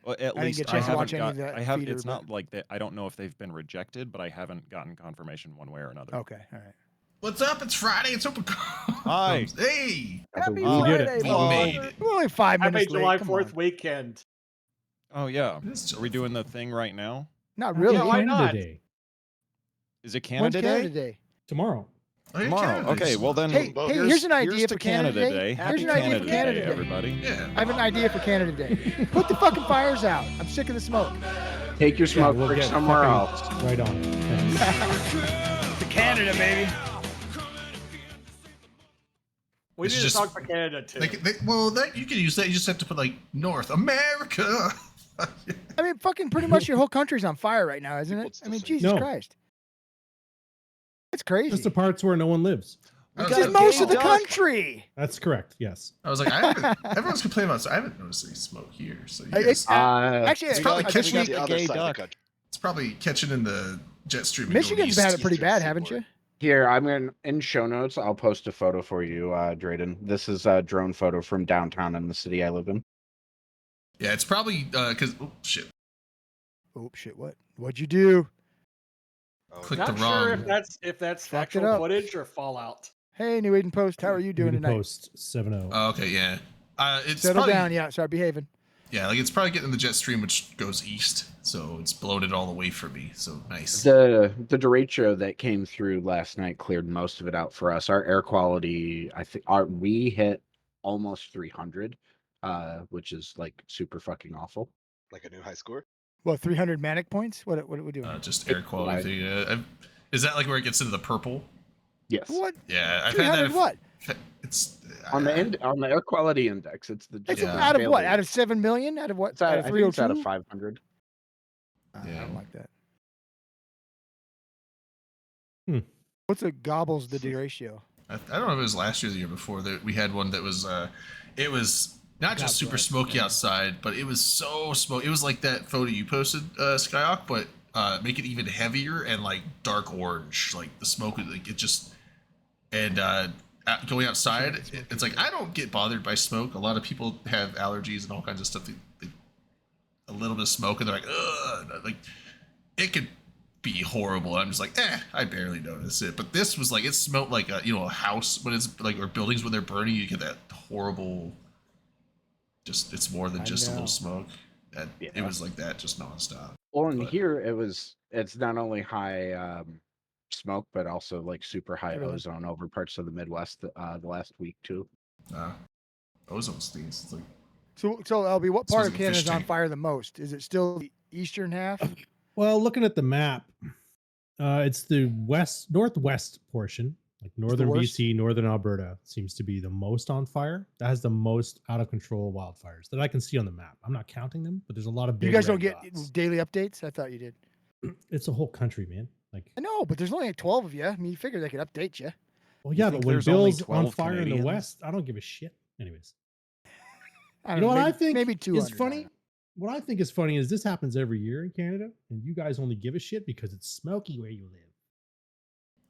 Well, at I didn't least get a I chance to haven't watch any got. of that I have. feeder, It's but- not like that. I don't know if they've been rejected, but I haven't gotten confirmation one way or another. Okay, all right. What's up? It's Friday. It's open. Hi. Hey. Happy Oh, Friday, we did it. We Hello. made motherfucker. it. We're only 5 Happy minutes July late. Come 4th on. weekend. Oh yeah. It's Are we doing the thing right now? Not really. Yeah, why Canada not? Day Is it When's Canada Canada Day? Day? tomorrow. Oh, yeah, Tomorrow. Canada Okay. Day. Well then. Hey, here's an idea here's for to Canada Day. Here's Happy an idea for Canada Day. everybody. Yeah. I have an idea for Canada Day. Put the fucking fires out. I'm sick of the smoke. Take your smoke we'll break get somewhere fucking else. Right on. it. To Canada, baby. We It's need just- to talk for Canada too. That you can use that. You just have to put like North America. I mean, fucking pretty much your whole country's on fire right now, isn't it? I mean, Jesus No. Christ. It's crazy. Just the parts where no one lives. I was Because like, most of the duck. country. That's correct. Yes. I was like, everyone's complaining about. So I haven't noticed any smoke here. So you It's guys- actually it's probably I think catching we- up the the other gay side of duck. the country. It's probably catching in the jet stream. and going Michigan's east. had it pretty Eastern bad, haven't you? seaboard. Here, I'm in show notes. I'll post a photo for you, Drayden. This is a drone photo from downtown in the city I live in. Yeah, it's probably because shit. Oh shit! What'd you do? Oh, Click Not the sure wrong. if that's Fucked it actual up. footage or Fallout. Hey, New Eden Post. How are you doing Eden tonight? Post 7-0. Oh, okay, yeah. It's Settle probably, down. Yeah, start behaving. Yeah, like it's probably getting the jet stream, which goes east, so it's blown it all the way for me. So nice. The derecho that came through last night cleared most of it out for us. Our air quality, I think, we hit almost 300, which is like super fucking awful. like a new high score. Well, 300 manic points. What are we doing? Just air quality thing. Is that like where it gets into the purple? Yes. What? Yeah, I've had 300 that. what? It's On the air quality index, it's the It's Yeah. out of what? Out of 7 million? Out of what? It's out, Out I of think it's out of 302? 500. I Yeah. don't like that. Hmm. What's a gobbles the ratio? I don't know if it was last year or the year before that we had one that was it was not just super smoky outside, but it was so smoky. It was like that photo you posted, Skyhawk, but make it even heavier and like dark orange. Like the smoke, like it just and going outside, it's like I don't get bothered by smoke. A lot of people have allergies and all kinds of stuff. A little bit of smoke and they're like, ugh, like it could be horrible. I'm just like, I barely notice it. But this was like, it smelled like a house when it's like, or buildings when they're burning. You get that horrible. Just it's more than just a little smoke. And it was like that, just nonstop. Well, and But- here it's not only high smoke, but also like super high Everything. ozone over parts of the Midwest the last week too. Ozone stinks. It's like So LB, what Smells part of like a fish Canada's on tank. fire the most? Is it still the eastern half? Well, looking at the map, it's the northwest portion, like northern worst? BC, northern Alberta seems to be the most on fire. That has the most out of control wildfires that I can see on the map. I'm not counting them, but there's a lot of big You guys don't red get dots. daily updates? I thought you did. It's a whole country, man. Like, I know, but there's only like 12 of you. I mean, you figure they could update you. well, yeah, think but when there's only Bill's on 12 fire in the Canadians? West, I don't give a shit. Anyways, I you don't know what I maybe- think maybe 200. is funny? What I think is funny is this happens every year in Canada, and you guys only give a shit because it's smoky where you live.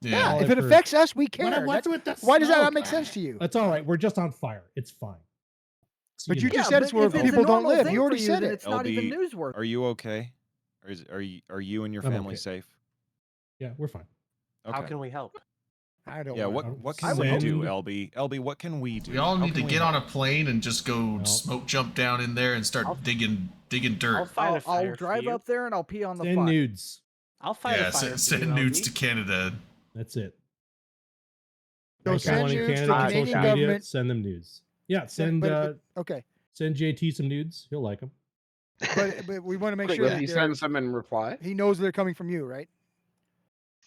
Yeah, all if I've it heard. affects us, we But care. what's That's- with the Why does that not smoke? make sense to you? That's all right. We're just on fire. It's fine. So But you know. just said it's where if a people don't normal live. thing You already for said then it. It's not even LB, newsworthy. Are you okay? Or are you and your I'm family okay. safe? Yeah, we're fine. Okay. How can we help? I don't Yeah. know. What I can would we hope- do, LB? LB, what can we do? we all How need to can we get on a help? plane and just go No. smoke jump down in there and start I'll- digging I'll dirt. fight a fire I'll for drive you. up there and I'll pee on the Send fire. nudes. I'll fight Yeah, a fire. send nudes to Canada. That's it. So Make send someone in nudes to Canada on Canadian social media, government. send them nudes. Yeah, send Okay, send JT some nudes. He'll like them. but we want to make Quick, sure if that he sends them in reply. he knows they're coming from you, right?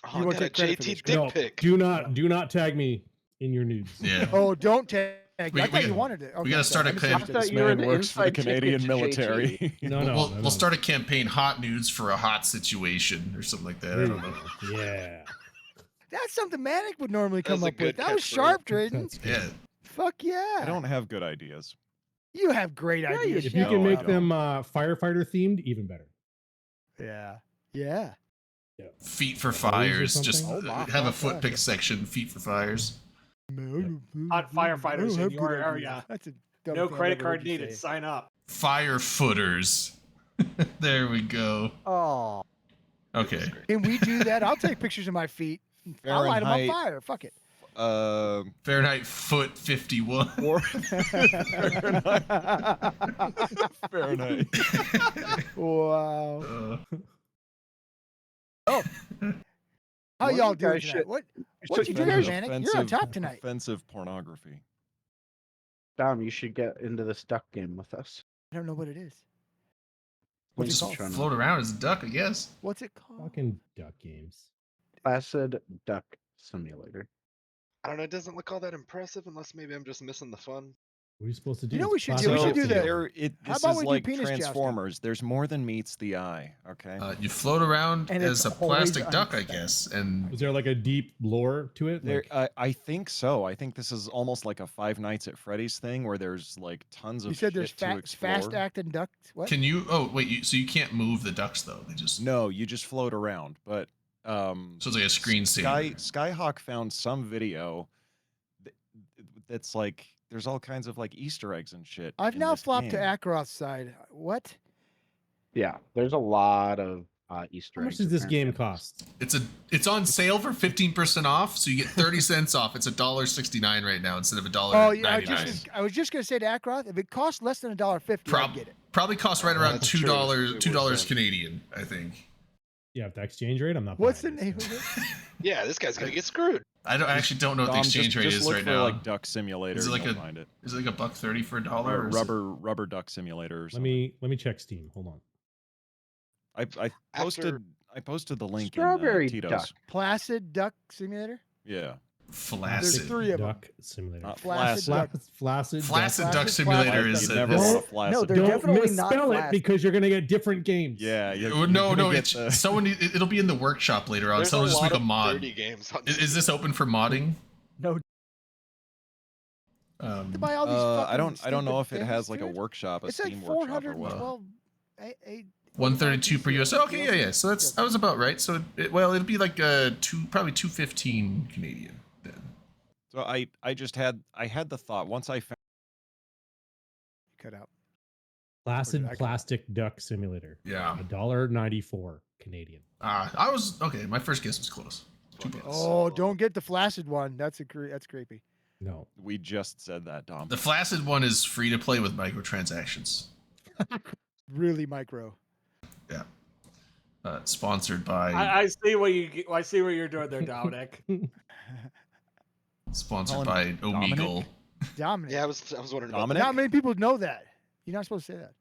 Oh, You I won't got a take credit for JT this, dick No, pic. do not tag me in your nudes. Yeah. Oh, don't tag. We- I we thought you gotta- wanted it. Okay, gotta sorry, start a I cam- misunderstood. I This thought you were man an works for the inside ticket Canadian to military. No, we'll, no, we'll, no, we'll no. start a campaign, hot nudes for a hot situation or something like that. I There don't you know. go. Yeah. That's something Manic would normally That was come a up with. good That was catchphrase. sharp, Drayden. That's good. Yeah. Fuck yeah. I don't have good ideas. You have great you ideas. If do. you Shut can No, I make up. them firefighter themed, even better. Yeah. Yeah. Feet for or fires. Just something? Oh my have a God, foot pick yeah. section. Feet for fires. Hot firefighters I don't in have your good ideas. area. That's a dumb No thing I've credit ever card heard you needed. say. Sign up. Fire footers. There we go. Oh, Okay. That's great. can we do that? I'll take pictures of my feet. I'll light them on Fahrenheit. fire. Fuck it. Fahrenheit foot 51. Fahrenheit. Wow. Uh, How One y'all of you doing guys tonight? should- What you doing, Offensive- Manic? You're on top tonight. Offensive pornography. Dom, you should get into this duck game with us. I don't know what it is. What's What's it just called? float around as a duck, I guess. What's it called? Fucking duck games. Placid Duck Simulator. I don't know. It doesn't look all that impressive unless maybe I'm just missing the fun. What are you supposed to do? You know It's we should classic do? We should duck do that. simulator. How This about is we do like penis jousting? Transformers. There's more than meets the eye. Okay. You float around And as it's a always plastic duck, I unexpected. guess. And Is there like a deep lore to it? There, Like, I think so. I think this is almost like a Five Nights at Freddy's thing, where there's like tons of You said there's shit to explore. fast acting ducks. What? can you? Oh, wait. So you can't move the ducks though. They just. No, you just float around. But So it's like a screensaver. Skyhawk found some video that's like there's all kinds of like Easter eggs and shit. I've in now this flopped to game. Akaroth's side. What? Yeah, there's a lot of Easter how much eggs. does this game apparently. cost? It's on sale for 15% off, so you get 30 cents off. It's $1.69 right now instead of $1.99. Oh yeah, I was just gonna say to Akaroth, if it costs less than $1.50, Prob- I'd get it. Probably costs right around That's true. $2 It $2 was, Canadian, I think. Yeah, if the exchange rate, I'm not. What's the buying name this, of it? Yeah, this guy's gonna get screwed. I actually don't know what the Dom, exchange just, rate just is look right for now. like Duck Simulator. Is it and like you'll a- find it? Is it like $1.30 for $1? Or or is it- rubber Duck Simulator. Or Let something. me check Steam. Hold on. I posted the link Strawberry in Tito's. Duck. Placid Duck Simulator. Yeah. There's Flaccid. three of them. Duck simulator. Not Flaccid flaccid. Duck. Flaccid. Flaccid Flaccid, Duck Simulator flaccid is You a, never this- want a flaccid. No, they're Don't definitely not misspell it flaccid. because you're gonna get different games. Yeah. no, it's someone. It'll be in the workshop later on. There's Someone a just lot make a of mod. dirty games on Is this open for modding? No, To buy all these I fucking don't know if stupid it has things, like a dude. workshop, a It's like Steam workshop or 412. what. 132 per US. Okay, yeah. So that was about right. So it'll be like probably 215 Canadian then. So I had the thought once I found Cut out. Placid I got- plastic duck simulator. Yeah. $1.94 Canadian. I was okay. My first guess was close. $2. Oh, don't get the flaccid one. That's creepy. No. we just said that, Dom. The Flaccid one is free to play with microtransactions. Really micro. Sponsored by I see what you're doing there, Dominic. sponsored Colin by Dominic? Omegle. Dominic. Yeah, I was wondering about Dominic? Not many people know that. You're not supposed to say that.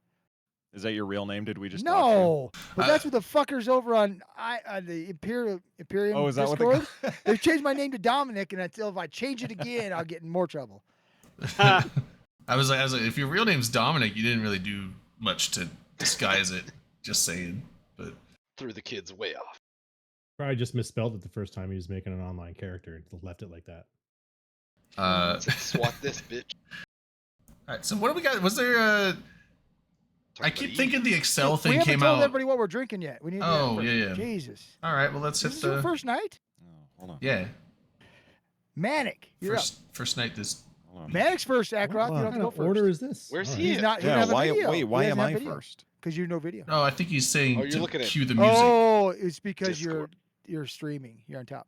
Is that your real name? Did we just dox you? No, but that's what the fuckers over on the Imperium Oh, is that Discord. what the They've changed my name to Dominic, and until if I change it again, I'll get in more trouble. I was like, if your real name's Dominic, you didn't really do much to disguise it. Just saying. But threw the kids way off. Probably just misspelled it the first time he was making an online character and left it like that. Said, swat this bitch. all right. So what do we got? Was there I Talking keep about thinking the Excel we thing haven't came told out. everybody what we're drinking yet. We need to do that Oh, first. yeah. Jesus. All right. Well, let's This hit is your the first night? Oh, hold on. yeah Manic. You're first night. This Hold up. on. Manic's first, Ackroth. You What don't have kind to go of order first. is this? Where's All he? He's not. He Yeah, doesn't have why a video. why am I first? Because you no video. no, I think he's saying Oh, you're to looking at cue the music. Oh, it's because Discord. you're streaming. You're on top.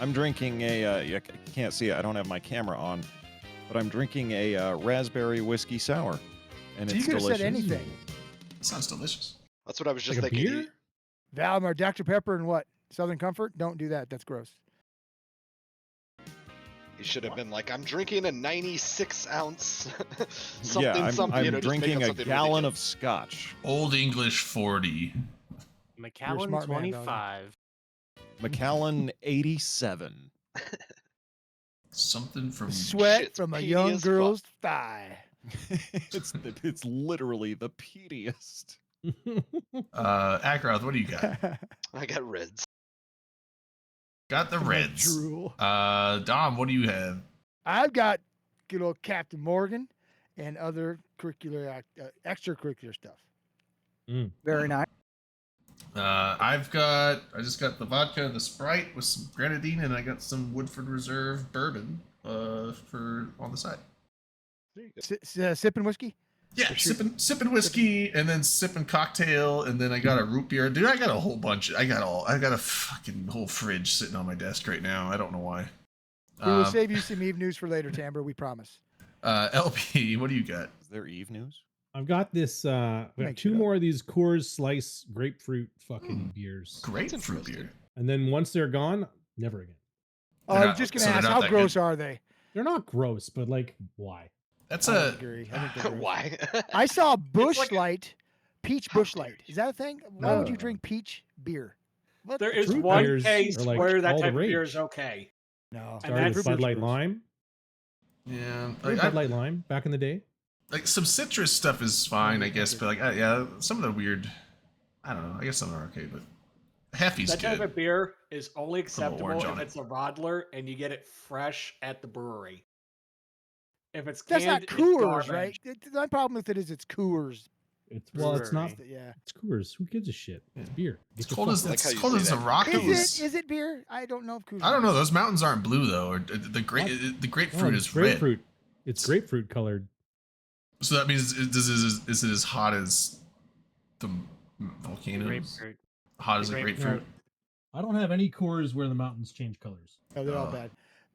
I'm drinking a. You can't see it. I don't have my camera on, but I'm drinking a raspberry whiskey sour, and So you it's could have delicious. said anything. That sounds delicious. That's what I was just Like a thinking. beer? Valimar, Dr. Pepper, and what? Southern Comfort? Don't do that. That's gross. He should have been like, I'm drinking a 96 ounce something Yeah, I'm something. drinking just make up a something gallon ridiculous. of scotch. Old English 40. Macallan smart man, don't you? 25. Macallan 87. Something from Sweat Shit's from a peaty young as fuck. girl's thigh. it's literally the peatiest. Ackroth, what do you got? I got reds. Got the Reds. Drool. Dom, what do you have? I've got good old Captain Morgan and other extracurricular stuff. very nice. I just got the vodka, the Sprite with some grenadine, and I got some Woodford Reserve bourbon for on the side. There you go. Sipping whiskey. Yeah, For sure. sipping whiskey and then sipping cocktail and then I got a root beer. Dude, I got a whole bunch. I got a fucking whole fridge sitting on my desk right now. I don't know why. We will save you some Eve news for later, Tamber. We promise. LP, what do you got? Is there Eve news? I've got this. I've got Make two it up. more of these Coors Slice grapefruit fucking beers, Grapefruit interesting. beer. and then once they're gone, never again. Oh, They're I'm not- just so gonna they're ask, not how that gross good. are they? They're not gross, but like, why? That's I a agree. I think they're gross. Why? I saw Bush like a- Light, peach How Bush dare Light. Is that a thing? Why would you No. drink peach beer? What There the- is Fruit one beers case are, like, where that all the type of beer is rage. okay. no. And Started that's with Bud Light gross. Lime. yeah. Bud Like, Light Lime back in the day. like some citrus stuff is fine, I guess, but like yeah, some of the weird. I don't know. I guess some are okay, but Heffy's That type good. of beer is only acceptable orange if on it. it's a Rodler and you get it fresh at the brewery. If it's That's canned, not it's Coors, garbage. right? My problem with it is it's Coors. It's it's not. Brewery. Yeah. It's Coors. Who gives a shit? It's beer. It's Get your cold as fuck- Like how it's you cold say as the that. Rockies. Is it beer? I don't know if Coors. I don't is. know. Those mountains aren't blue though, or the No, grapefruit it's is red. grapefruit. It's grapefruit colored. So that means is it as hot as the volcanoes? Grapefruit. Hot as a Grapefruit. grapefruit. I don't have any Coors where the mountains change colors. Oh, they're all bad.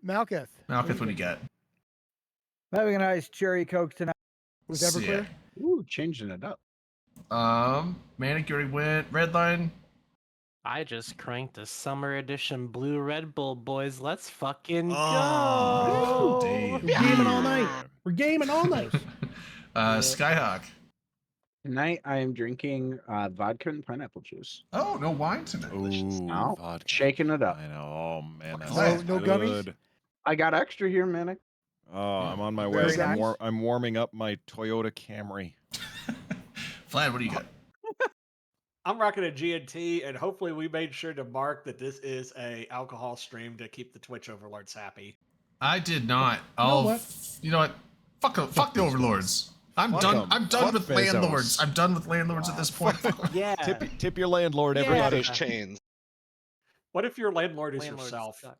Malkuth. Malkuth, what do you got? Having a nice cherry Coke tonight. With Sick. Everclear? Ooh, changing it up. Manic already went. Redline. I just cranked a summer edition blue Red Bull, boys. Let's fucking Oh, go. Dave. We're gaming all night. We're gaming all night. Skyhawk. Tonight I am drinking vodka and pineapple juice. Oh, no wine tonight. Delicious. Ooh, Ow. vodka. Shaking it up. I know. Oh man, that No- sounds no gummies? good. I got extra here, Manic. Oh, I'm on my Very way. nice. I'm warming up my Toyota Camry. Vlad, what do you got? I'm rocking a G&T, and hopefully we made sure to mark that this is a alcohol stream to keep the Twitch overlords happy. I did not. You know what? Fuck the overlords. I'm Fuck done. 'em. I'm done Fuck with Bezos. landlords. I'm done with landlords at this point. Yeah. Tip your landlord, Yeah. Break everybody. those chains. What if your landlord is Landlords yourself? suck.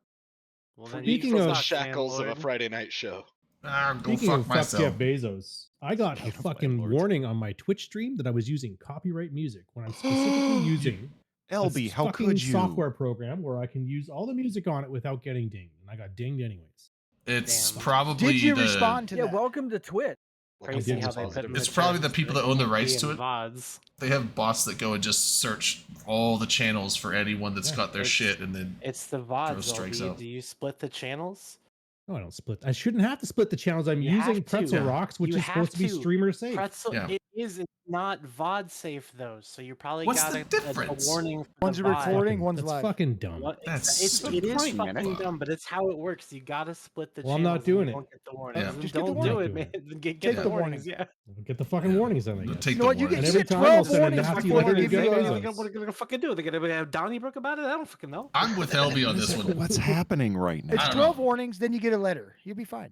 Well, then Speaking you of- The suck, shackles of a landlord. Friday night show. Go Speaking fuck of fuck myself. Jeff Bezos, I got a Speaking of fucking landlords. warning on my Twitch stream that I was using copyright music when I'm specifically using LB, this how fucking could you? software program where I can use all the music on it without getting dinged, and I got dinged anyways. It's Damn. probably Did you the. respond to Yeah, that? welcome to Twitch. Like Crazy did how they respond. put It's probably the people that own the rights to it. VODs. They have bots that go and just search all the channels for anyone that's Yeah, got their it's- shit, and then It's the Throw VODs. strikes LB. out. Do you split the channels? No, I don't split. I shouldn't have to split the channels. I'm You using have to. Pretzel Yeah. Rocks, which You is supposed to be have to. streamer safe. Pretzel. Yeah. It is. It's not VOD safe though, so you probably What's got the a difference? warning. For One's the a VOD. recording, Fucking- one's that's live. fucking dumb. What? That's It's so it is fine, fucking man. dumb, but it's how it works. You gotta split the Well, I'm not channels. and you doing it. won't get the warnings. Yeah. Then Just get the don't do warning. it, man. Then get Take the the warnings. warning. Yeah. Get the fucking warnings then, I You'll guess. take You know what? You the get And warning. every get time 12 I'll send a warnings nasty before letter they to give you Jeff a- Bezos. What are they gonna fucking do? They're gonna have Donnybrook about it? I don't fucking know. I'm with LB on this one. What's happening right now? It's I don't 12 know. warnings, then you get a letter. You'll be fine.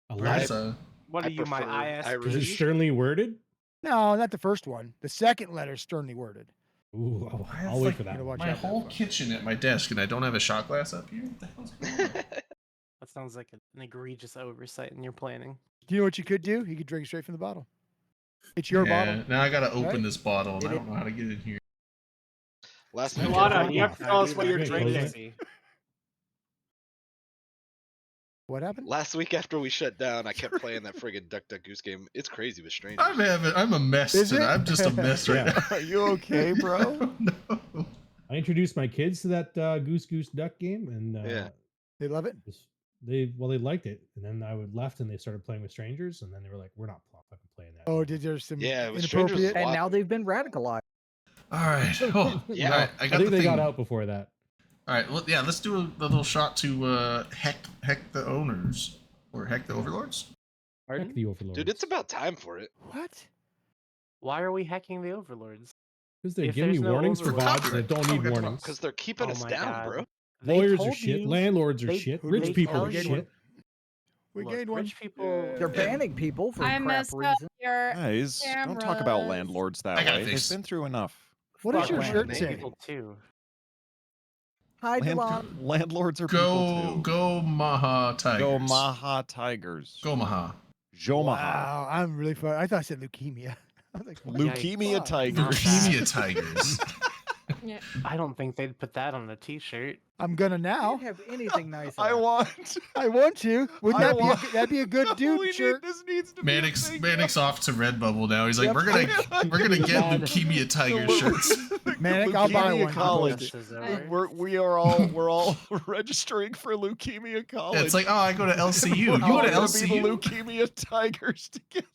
A That's, letter? What I are you, my prefer ISP? Is it Irish. sternly worded? No, not the first one. The second letter is sternly worded. Ooh, I have, I'll wait like, for that. Gonna one. watch my out for that whole one. kitchen at my desk, and I don't have a shot glass up here. What the hell's going on? That sounds like an egregious oversight in your planning. Do you know what you could do? You could drink straight from the bottle. It's your bottle. Now I gotta open Right? this bottle, and I It don't know how to get in here. Last Okay. week, Milana, you have to Yeah. tell us what you're Okay, close drinking. it. What happened? last week after we shut down, I kept playing that friggin' Duck Duck Goose Game. It's crazy with strangers. I'm a mess Is today. it? I'm just a mess right Yeah. now. Are you okay, bro? No. I introduced my kids to that Goose Goose Duck game, and Yeah. They love it. they liked it. And then I would left, and they started playing with strangers, and then they were like, "We're not fucking playing that." Oh, anymore." did there some Yeah, with strangers is inappropriate? wild. And now they've been radicalized. All right. Oh, Yeah. all right. I I got think the they thing. got out before that. All right. Well, yeah. Let's do a little shot to heck the owners or heck the overlords. Heck the overlords. Dude, it's about time for it. What? Why are we hacking the overlords? because they if give me there's no warnings for overlord- VODs that don't Oh, need we got the warnings. Because they're keeping Oh us my down, God. bro. They Lawyers are told shit. you- Landlords are they- shit. Who Rich they people tell are you- shit. We Look, gained one. rich people. They're banning people for I crap messed up reasons. your Guys, don't talk about cameras. landlords I that got way. this. They've been through enough. What does Fuck your man. shirt Rich say? people too. Hi, Land- Delon. landlords are people Go too. go Maha Tigers. Go Maha Tigers. Go Maha. Jomaha. Wow, I'm really far. I thought I said leukemia. I was like, what the Leukemia fuck? Tigers. Not Leukemia Tigers. Yeah. I don't think they'd put that on the T-shirt. I'm gonna now. Can't have anything nice. I want. I want to. Wouldn't I that be want- that'd be a good dude shirt? This needs to be a thing. Manic's off to Redbubble now. He's like, Yep. we're gonna get God. Leukemia Tiger shirts. Manic, I'll buy Leukemia one. College. This is over. We're all registering for Leukemia College. Yeah, it's like, oh, I go to LCU. You We're go all to gonna be the LCU. Leukemia Tigers together.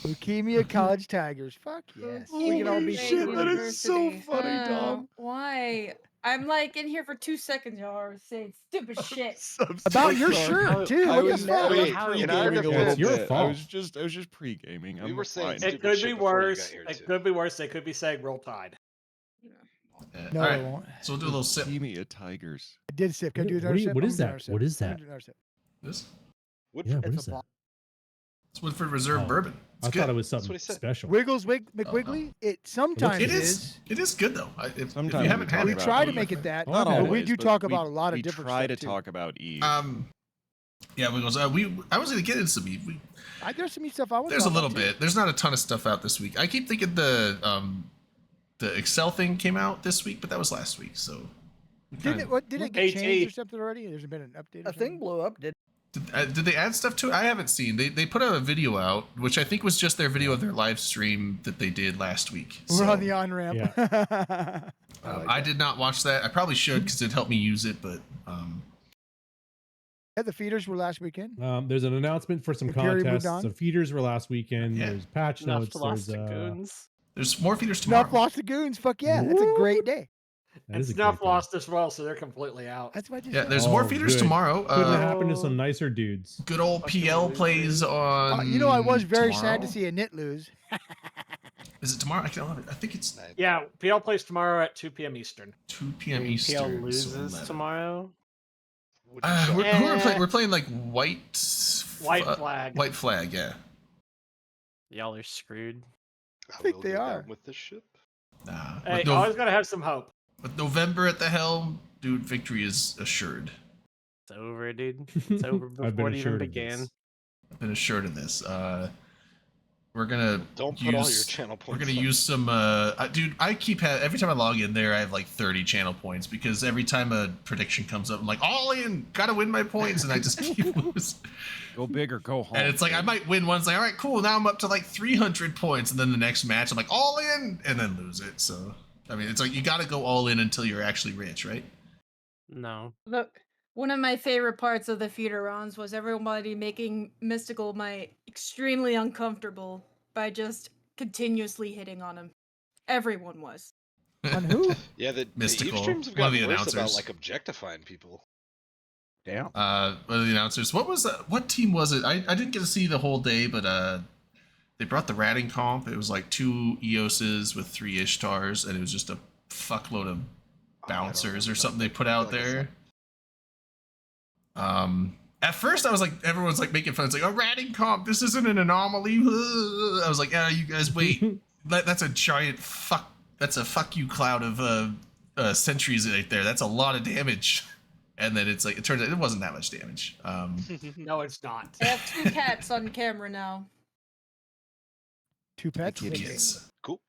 Leukemia College Tigers. Fuck yes. We can all be Holy shit, that is so University. funny, Dom. Why? I'm like in here for 2 seconds, y'all are saying stupid shit. About your shirt too. I What was, the fuck? Wait, pre-gaming in our a little defense- It's your bit. fault. I was just pre-gaming. We I'm were saying fine. stupid It could shit be before you got worse. here, It too. could be worse. They could be saying Roll Tide. Yeah. No, All I right, won't. so we'll do a little sip. Leukemia Tigers. I did sip. Can I do What- another what do you- sip? what I'm is gonna do that? another sip. What is I'm gonna that? do another sip. This? Yeah, what It's is a that? ball. It's Woodford Reserve Oh. bourbon. It's I good. thought it was That's something what he said. special. Wiggles McWiggly. It sometimes It is. is. It is good though. If you Sometimes haven't we had talk We it, about try to Eve. make it that, Not but we always, do but talk we- about a lot of we different try stuff to too. talk about Eve. Yeah, Wiggles. I was gonna get into some Eve. There's some stuff I want. There's a little bit. There's not a ton of stuff out this week. I keep thinking the Excel thing came out this week, but that was last week. So we Did kinda- it? What did it get AT. changed or something already? There's been an update. Or A thing something? blew up. did they add stuff to it? I haven't seen. They put a video out, which I think was just their video of their live stream that they did last week. We're So, on the on ramp. Yeah. I did not watch that. I probably should because it helped me use it, but Yeah, the feeders were last weekend. There's an announcement for some The Gary contests. moved on? The feeders were last weekend. Yeah. There's patch Enough notes. to lost There's the goons. there's more feeders tomorrow. Snuff lost the goons. Fuck yeah, that's a great day. that And is a Snuff great thing. lost as well, so they're completely out. That's what I just Yeah, said. there's more Oh, feeders good. tomorrow. Couldn't have happened to some nicer dudes. Good old PL plays on. You know, I was very sad to tomorrow? see a knit lose. Is it tomorrow? I think it's Yeah, PL plays tomorrow at 2 p.m. Eastern. 2 p.m. PL Eastern. so loses 11. tomorrow. Which, Who are we playing? Eh. We're playing like white Flag. White flag, yeah. Y'all are screwed. I think will they go are. down with this ship. Nah. Hey, With, always gotta have some hope. with November at the helm, dude, victory is assured. It's over, dude. It's over I've been before it even assured of began. this. I've been assured of this. We're gonna Don't put use, all your channel We're points. gonna on. use some. Dude, I keep every time I log in there, I have like 30 channel points because every time a prediction comes up, I'm like, all in, gotta win my points, and I just keep losing. Go big or go home. And it's like I might win once, like, all right, cool, now I'm up to like 300 points, and then the next match I'm like all in, and then lose it. So I mean, it's like you gotta go all in until you're actually rich, right? No. Look, one of my favorite parts of the feeder rounds was everybody making Mystical Might extremely uncomfortable by just continuously hitting on him. Everyone was. On who? Yeah, the Mystical, Eve streams have one of gotten the worse about announcers. like objectifying people. Damn. One of the announcers. What team was it? I didn't get to see the whole day, but they brought the ratting comp. It was like 2 Eoses with 3 Ishtars, and it was just a fuckload of bouncers or something they put out there. At first I was like, everyone's like making fun. It's like, a ratting comp, this isn't an anomaly. I was like, yeah, you guys wait. That's a giant fuck. That's a fuck you cloud of sentries right there. That's a lot of damage. And then it's like, it turns out it wasn't that much damage. No, it's not. I have 2 cats on camera now. 2 pets. Idiots. Cool.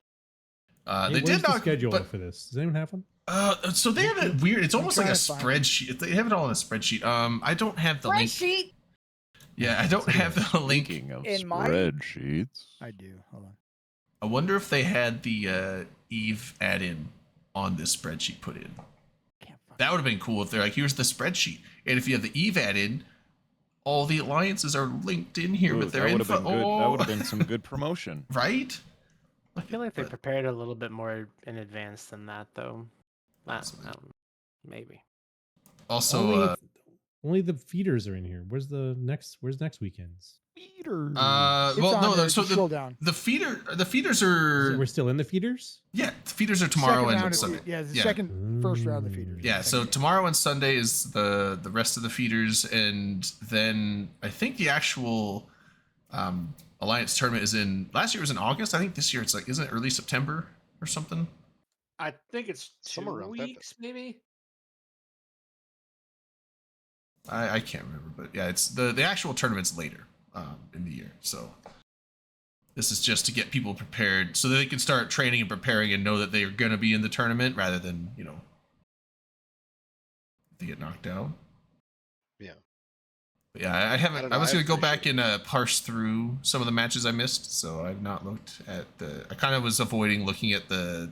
They Where's did the not. schedule But, for this? Does anyone have one? so they have it weird. It's almost like a trying to find it. spreadsheet. They have it all in a spreadsheet. I don't have the link. Spreadsheet. Yeah, I don't have the link. Speaking of In my- spreadsheets. I do. Hold on. I wonder if they had the Eve add-in on this spreadsheet put in. Can't find That would have been cool if they're like, here's the spreadsheet, and if you have the Eve add-in, all the alliances are linked in here Ooh, with their that would have info. been good. That Oh. would have been some good promotion. Right? I feel like they But- prepared a little bit more in advance than that, though. Possibly. I don't know. Maybe. Also, only the feeders are in here. Where's next weekend's? Feeders. It's well, on no, there. so Just scroll down. the feeders are We're still in the feeders? yeah, the feeders are tomorrow Second and round of Sunday. yeah, the Yeah. first round of the feeders. Yeah, so tomorrow and Sunday is the rest of the feeders, and then I think the actual Alliance tournament is in. Last year was in August. I think this year it's like, isn't it early September or something? I think it's 2 Somewhere around that. weeks, maybe. I can't remember, but yeah, it's the actual tournament's later. in the year. So this is just to get people prepared so that they can start training and preparing and know that they are going to be in the tournament rather than, you know, they get knocked out. Yeah. But yeah, I haven't. I don't I know, was I going to go back appreciate and parse through some of the matches I missed, so I've not looked at the. I kind of was avoiding looking at the.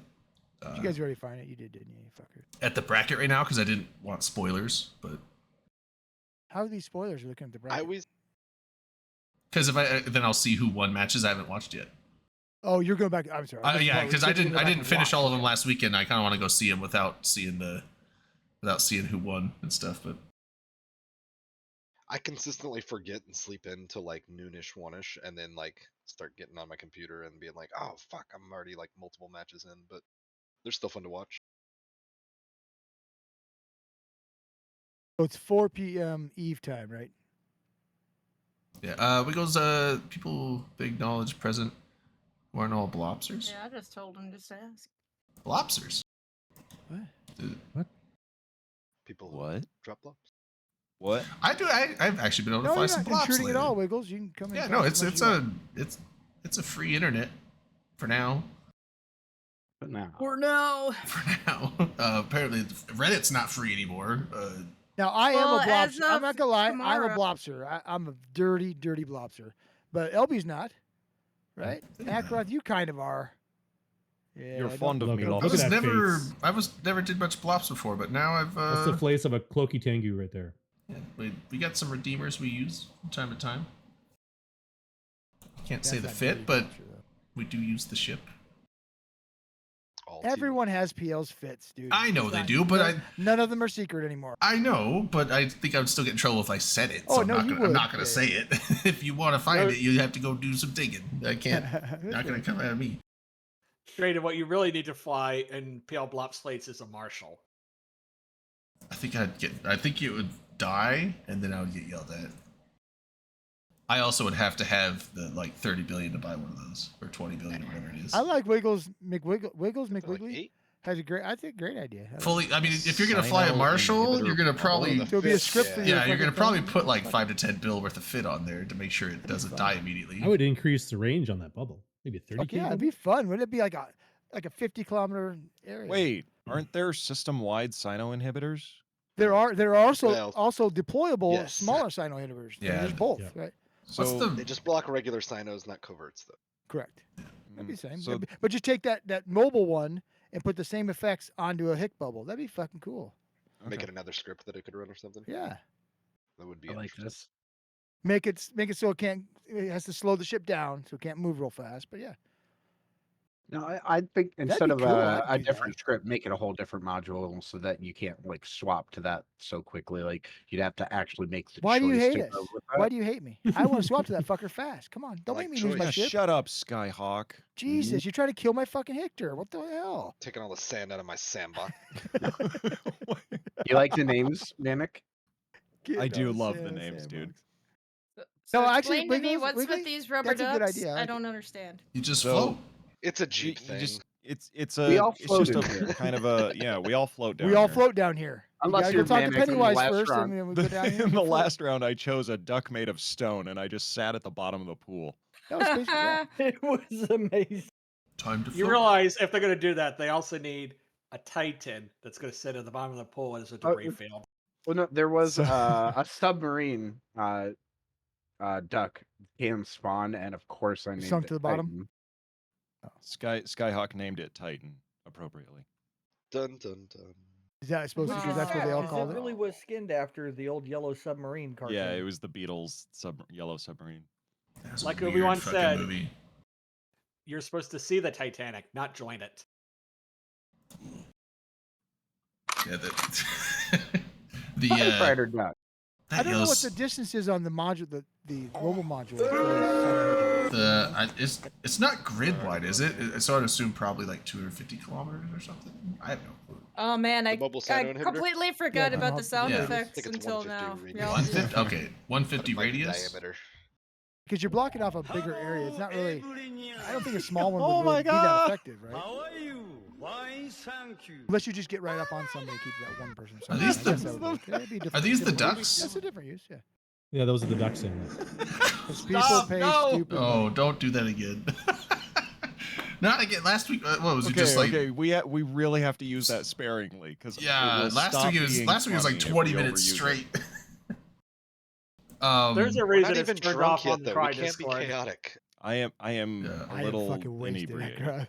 You guys already find it? You did, didn't you? You fucker. At the bracket right now because I didn't want spoilers, but How are these spoilers? You're looking at the I bracket. always because if I then I'll see who won matches I haven't watched yet. Oh, you're going back. I'm sorry. I'm Yeah, because I thinking didn't go I back didn't and finish watch. all of them last weekend. I kind of want to go see them without seeing who won and stuff. But I consistently forget and sleep in till like noonish, one-ish, and then like start getting on my computer and being like, oh fuck, I'm already like multiple matches in, but they're still fun to watch. So it's 4 p.m. Eve time, right? yeah, Wiggles. People big knowledge present weren't all blobsters. Yeah, I just told him just to ask. Blobsters. What? People What? drop blobs. What? I do. I've actually been able to No, fly you're some not blobs intruding at lately. all, Wiggles. You can come in. Yeah, and no, talk it's as much as you want. it's a free internet for now. But now, Or no. For now, apparently Reddit's not free anymore. Now I Well, am a as blobster. I'm of not gonna lie. I'm tomorrow- a blobster. I'm a dirty, dirty blobster. But LB's not, right? Ackroth, you kind of are. Yeah. You're don't- fond of Look me, at- I look Lobster. at that face. I was never did much blobs before, but now I've That's the face of a Cloaky Tengu right there. yeah, we got some redeemers we use from time to time. Can't say That's the not fit, dirty but blobster, though. we do use the ship. All two. Everyone has PL's fits, dude. I know It's they not- do, but none of them are secret anymore. I know, but I think I would still get in trouble if I said it. Oh, So no, I'm you not gonna, I'm would. not gonna Yeah, say it. If you want to find No. it, you have to go do some digging. I can't. That's Not gonna right. come at me. Straight to what you really need to fly in PL Blop slates is a Marshall. I think it would die, and then I would get yelled at. I also would have to have the like 30 billion to buy one of those, or 20 billion, or whatever it is. I like Wiggles Wiggles They're like McWiggly 8? has a great. I think great idea. I like Fully. I mean, if you're gonna fly a Sino Marshall, inhibitor you're gonna bubble. probably. it. So it'll be a script for Yeah. your Yeah, you're gonna fucking probably thing. put like 5 to 10 bill worth of fit on there to make sure it doesn't fun. die immediately. I would increase the range on that bubble. Maybe 30. Fuck yeah, it'd be fun. Wouldn't it be like a 50-kilometer area? Wait, aren't there system-wide Sino inhibitors? There are also Well, deployable yes. smaller Sino inhibitors. Yeah, There's both, yeah. right? What's So, the They just block regular Sinos, not coverts, though. Correct. That'd be the same. So, But just take that mobile one and put the same effects onto a Hick bubble. That'd be fucking cool. Make okay. it another script that it could run or something. Yeah. That would be I like interesting. this. Make it so it has to slow the ship down so it can't move real fast. But yeah. No, I think instead be of cool, I'd a do different that. script, make it a whole different module so that you can't like swap to that so quickly. Like you'd have to actually make the Why do you choice hate to us? go with Why that. do you hate me? I want to swap to that fucker fast. Come on. Don't like make me lose my choice. Yeah, ship. shut up, Skyhawk. Jesus, you're trying to kill my fucking Hector. What the hell? Taking all the sand out of my sandbox. You like the names, Mimic? I Get do on love the sand- names, dude. So No, actually, explain to me Wiggles- what's Wiggly, with these rubber that's a good ducks. idea. I I like don't understand. You just So- float. It's a You- Jeep you thing. just- it's We all it's just float a in here. kind of a we all float down. We all here. float down here. You Unless gotta you're go talk to Manic in the Pennywise last first, round. and then we go down here. In and the float. last round, I chose a duck made of stone, and I just sat at the bottom of the pool. That was basically, yeah. It was amazing. Time to float. You realize if they're going to do that, they also need a Titan that's going to sit at the bottom of the pool as a debris it- field. Well, no, there was So- a submarine duck can spawn, and of course I named Sunk it to the bottom? Titan. Skyhawk named it Titan appropriately. Dun dun dun. Is that supposed to? Because that's what they all Because called it it. really was skinned after the old Yellow Submarine cartoon. Yeah, it was the Beatles Yellow Submarine. That's a Like weird Obi-Wan fucking said. movie. You're supposed to see the Titanic, not join it. Yeah, that. the Firefighter duck. I that don't know what yellows- the distance is on the module, the mobile module. it's not grid wide, is it? So I'd assume probably like 250 kilometers or something. I have no clue. Oh man, The I mobile Sino inhibitor? completely forgot Yeah, about no, the sound yeah. I effects think it's until now. 150 Yeah. 150. Okay, 150 Like the radius. diameter. Because you're blocking off a bigger area. It's not really. I don't think a small one would Oh my really be God. that effective, right? Unless you just get right up on somebody, keep that one person. Are these I the- guess that would work. Yeah, it'd be a Are these the different use. ducks? That's a different use, yeah. Yeah, those are the ducks in it. People Stop! pay No! stupid Oh, money. don't do that again. Not again. Last week, what was it? Okay, Just like okay, we really have to use that sparingly because yeah. Last week it was like 20 minutes straight. There's a We're reason not it's even turned drunk off yet, on the though. Cry We can't be Discord. chaotic. I am Yeah. a I am little fucking wasted. inebriated.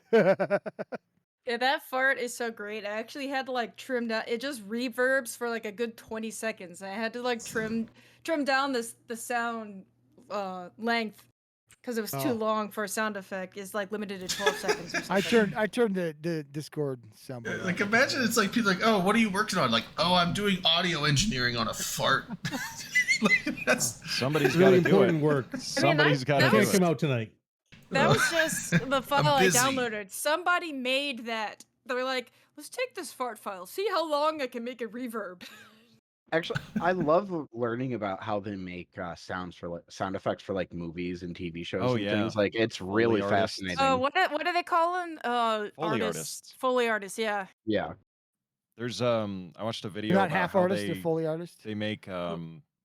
Yeah, that fart is so great. I actually had to like trim down. It just reverbs for like a good 20 seconds. I had to like trim down the sound length because it was too Oh. long for a sound effect. It's like limited to 12 seconds. Or something. I turned the Discord soundboard. Like off. imagine it's like people like, oh, what are you working on? Like, oh, I'm doing audio engineering on a fart. Like, that's Somebody's got Really to do important it. work. Somebody's got to that do Can't was- it. come out tonight. That was just the file I busy. downloaded. Somebody made that. They're like, let's take this fart file, see how long I can make it reverb. Actually, I love learning about how they make sound effects for like movies and TV shows Oh, and yeah. things. Like it's Foley really artists. fascinating. What do they call them? Foley artists. Foley artists, yeah. Yeah. There's I watched a video They're not about half how artists, they're Foley artists. they make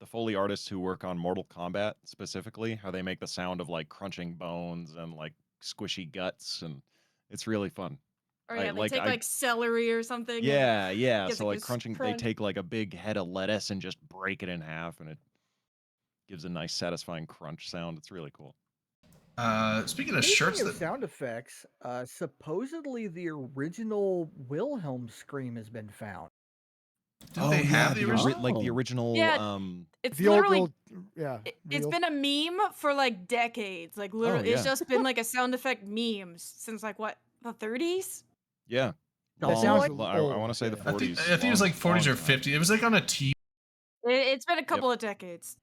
the Foley artists who work on Mortal Kombat specifically, how they make the sound of like crunching bones and like squishy guts, and it's really fun. Or I- yeah, they like, take I- like celery or something. and Yeah, yeah. gives So like like this crunching, crunch. they take like a big head of lettuce and just break it in half, and it gives a nice, satisfying crunch sound. It's really cool. speaking of Speaking shirts of that sound effects, supposedly the original Wilhelm scream has been found. did they have the original? like the original. Yeah, It's The literally old yeah. it's real. been a meme for like decades. Like literally, it's yeah. just been like a sound effect memes since like what, the 30s? Yeah. That Long- sounds I old, want to say the yeah. 40s. I think it was like 40s or 50s. It was like on a TV It's been a couple of decades.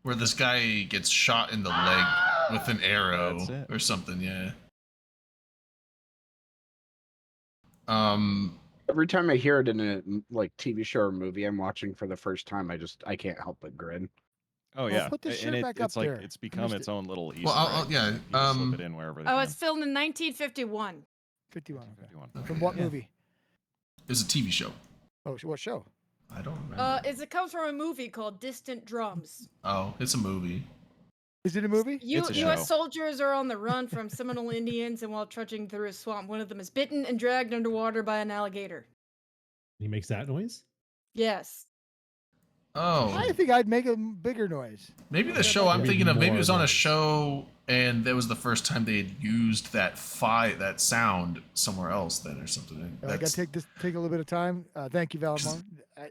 where this guy gets shot in the leg with an arrow That's it. or something. Yeah. Every time I hear it in a like TV show or movie I'm watching for the first time, I can't help but grin. Oh Well, yeah, put the and shirt back it's up like there. it's I become missed its it. own little Easter Well, I'll- egg. yeah, People slip it in wherever they Oh, can. it's filmed in 1951. 51. Okay. 51. From what Yeah. movie? It was a TV show. Oh, what show? I don't remember. It comes from a movie called Distant Drums. Oh, it's a movie. Is it a movie? It's a U.S. show. soldiers are on the run from Seminole Indians, and while trudging through a swamp, one of them is bitten and dragged underwater by an alligator. He makes that noise. Yes. Oh, I think I'd make a bigger noise. maybe the Yeah, show might I'm be thinking of. Maybe it was on a more show, and that was the first time they had used that sound somewhere else, then or something. I gotta That's, take a little bit of time. Thank you, Valamar. I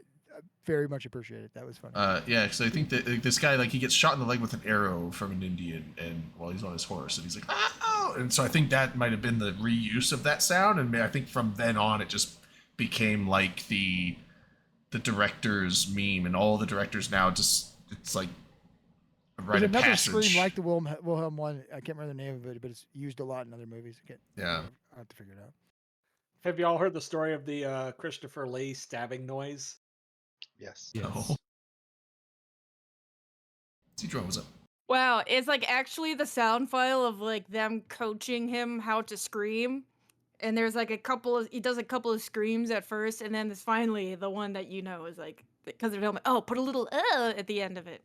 very much appreciate it. That was funny. yeah, because I think that like, this guy, like, he gets shot in the leg with an arrow from an Indian, and while he's on his horse, and he's like, oh, and so I think that might have been the reuse of that sound, and I think from then on it just became like the director's meme, and all the directors now just it's like a rite There's of another passage. scream like the Wilhelm one. I can't remember the name of it, but it's used a lot in other movies. Yeah. I'll have to figure it out. Have y'all heard the story of the Christopher Lee stabbing noise? Yes. Yes. No. C-Drum, what's up? Wow, it's like actually the sound file of like them coaching him how to scream. And there's like he does a couple of screams at first, and then there's finally the one that you know is like, because they're telling me, oh, put a little at the end of it.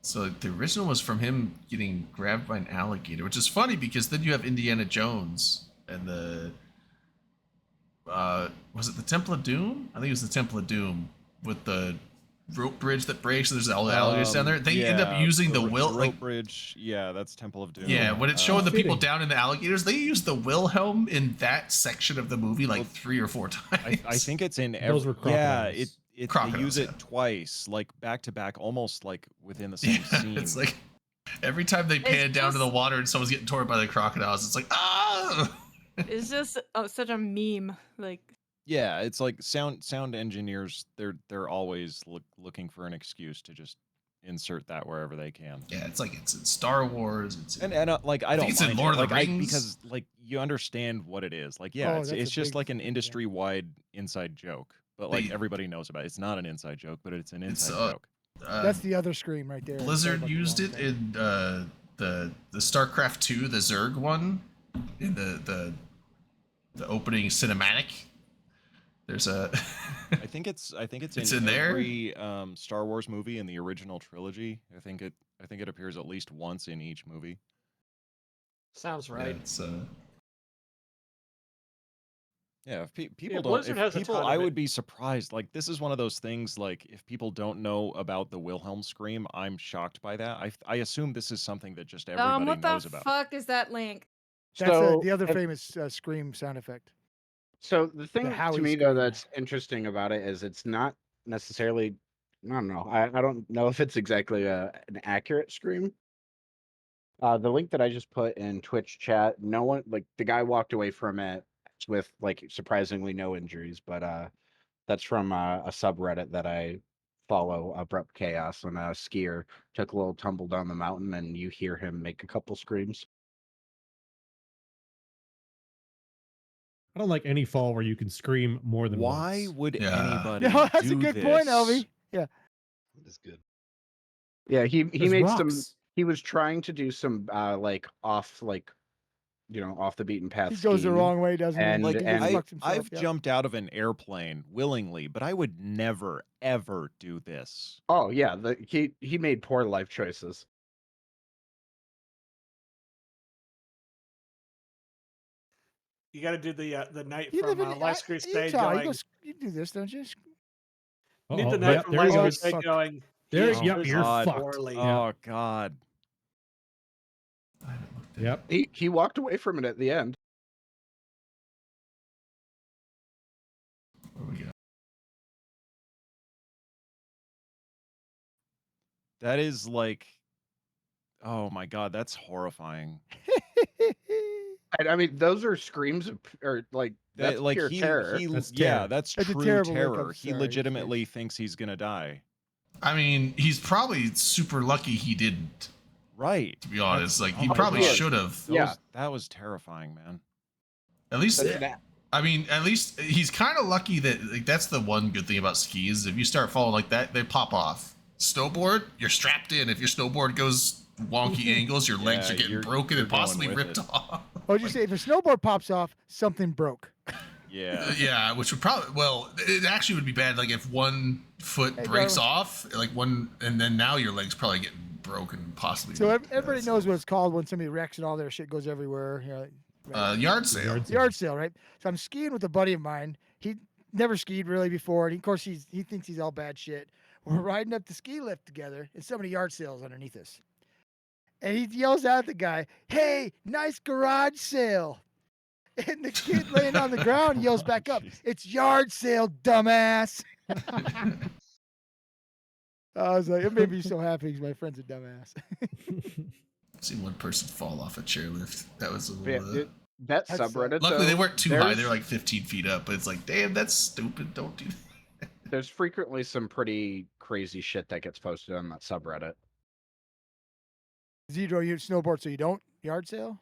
So the original was from him getting grabbed by an alligator, which is funny because then you have Indiana Jones and the was it the Temple of Doom? I think it was the Temple of Doom with the rope bridge that breaks. There's all the alligators down there. They end up using the rope like bridge. Yeah, that's Temple of Doom. yeah, when it's showing the people fitting. down in the alligators, they use the Wilhelm in that section of the movie like 3 or 4 times. I think it's in Those every. were Yeah, crocodiles. they Crocodiles, use it yeah. twice, like back to back, almost like within the same Yeah, scene. it's like every time they pan down to the just- water and someone's getting torn by the crocodiles, it's like ah. It's just such a meme. Like, yeah, it's like sound engineers. They're always looking for an excuse to just insert that wherever they can. Yeah, it's like it's in Star Wars. It's in, And like I think don't it's in mind Lord it. of the Like, Rings. because like you understand what it is. Like yeah, Oh, it's that's a just big like an thing, yeah. industry wide inside joke. But like They- everybody knows about it. It's not an inside joke, but it's an It's, inside joke. That's the other scream right there. Blizzard Sorry about the used wrong it thing. in the StarCraft 2, the Zerg one, in the opening cinematic. There's a. I think it's It's in in there? every Star Wars movie in the original trilogy. I think it appears at least once in each movie. Sounds Yeah, right. it's Yeah, if people Yeah, don't, Blizzard if has a people, ton I of it. would be surprised. Like this is one of those things. Like if people don't know about the Wilhelm scream, I'm shocked by that. I assume this is something that just everybody what the knows about. fuck is that link? That's So the other if- famous Scream sound effect. So the thing to Howie me though scream. that's interesting about it is it's not necessarily. I don't know. I don't know if it's exactly an accurate scream. The link that I just put in Twitch chat, no one like the guy walked away from it with like surprisingly no injuries, but that's from a subreddit that I follow, Abrupt Chaos, and a skier took a little tumble down the mountain, and you hear him make a couple screams. I don't like any fall where you can scream more than Why once. would Yeah. anybody No, that's a do good this? point, Elvie. Yeah. That is good. Yeah, he There's made rocks. some. He was trying to do some like off off the beaten path. He goes the skiing. wrong way, doesn't And- he? Like He just and- fucked himself, I've yep. jumped out of an airplane willingly, but I would never ever do this. Oh yeah, he made poor life choices. You got to do the night You from live in Life Screw Stage Utah. going. You do this, don't you? Need Uh-oh, the night yep, from there he Life Screw goes. Stage Fuck. going. There, "He yep, chose you're us fucked." poorly." Oh God. Yep. He walked away from it at the end. What we got? That is like, oh my God, that's horrifying. I mean, those are screams of, or like that's That, like pure terror. That's yeah, terror. that's That's a true terrible look, terror. I'm He sorry, legitimately thinks he's gonna die. I mean, he's probably super lucky he didn't. Right. To be honest, like he Oh my probably God. should have. Yeah. That was terrifying, man. At least, That's an- I mean, at least he's kind of lucky that like that's the one good thing about skis. If you start falling like that, they pop off. Snowboard, you're strapped in. If your snowboard goes wonky angles, your legs Yeah, are getting you're- broken you're and going possibly with ripped it. off. What would you say? If a snowboard pops off, something broke. Yeah. Yeah, which would probably it actually would be bad. Like if one foot Hey, breaks bro. off, like one, and then now your legs probably getting broken, possibly. So ripped. everybody That's- knows what it's called when somebody wrecks and all their shit goes everywhere. You know, right? Yard sale. Yard sale, right? So I'm skiing with a buddy of mine. He never skied really before, and of course he thinks he's all bad shit. We're riding up the ski lift together, and somebody yard sales underneath us, and he yells out at the guy, "Hey, nice garage sale!" And the kid laying on the ground yells back up, Jeez. "It's yard sale, dumbass!" I was like, it made me so happy because my friend's a dumbass. I've seen one person fall off a chairlift. That was a Yeah, little. that That's, subreddit. Luckily, they though, weren't too high. They're there's- like 15 feet up, but it's like, damn, that's stupid. Don't do that. There's frequently some pretty crazy shit that gets posted on that subreddit. Zedro, you snowboard so you don't yard sale?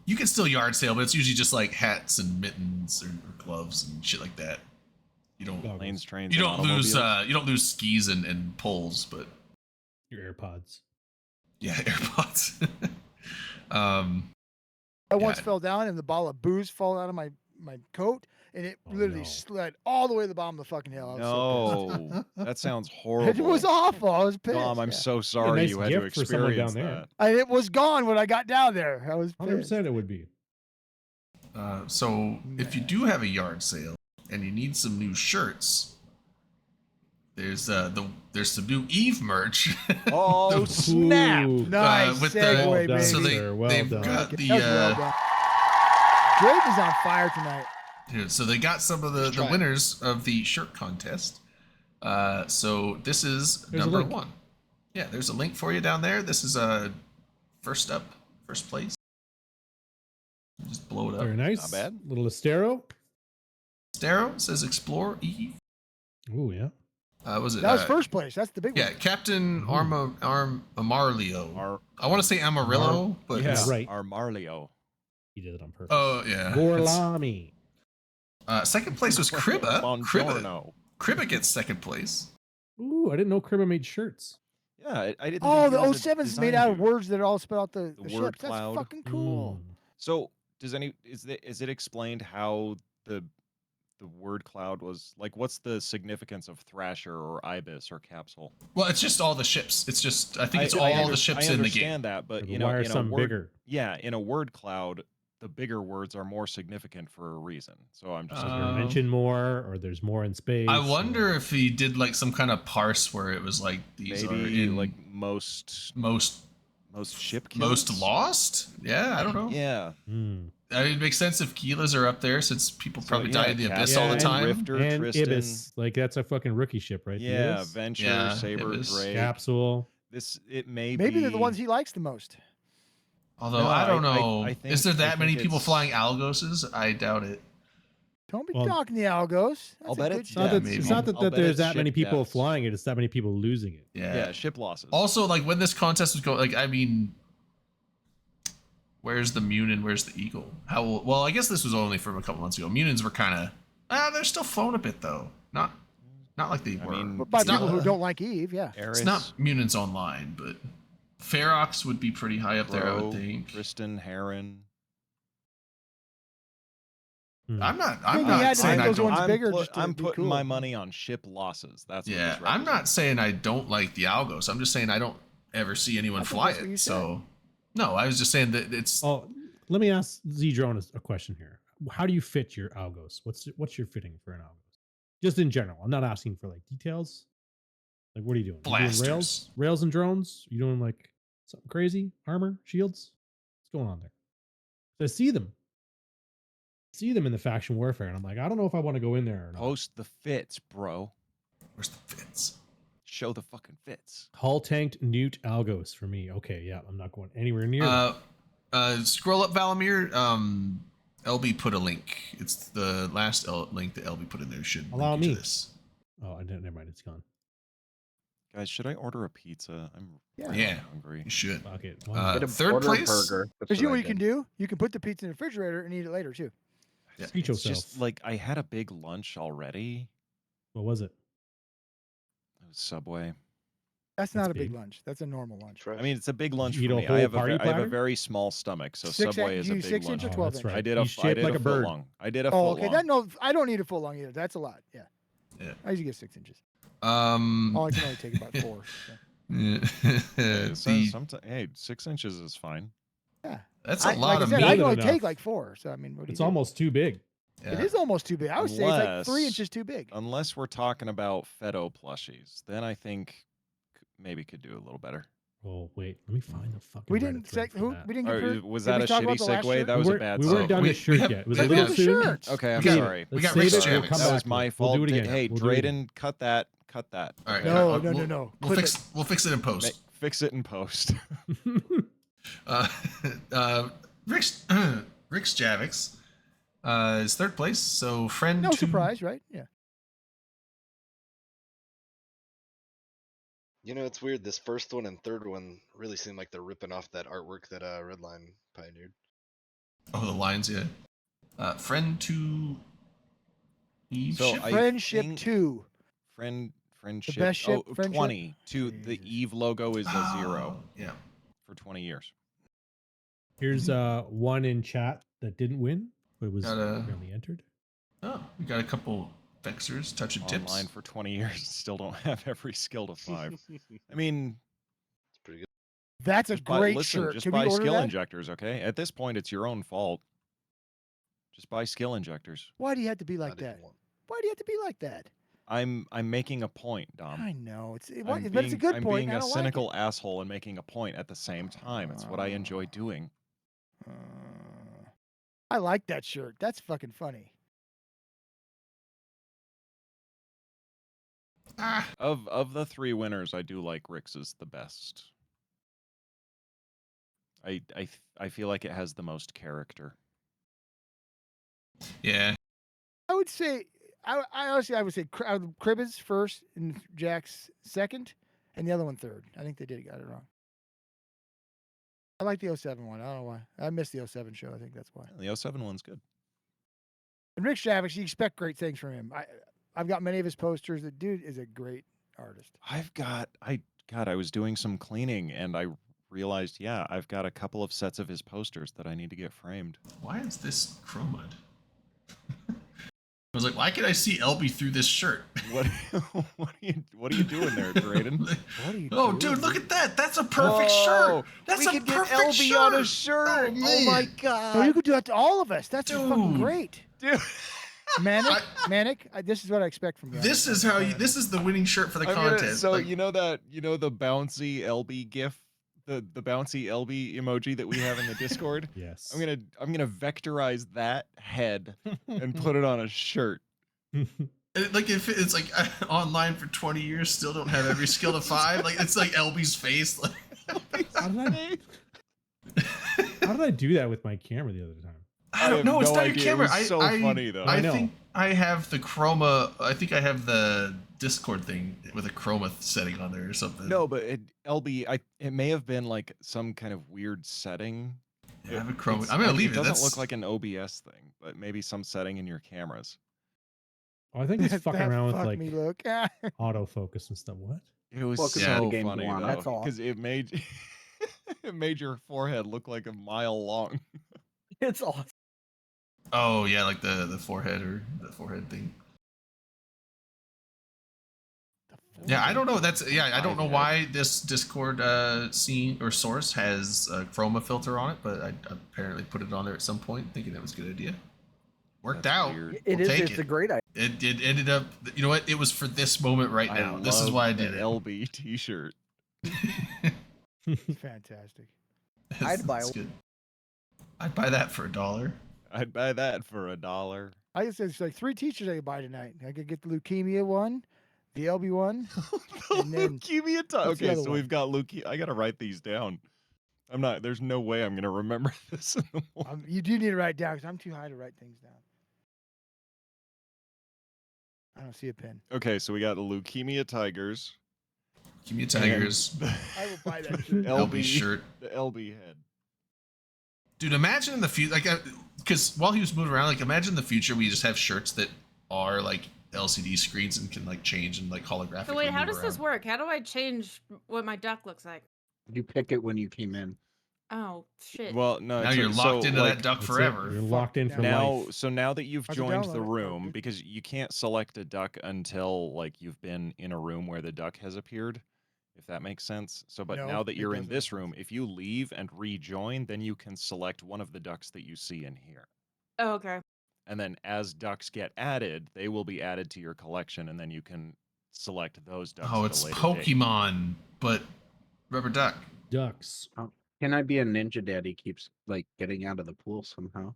You can still yard sale, but it's usually just like hats and mittens or gloves and shit like that. You don't. Goggles. Planes, trains, You and don't lose. automobiles. You don't lose skis and poles, but Your AirPods. yeah, AirPods. I once Yeah. fell down and the bottle of booze fell out of my coat, and it Oh, literally no. slid all the way to the bottom of the fucking hill. I was so No, that sounds pissed. horrible. It was awful. I was pissed. Dom, I'm yeah. so sorry nice you had to gift for someone down experience there. that. And it was gone when I got down there. I was pissed. 100% it would be. So if you do have a yard sale and you need some new shirts, there's some new Eve merch. Oh snap! Ooh. Nice with the- segue, Well done, baby. so sir. Well they've done. got That the was well done. Drake is on fire tonight. dude, so they got some of the trying. winners of the shirt contest. So this is There's a number link. 1. Yeah, there's a link for you down there. This is first place. Just blow it up. Very nice. Not bad. Little Estero. Stero says explore Eve. Oh, yeah. Was it? That was first place. That's the big Yeah, one. Captain Amarlio. Our, I want to say Amarillo, but yeah, it's- right. our Marlio. He did it on purpose. Oh yeah. It's- Gorlami. Second place was Cribba. Cribba. Buongiorno. Cribba gets second place. Ooh, I didn't know Cribba made shirts. Yeah, I didn't. Oh, think the he was a 07 is made design out of dude. words that all spell out the The ships. word That's cloud. fucking cool. Mm. So, is it explained how the the word cloud was like, what's the significance of Thrasher or Ibis or Capsule? Well, it's just all the ships. It's just I think it's all under- the ships I in the game. understand that, but Like, you know, why are in a some word, bigger? yeah, in a word cloud, the bigger words are more significant for a reason. So I'm just So Uh, they're mentioned more, or there's more in space. I wonder or- if he did like some kind of parse where it was like these are maybe in like most most ship kills. lost. Yeah, I don't know. Yeah. Hmm. I mean, it makes sense if Keela's are up there since people So, probably yeah, die in the abyss Capsule all the and time. Rifter, and Tristan. Ibis, like that's a fucking rookie ship, right? The Yeah, Ibis? Venture, Yeah, Saber, Ibis. Drake. Capsule. It may Maybe be they're the ones he likes the most. Although No, I don't I know, think- is there I that many think people it's- flying Algoses? I doubt it. Don't be Well, talking the Algos. That's I'll a bet good it's It's not Yeah, that, maybe. it's not that, I'll that bet there's it's that many ship people deaths. flying it. It's that many people losing it. Yeah. ship losses. Also, like when this contest was going, like I mean, where's the Munin? Where's the Eagle? How well? I guess this was only from a couple months ago. Munins were kind of, they're still flown a bit though. Not like they I were. mean, But by It's not- people who don't like Eve, yeah. Eris, It's not Munins online, but Ferox would be pretty high up there, I would Bro, think. Tristan, Heron. Hmm. I'm think not he had to saying make I those don't. ones bigger just to I'm be putting cool. my money on ship losses. That's what Yeah, this I'm not represents. saying I don't like the Algos. I'm just saying I don't ever see anyone I think fly that's what you it. said. So, no, I was just saying that it's. Oh, let me ask Z-Drone a question here. How do you fit your Algos? What's your fitting for an Algos? Just in general. I'm not asking for like details. Like, what are you doing? You doing Blasters. rails and drones? You doing like something crazy? Armor, shields? What's going on there? So I see them in the faction warfare, and I'm like, I don't know if I want to go in there or not. Post the fits, bro. Where's the fits? Show the fucking fits. Hull tanked Newt Algos for me. Okay, yeah, I'm not going anywhere near that. Scroll up Valamir. LB put a link. It's the last link that LB put in there. Should Allow link you to me. this. Oh, I didn't. Never mind. It's gone. Guys, should I order a pizza? I'm Yeah. really Yeah. hungry. You should. Fuck it. Why not? Get a Third order place? burger. That's Because you know what what I you can did. do? You can put the pizza in the refrigerator and eat it later too. Yeah. Speech It's yourself. just like I had a big lunch already. What was it? It was Subway. That's That's not a big big. lunch. That's a normal lunch. I mean, it's a big lunch you eat for a me. whole I have party I have a platter? very small stomach, so 6 Subway inch- is a you big 6 lunch. inch or Oh, 12 that's inch? right. I did a He's shaped like a foot bird. long. I did a Oh, foot okay. long. That no, I don't need a foot long either. That's a lot. Yeah. Yeah. I usually get 6 inches. Um. Oh, I can only take about 4. So. Hey, the- hey, 6 inches is fine. Yeah. that's a I, lot like I of said, meat. I More can than only take enough. like 4. So I mean, what do It's you do? almost too big. It Yeah. is almost too big. I would say it's like 3 Unless- inches too big. Unless we're talking about Feddo plushies, then I think maybe could do a little better. Oh wait, let me find the fucking. We Reddit didn't thread say for who. that. We didn't Or, get. was did that we a talk shitty about the last segue? shirt? That We was a weren't- bad we weren't segue. done We- the we shirt have- yet. It was a we little have- soon. Shirts. Okay, I'm Save it. sorry. We Let's got save Rick's it. We'll Javix. come That back was to my it. We'll fault. do it again. Hey, We'll do it again. Drayden, cut that. Cut that. All right. No, all no, right, no, no. We'll Clip fix. it. We'll fix it in post. Fix it in post. Rick's Javix is third place. So friend. No to- surprise, right? Yeah. You know, it's weird. This first one and third one really seem like they're ripping off that artwork that Redline pioneered. Oh, the lines, yeah. Friend to Eve. So ship? I Friendship think- 2. Friendship. best ship, oh, friendship? 20. The Jesus. Eve logo is a 0 Oh, yeah. for 20 years. Here's one in chat that didn't win, but it was Gotta- apparently entered. Oh, we got a couple Vexers touching tips. Online for 20 years. Still don't have every skill to 5. I mean, It's pretty good. That's a just buy, great listen, shirt. just Can buy we order skill that? injectors, okay? At this point, it's your own fault. Just buy skill injectors. Why do you have to be like Not even that? one. Why do you have to be like that? I'm making a point, Dom. I know it's I'm but it's a good I'm point. being I a don't cynical like asshole and making a point at the same time. It's what I enjoy doing. it. I like that shirt. That's fucking funny. Ah, Of the 3 winners, I do like Rick's is the best. I feel like it has the most character. yeah. I would say I honestly I would say Crib is first and Jack's second, and the other one third. I think they got it wrong. I like the 07 one. I don't know why. I missed the 07 show. I think that's why. The 07 one's good. And Rick Javix, you expect great things from him. I've got many of his posters. The dude is a great artist. I was doing some cleaning and I realized, yeah, I've got a couple of sets of his posters that I need to get framed. Why is this chromud? I was like, why can I see LB through this shirt? What what are you doing there, Drayden? What are you Oh, doing? dude, look at that. That's a perfect Whoa, shirt. That's we a could get perfect LB shirt. on a shirt. Oh, Oh my man. god. Oh, you could do that to all of us. That's fucking Dude. great. Dude. Manic, this is what I expect from you. This is how you. This is the winning shirt for the content. So Like, you know the bouncy LB gif, the bouncy LB emoji that we have in the Discord? Yes. I'm gonna vectorize that head and put it on a shirt. like if it's like online for 20 years, still don't have every skill to 5. Like it's like LB's face. Like, How did I do that with my camera the other time? I don't know. It's no not your idea. It camera. was so funny, though. I I know. think I have the chroma. I think I have the Discord thing with a chroma setting on there or something. No, but it may have been like some kind of weird setting. Yeah, I have a chroma. It's- I'm gonna it leave it. doesn't That's look like an OBS thing, but maybe some setting in your cameras. Oh, I think it's fucking That around with fuck like me look. autofocus and stuff. What? It was Welcome to so the game, funny Luana. though, That's all. because it made it made your forehead look like a mile long. It's awesome. Oh yeah, like the forehead or the forehead thing. Yeah, I don't know. I don't know why this Discord scene or source has a chroma filter on it, but I apparently put it on there at some point, thinking that was a good idea. Worked That's out. weird. It We'll is. take It's it. a great idea. It ended up. You know what? It was for this moment right now. This is love why I the did it. LB T-shirt. Fantastic. I'd buy That's one. good. I'd buy that for $1. I'd buy that for $1. I guess there's like 3 teachers I could buy tonight. I could get the leukemia one, the LB one. And then- Leukemia what's the Okay, other so one? we've got leukemia. I gotta write these down. There's no way I'm gonna remember this in the morning. You do need to write down because I'm too high to write things down. I don't see a pen. Okay, so we got the Leukemia Tigers. Give me Tigers. I will buy that The shirt. LB shirt. The LB head. Dude, imagine in the future, like, because while he was moving around, like, imagine in the future we just have shirts that are like LCD screens and can like change and like holographically. So wait, how move does this around. work? How do I change what my duck looks like? You pick it when you came in. Oh shit. Well, no. Now so- you're locked so, into like, that duck That's it. forever. You're locked in for Now, life. so now that you've How's it joined download the it? room, Okay. because you can't select a duck until like you've been in a room where the duck has appeared, if that makes sense. So, but No, now that it you're in doesn't this make room, sense. if you leave and rejoin, then you can select one of the ducks that you see in here. Oh, okay. And then as ducks get added, they will be added to your collection, and then you can select those ducks. Oh, at a it's later date. Pokemon, but rubber duck. Ducks. Can I be a ninja daddy? Keeps like getting out of the pool somehow.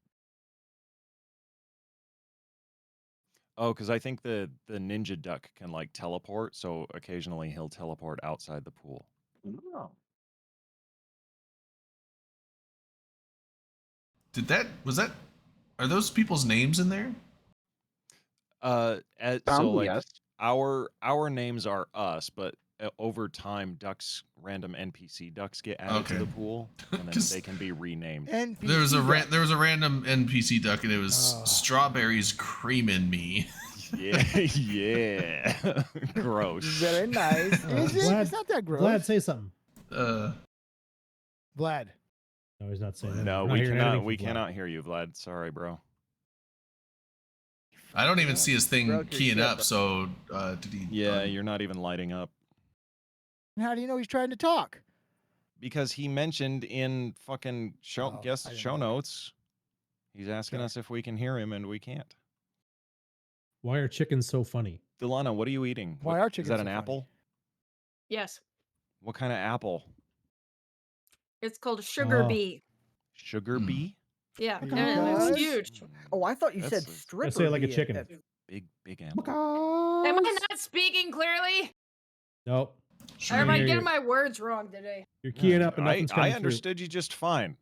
Oh, because I think the ninja duck can like teleport, so occasionally he'll teleport outside the pool. Oh. Are those people's names in there? So Some, like yes. our names are us, but over time, ducks, random NPC ducks get added to Okay. the pool, and then 'Cause they can be renamed. NPC There was duck. there was a random NPC duck, and it was Oh. strawberries creaming me. Yeah, yeah, gross. Very nice. Is it? Vlad- It's not that gross. Vlad, say something. Vlad. No, he's not saying that. No, We're not we hearing cannot. anything We from Vlad. cannot hear you, Vlad. Sorry, bro. I don't even see his thing Broke your keying shit, up. bro. So did he? Yeah, you're not even lighting up How do you know he's trying to talk? because he mentioned in fucking Oh, guest I didn't show know that. notes. He's asking Sorry. us if we can hear him, and we can't. Why are chickens so funny? Delana, what are you eating? Why What- are Is chickens that so an funny? apple? Yes. What kind of apple? It's called a sugar Oh. bee. Sugar Hmm. bee? Yeah. Because- And it's huge. Oh, I thought you said That's a- stripper. say it like a bee chicken. at- Big apple. Am I not speaking clearly? Nope. Or am I hear you. getting my words wrong today? You're keying up and I nothing's coming through. understood you just fine.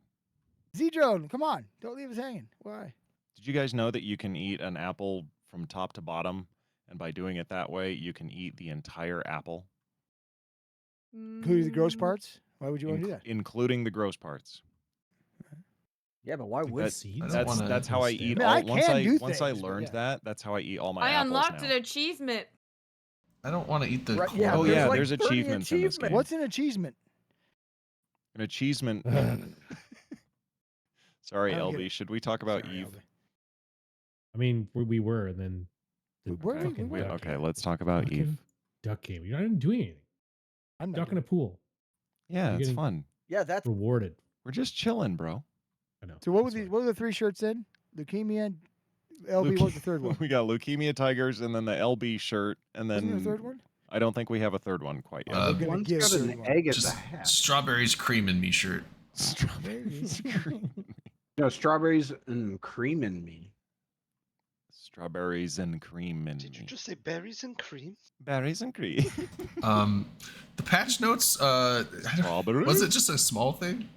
Z-Drone, come on. Don't leave us hanging. Why? Did you guys know that you can eat an apple from top to bottom, and by doing it that way, you can eat the entire apple, Including the gross Mm, parts? Why would you want to do that? including the gross parts? Yeah, but why would That- Seeds? I don't That's wanna that's how I eat. I mean, I All, once can I do once I things, but learned yeah. that, that's how I eat all my I apples unlocked now. an achievement. I don't want to eat the. Right, yeah, Oh corn. yeah, like there's 30 achievements in this achievements. game. What's an achievement? An achievement? Sorry, I don't get LB. it. Should we talk about Sorry, Eve? Albie. I mean, we were, and then the Where we fucking were? duck Okay, game. let's talk about Eve. Fucking duck game. You're not even doing anything. I'm not Duck in a doing it. pool. Yeah, You're it's getting fun. Yeah, that's rewarded. We're just chilling, bro. I know. So what I'm were sorry. what were the 3 shirts in? Leukemia, LB. What was the third one? We got Leukemia Tigers and then the LB shirt, and Wasn't there a then third one? I don't think we have a third one quite yet. We're gonna One's get a got third an one. egg as a Just hat. strawberries cream in me shirt. Strawberries, cream. No, strawberries and cream in me. Strawberries and cream and Did you just say berries and cream? berries and cream. The patch notes. I don't, Strawberry? was it just a small thing?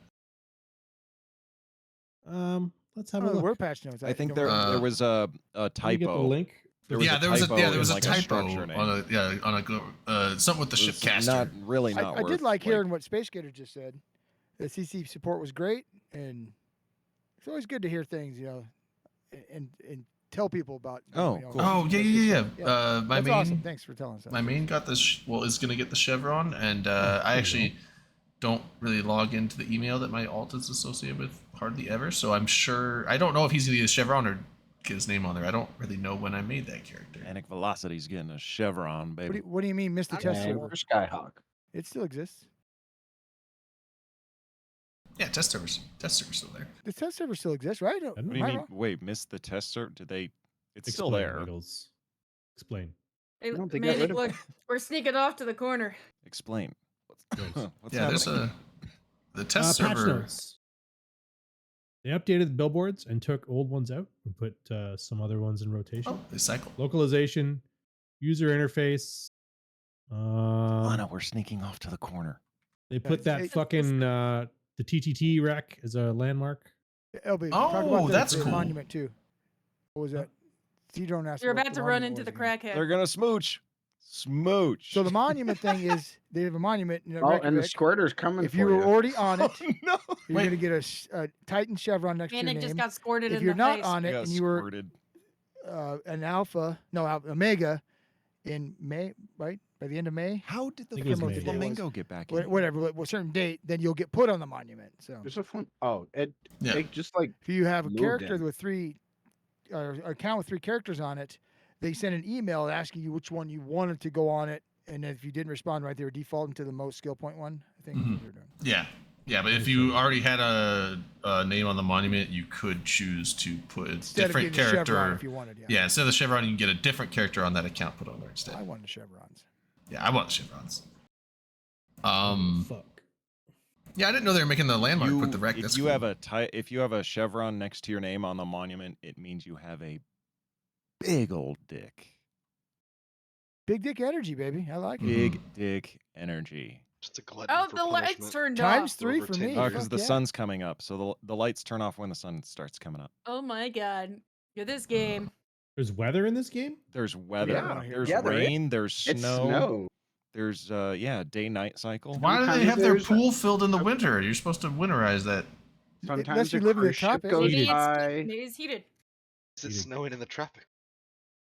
Let's have Oh, a there look. were patch notes. I think don't there remember. there was a Can you get the typo. link? There was Yeah, a there was a typo yeah, there was in, a like, typo structure name. on something with the It was shipcaster. not really I not did worth, like hearing what Space Gator just said. The CC support was great, and it's always good to hear things, and tell people about. Oh, you know, cool. Oh yeah, what yeah, this- yeah. My That's main awesome. Thanks for telling us that. my main got the is gonna get the chevron, and I actually don't really log into the email that my alt is associated with hardly ever. So I'm sure I don't know if he's gonna get a chevron or get his name on there. I don't really know when I made that character. Manic Velocity's getting a chevron, baby. What do you mean, missed the test And server? for Skyhawk. It still exists. Yeah, test server's still there. The test server still exists, right? What What do you Am I mean? wrong? Wait, missed the test cert? Did they? It's still Explain, there. Wiggles. Explain. Hey, No, they got Manny, rid of look, it. we're sneaking off to the corner. Explain. Nice. What's Yeah, there's happening? the test Patch server. notes. They updated the billboards and took old ones out and put some other ones in rotation. Oh, they cycle. Localization, user interface. Lana, we're sneaking off to the corner. They put that it- fucking the TTT wreck as a landmark. LB, talk Oh, about that's the cool. monument too. What was that? T-Drone asked. You're what about the to run monument into the was again. crackhead. They're gonna smooch. Smooch. So the monument thing is they have a monument in Oh, and the Reykjavik. squirter's coming If for you were you. already on it, Oh, no. you're Wait. gonna get a Titan chevron next to your Manic name. just got squirted If in you're the not face. on it Got and you were squirted. an alpha, no, omega, in May, right? By the end of May, How did the think it was May. flamingo get back in? whatever, a certain date, then you'll get put on the monument. So There's a fun. Oh, it Yeah. just like if you have a Moved character in. with 3, or account with 3 characters on it, they send an email asking you which one you wanted to go on it, and if you didn't respond right, they were defaulting to the most skill point one. I think that's what they're doing. Yeah, yeah. But if you already had a name on the monument, you could choose to put a Instead of different getting a chevron character. if you wanted, yeah. Yeah, instead of the chevron, you can get a different character on that account put on there instead. I wanted chevrons. Yeah, I want the chevrons. Fuck. Yeah, I didn't know they were making the landmark with the wreck. If That's you cool. have if you have a chevron next to your name on the monument, it means you have a big old dick. Big dick energy, baby. I like it. Big dick energy. Just a glutton Oh, for the lights punishment. turned Times off. 3 Over for 10 me. years. Oh, Yeah, because fuck the yeah. sun's coming up, so the lights turn off when the sun starts coming up. Oh my god. You're this game. There's weather in this game? There's weather. Yeah. There's Yeah, there is. rain. There's it's snow. snow. There's day-night cycle. Why do they Sometimes have their there's a- pool filled in the winter? You're supposed to winterize that. Sometimes Unless you a live in the cruise ship tropics. goes Maybe by. it's heated. Is it Heated. snowing in the tropics?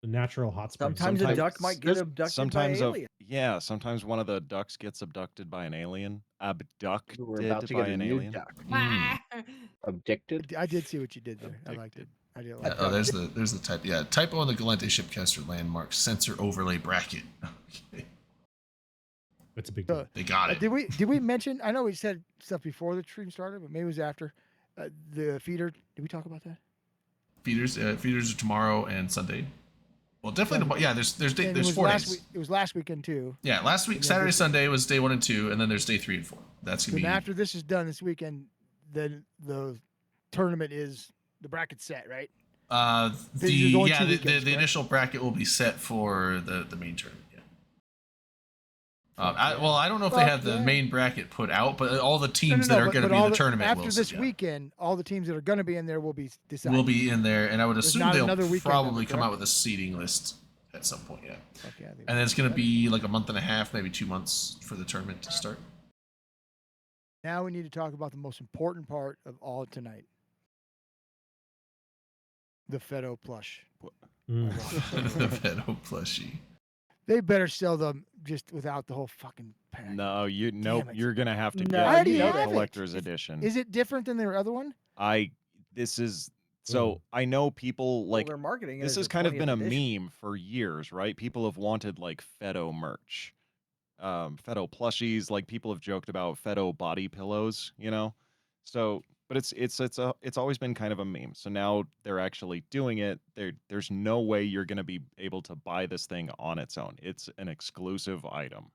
The natural hot springs. Sometimes a Sometimes- duck might get abducted Sometimes by an alien. sometimes one of the ducks gets abducted by an alien. Abducted We're about to by get a an new alien. duck. Ah. Addicted. I did see what you did there. I liked it. I did Yeah, like oh, that. there's the type. Yeah, typo on the Galente Shipcaster landmark sensor overlay bracket. Okay. It's a big Uh, deal. They got it. Did we mention? I know we said stuff before the stream started, but maybe it was after the feeder. Did we talk about that? Feeders are tomorrow and Sunday. Well, definitely tomorrow. Yeah, there's And it there's was 4 last days. week. It was last weekend too. Yeah, last week And then Saturday this week- Sunday was day 1 and 2, and then there's day 3 and 4. That's gonna Then be after this is done this weekend, then the tournament is the bracket set, right? the There's only 2 yeah the, weekends, the correct? initial bracket will be set for the main tournament. Yeah. I don't know if they Fuck have the yeah. main bracket put out, but all the No, teams that are but- going to but be all in the tournament after will, this yeah, weekend. All the teams that are going to be in there will be decided. will be in there, and I would There's assume not they'll another weekend probably of it, come out correct? with a seeding list at some point. Yeah. Fuck yeah, they And then it's going to will. be like a month and a half, maybe 2 months for the tournament to start. Now we need to talk about the most important part of all tonight. The Feddo plush. Mm. The Veto plushie. They better sell them just without the whole fucking pack. No, you Damn nope. it. You're gonna have to No, get I already the have it. collector's edition. Is it different than their other one? This is So I know people Well, like they're marketing it this as has a kind of 20th been a edition. meme for years, right? People have wanted like Feddo merch, Feddo plushies. Like people have joked about Feddo body pillows, you know. So, but it's always been kind of a meme. So now they're actually doing it. There's no way you're going to be able to buy this thing on its own. It's an exclusive item.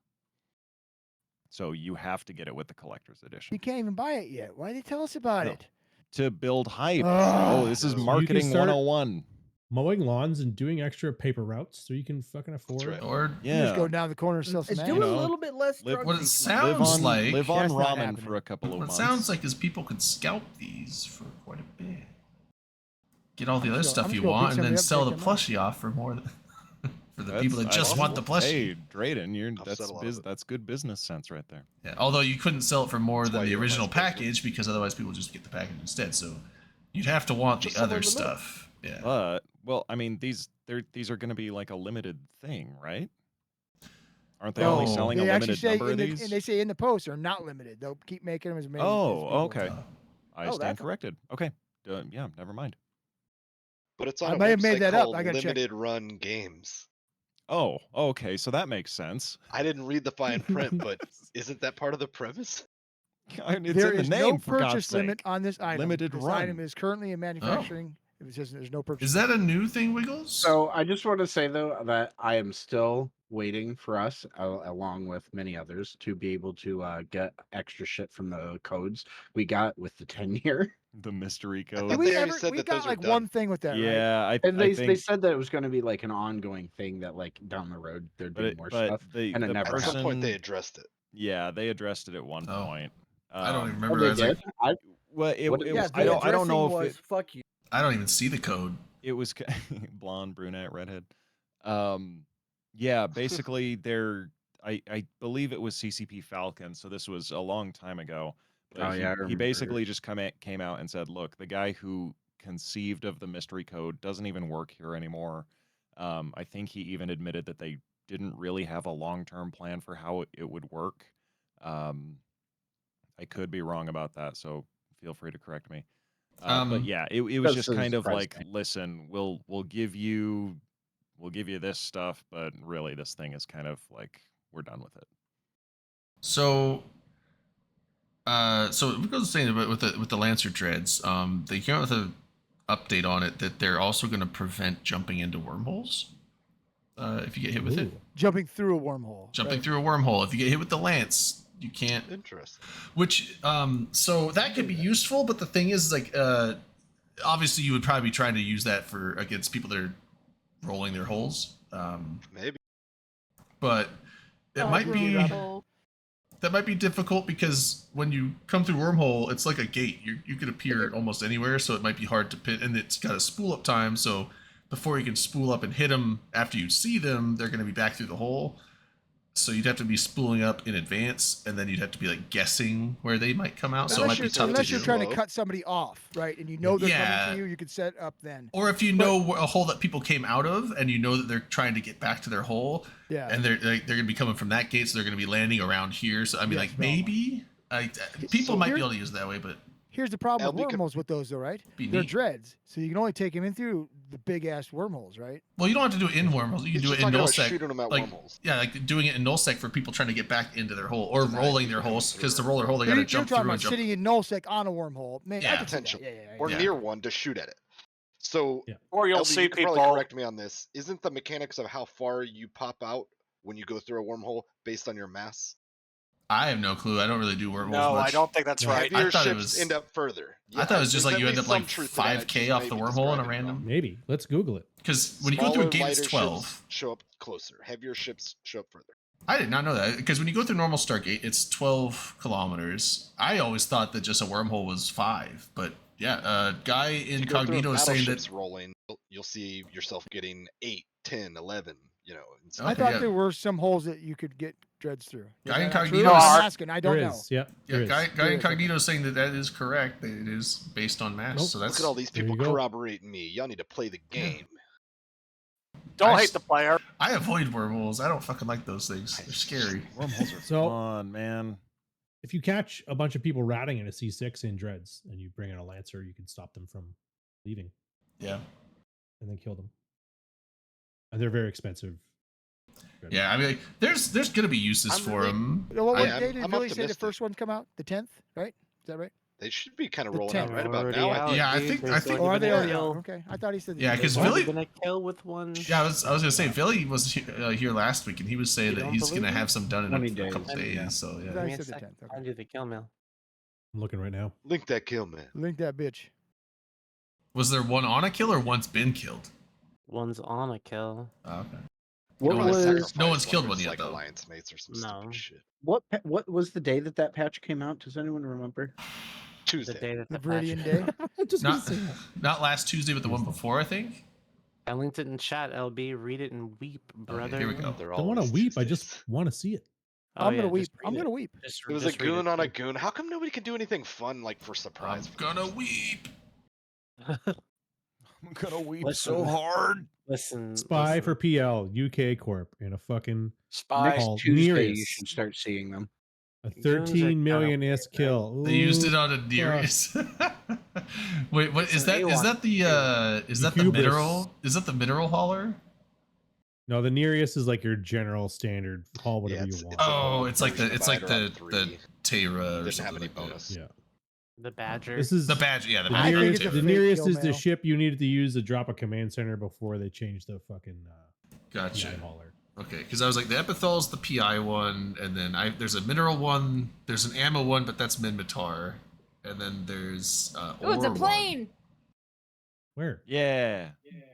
So you have to get it with the collector's edition You can't even buy it yet. Why did they tell us about No. it? to build hype. Ugh. Oh, this is So you can marketing start- 101. Mowing lawns and doing extra paper routes so you can fucking afford. right. Or You just Yeah. go down the corner and sell some It's ass. doing know, a little bit less live- drugs. what it each sounds month. like. live on That's not ramen happening. for a couple of What it months. sounds like is people could scalp these for quite a bit. Get all the I'm other just gonna- stuff I'm you just gonna beat want, and somebody then up, sell take the their money. plushie off for more than for the That's- people that just want the plushie. Hey, Drayden, I'll settle out of it. that's good business sense right there. Yeah, although you couldn't sell it for more That's than why the you're a original vice president. package because otherwise people just get the package instead. So you'd have to want Just the somewhere other in the middle. stuff. Yeah. But well, I mean these are going to be like a limited thing, right? Aren't they only No, selling a They actually limited say number in of the, these? and they say in the post they're not limited. They'll keep making them as many. as Oh, people okay. want. I Oh, stand that's- corrected. Okay. Yeah, never mind. But it's I on a may have made website that up. called I gotta check. Limited Run Games. Oh, okay. So that makes sense. I didn't read the fine print, but isn't that part of the premise? I mean, it's There in the is name, no for God's purchase limit sake. on this item. Limited this run. item is currently in manufacturing. It says there's no purchase. Is that a new thing, Wiggles? So I just want to say though that I am still waiting for us, along with many others, to be able to get extra shit from the codes we got with the 10-year. The mystery I thought code. Did we they already ever? said We that got those are like done. one thing with that, right? Yeah, And I they think, said that it was going to be like an ongoing thing that like down the road there'd but, be it, more but stuff. the, and it the never At some point, they person, addressed it. yeah, they addressed it at one Oh. point. I don't even Oh, remember. they I was like, did? I Well, it, What- it Yeah, was. the I don't know addressing if was fuck you. I don't even see the code. it was blonde, brunette, redhead. Yeah, basically I believe it was CCP Falcon, so this was a long time ago. But Oh, yeah, I he remember. basically just came out and said, "Look, the guy who conceived of the mystery code doesn't even work here anymore." I think he even admitted that they didn't really have a long-term plan for how it would work. I could be wrong about that, so feel free to correct me. But yeah, it was just doesn't kind of surprise like, me. listen, we'll give you this stuff, but really this thing is kind of like we're done with it. So, so we go saying about with the Lancer dreads. They came out with an update on it that they're also going to prevent jumping into wormholes. If you get hit with it, Ooh. Jumping through a wormhole. jumping right? through a wormhole. If you get hit with the lance, you can't. Interesting. Which so that could be useful, but the thing is like obviously you would probably be trying to use that for against people that are rolling their holes. Maybe. But it Oh, might be Rebel. that might be difficult because when you come through wormhole, it's like a gate. You could appear almost anywhere, so it might be hard to pin. And it's got a spool up time, so before you can spool up and hit them, after you see them, they're going to be back through the hole. So you'd have to be spooling up in advance, and then you'd have to be like guessing where they might come out. So it might be tough to unless you're do. trying to Slow. cut somebody off, right? And you know they're Yeah. coming for you, you could set up then. Or if you know a hole that people came out of, and you know that they're trying to get back to their hole, Yeah. and they're going to be coming from that gate, so they're going to be landing around here. So I mean, Yes, like no. maybe people So might be here- able to use it that way, but Here's the problem with LB could- wormholes with those, though, right? Be They're neat. dreads, so you can only take them in through the big ass wormholes, right? well, you don't have to do it in wormholes. You can He's do just it in talking about nullsec. shooting them at Like wormholes. yeah, like doing it in nullsec for people trying to get back into their hole or rolling their holes because to roll their hole they got to You're jump talking through about and jump. sitting in nullsec on a wormhole. Man, I Yeah. can see that. Potential. Yeah. Or Yeah. near one to shoot at it. So, Yeah. Or you'll LB, see you can probably people. correct me on this. Isn't the mechanics of how far you pop out when you go through a wormhole based on your mass? I have no clue. I don't really do wormholes No, much. I don't think that's Yeah. right. I Heavier thought it ships was- end up further. I thought it was just there's like at you end least up like some truth to that, 5K just off the maybe wormhole in a describing it random. wrong. Maybe. Let's Google it. Because when you go through a Smaller, gate, it's lighter 12. ships show up closer. Heavier ships show up further. I did not know that because when you go through normal Stargate, it's 12 kilometers. I always thought that just a wormhole was 5, but yeah, guy If you go through incognito is saying battleships that. rolling, you'll see yourself getting 8, 10, 11. You know. and Okay, I thought yeah. there were some holes that you could get dreads through. Is Guy that not true? Incognito I'm is- asking. I don't There know. is. Yep. Yeah, there is. guy There is, incognito is saying that that is correct. That it is based on mass. Nope. So that's Look at all these There people you go. corroborating me. Y'all need to play the game. Don't I hate s- the player. I avoid wormholes. I don't fucking like those things. They're scary. Wormholes are So- fun, man. If you catch a bunch of people ratting in a C6 in dreads and you bring in a lancer, you can stop them from leaving, Yeah. and then killed them. And they're very expensive. Yeah, I mean, like, there's gonna be uses I'm for really- them. What I- day did I'm Billy say the optimistic. first one come out? The 10th, right? Is that right? They should be kind of The rolling out 10th. right about Already now. out, Yeah, I dude. think- There's I think- Or already are they been a already kill. out? Okay, I thought he said. Yeah, the because There's already Billy- been a kill with one. Yeah, I was gonna say Billy was here last week, and he was saying You that don't he's gonna believe me? have some done in 20 a couple days, days. yeah. So I yeah. thought he Give me said a the sec. 10th. I'll Okay. do the kill mail. I'm looking right now. Link that kill, man. Link that bitch. Was there one on a kill or one's been killed? One's on a kill. Oh, okay. What No You wanna one's- sacrifice no one's killed where one it's yet, like though. Alliance mates or some No. stupid shit. What was the day that patch came out? Does anyone remember? The Tuesday. day that The the patch. Viridian Day. I'm just gonna Not say that. not last Tuesday, but the one before, I think. I linked it in chat. LB, read it and weep, brother. here we go. They're Don't want to always weep. I Tuesdays. just want to see it. Oh, I'm yeah, gonna just weep. read I'm it. gonna weep. Just, It was a just read goon on a too. goon. How come nobody can do anything fun like for surprise? I'm gonna weep. I'm gonna weep Listen. so hard. Listen. Spy listen. for PL UK Corp in a fucking Spy. Next called Tuesday, you Nereus. should start seeing them. A Goons are 13 kinda million weird, is kill. They used Ooh, it on a Nereus. Wait, what It's is an that? Is A1 that the is that the Hubris. mineral? Is that the mineral hauler? No, the Nereus is like your general standard. Call whatever it's- you want. it's a Oh, gold it's like version the of it's like Eider on the 3. Terra or Didn't have something any like that. bonus. Yeah. The Badger. This is The badge, yeah, the the I think badge. Nereus. it's a The fake Nereus kill is the mail. ship you needed to use to drop a command center before they changed the fucking Gotcha. PI hauler. Okay, because I was like the Epithal's the PI one, and then there's a mineral one, there's an ammo one, but that's Minmatar, and then there's Oh, it's a ore one. plane. Where? Yeah.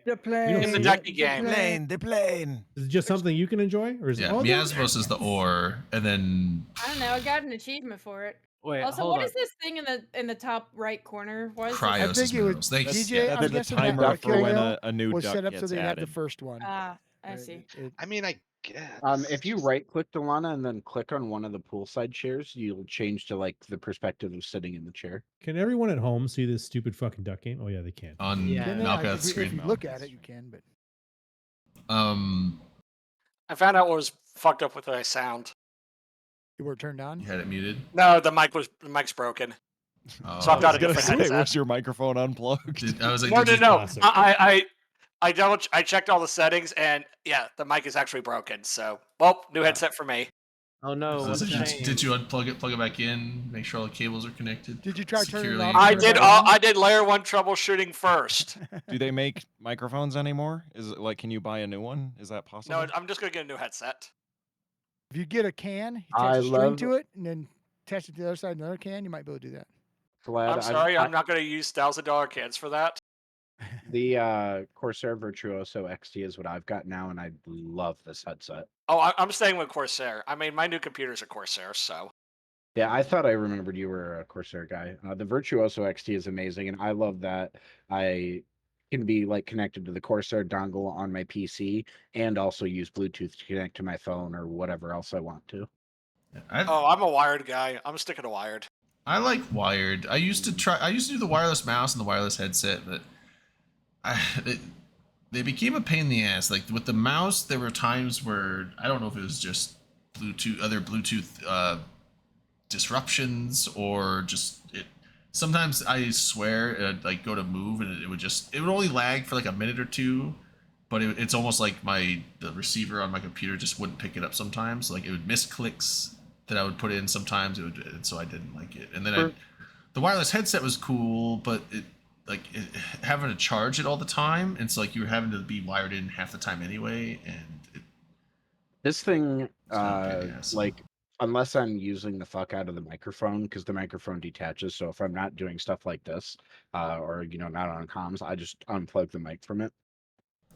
The plane. don't In the see it? ducky game. the plane. Is it just something you can enjoy, or is Yeah, it? Oh, there's- Miasmos is the ore, and then I don't know. I got an achievement for it. Wait, Also, hold what on. is this thing in the top right corner? Why is this? I Cryos is think it was minerals. Thanks. DJ. Yeah. I'm That's the guessing that timer duck for when kill a new was duck set up so gets they had added. the first one. Ah, I see. I mean, I guess. If you right click Delana and then click on one of the poolside chairs, you'll change to like the perspective of sitting in the chair. Can everyone at home see this stupid fucking duck game? Oh yeah, they can. On Yeah. Then, Malkath's if you screen. look at it, you can. But I found out what was fucked up with my sound. you were turned on. You had it muted. No, the mic's broken. Oh, So I've I got was a gonna different say, headset. was your microphone unplugged? I was like, No, did no, you- no. Classic. I checked all the settings, and yeah, the mic is actually broken. So, well, new headset for me. Oh no, I was what a like, shame. did you unplug it, plug it back in, make sure all the cables are connected? Did you try turning it securely? off? I Turn it did back all. on? I did layer one troubleshooting first. Do they make microphones anymore? Is it like, can you buy a new one? Is that possible? No, I'm just gonna get a new headset. If you get a can, you I attach a string love- to it, and then attach it to the other side of another can, you might be able to do that. Vlad, I'm sorry, I'm not gonna use $1,000 cans for that. The Corsair Virtuoso XT is what I've got now, and I love this headset. Oh, I'm staying with Corsair. I mean, my new computer's a Corsair, so. Yeah, I thought I remembered you were a Corsair guy. The Virtuoso XT is amazing, and I love that I can be like connected to the Corsair dongle on my PC and also use Bluetooth to connect to my phone or whatever else I want to. Oh, I'm a wired guy. I'm sticking to wired. I like wired. I used to do the wireless mouse and the wireless headset, but they became a pain in the ass. Like with the mouse, there were times where I don't know if it was just other Bluetooth disruptions or just it. Sometimes I swear, it'd, like go to move and it would only lag for like a minute or two, but it's almost like the receiver on my computer just wouldn't pick it up sometimes. Like it would miss clicks that I would put in sometimes. And so I didn't like it. And then the wireless headset was cool, but having to charge it all the time, and so like you were having to be wired in half the time anyway, and This thing, not a pain in the ass. like, unless I'm using the fuck out of the microphone, because the microphone detaches. So if I'm not doing stuff like this, or not on comms, I just unplug the mic from it,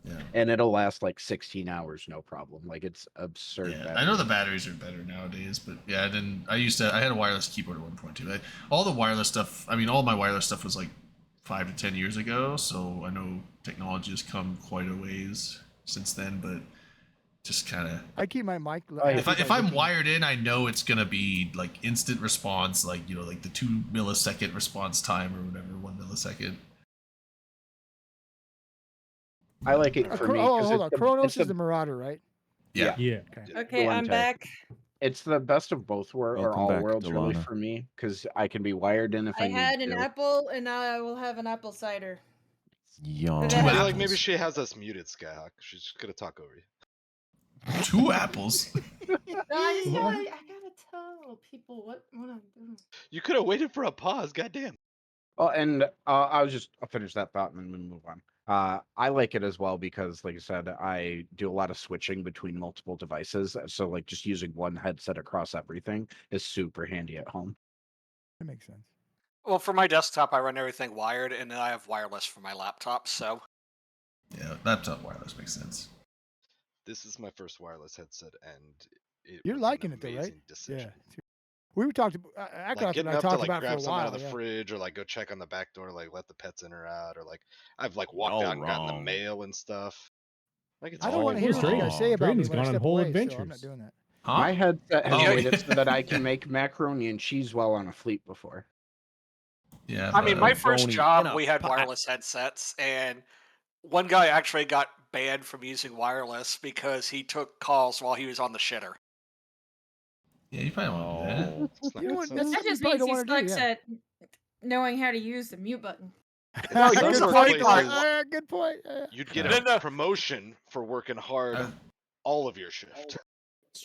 yeah. and it'll last like 16 hours, no problem. Like it's absurd. Yeah, I know the batteries are better nowadays, but yeah, I had a wireless keyboard at one point too. All the wireless stuff, all my wireless stuff was like 5 to 10 years ago, so I know technology has come quite a ways since then, but just kind of I keep my mic. if I'm wired in, I know it's gonna be like instant response, like like the 2 millisecond response time or whatever, 1 millisecond. I like it for me. hold on. Kronos it's is the Marauder, right? Yeah. Yeah. Okay. Okay, I'm Delente. back. It's the best of both worlds, or Welcome all back, worlds, really, Delana. for me, because I can be wired in if I I need had an to. apple, and now I will have an apple cider. Young. I feel like apples. maybe she has us muted, Skyhawk. She's just gonna talk over you. 2 apples. No, I just What? gotta, I gotta tell people what I'm doing. You could have waited for a pause. Goddamn. Oh, and I'll finish that thought and then we move on. I like it as well because, like I said, I do a lot of switching between multiple devices. So, like, just using one headset across everything is super handy at home. That makes sense. Well, for my desktop, I run everything wired, and then I have wireless for my laptop. So Yeah, laptop wireless makes sense. This is my first wireless headset, and You're was liking an it though, right? amazing decision. Yeah. We were talking. Like Ackroft getting and I up to talked like about it for grab a something out while. of the Yeah. fridge or like go check on the back door, like let the pets in or out, or like I've like walked All out and gotten the wrong. mail and stuff. Like it's I don't want to all hear what you guys wrong. say about me Drayden's when I gone on step whole away. So I'm adventures. not doing that. Huh? My headset has Yeah. made it so that I can make macaroni and cheese while on a fleet before. Yeah. I mean, my but- first Macaroni in job, a we had pot. wireless headsets, and one guy actually got banned from using wireless because he took calls while he was on the shitter. Yeah, you probably want to do that. Oh. It's not You know good what, stuff. that's That something you just probably means don't he want to do. sucks Yeah. at knowing how to use the mute button. No, Some here's the workplaces, funny part. Good point. Yeah. You'd get No, a no. promotion for working hard Uh, all of your shift. It's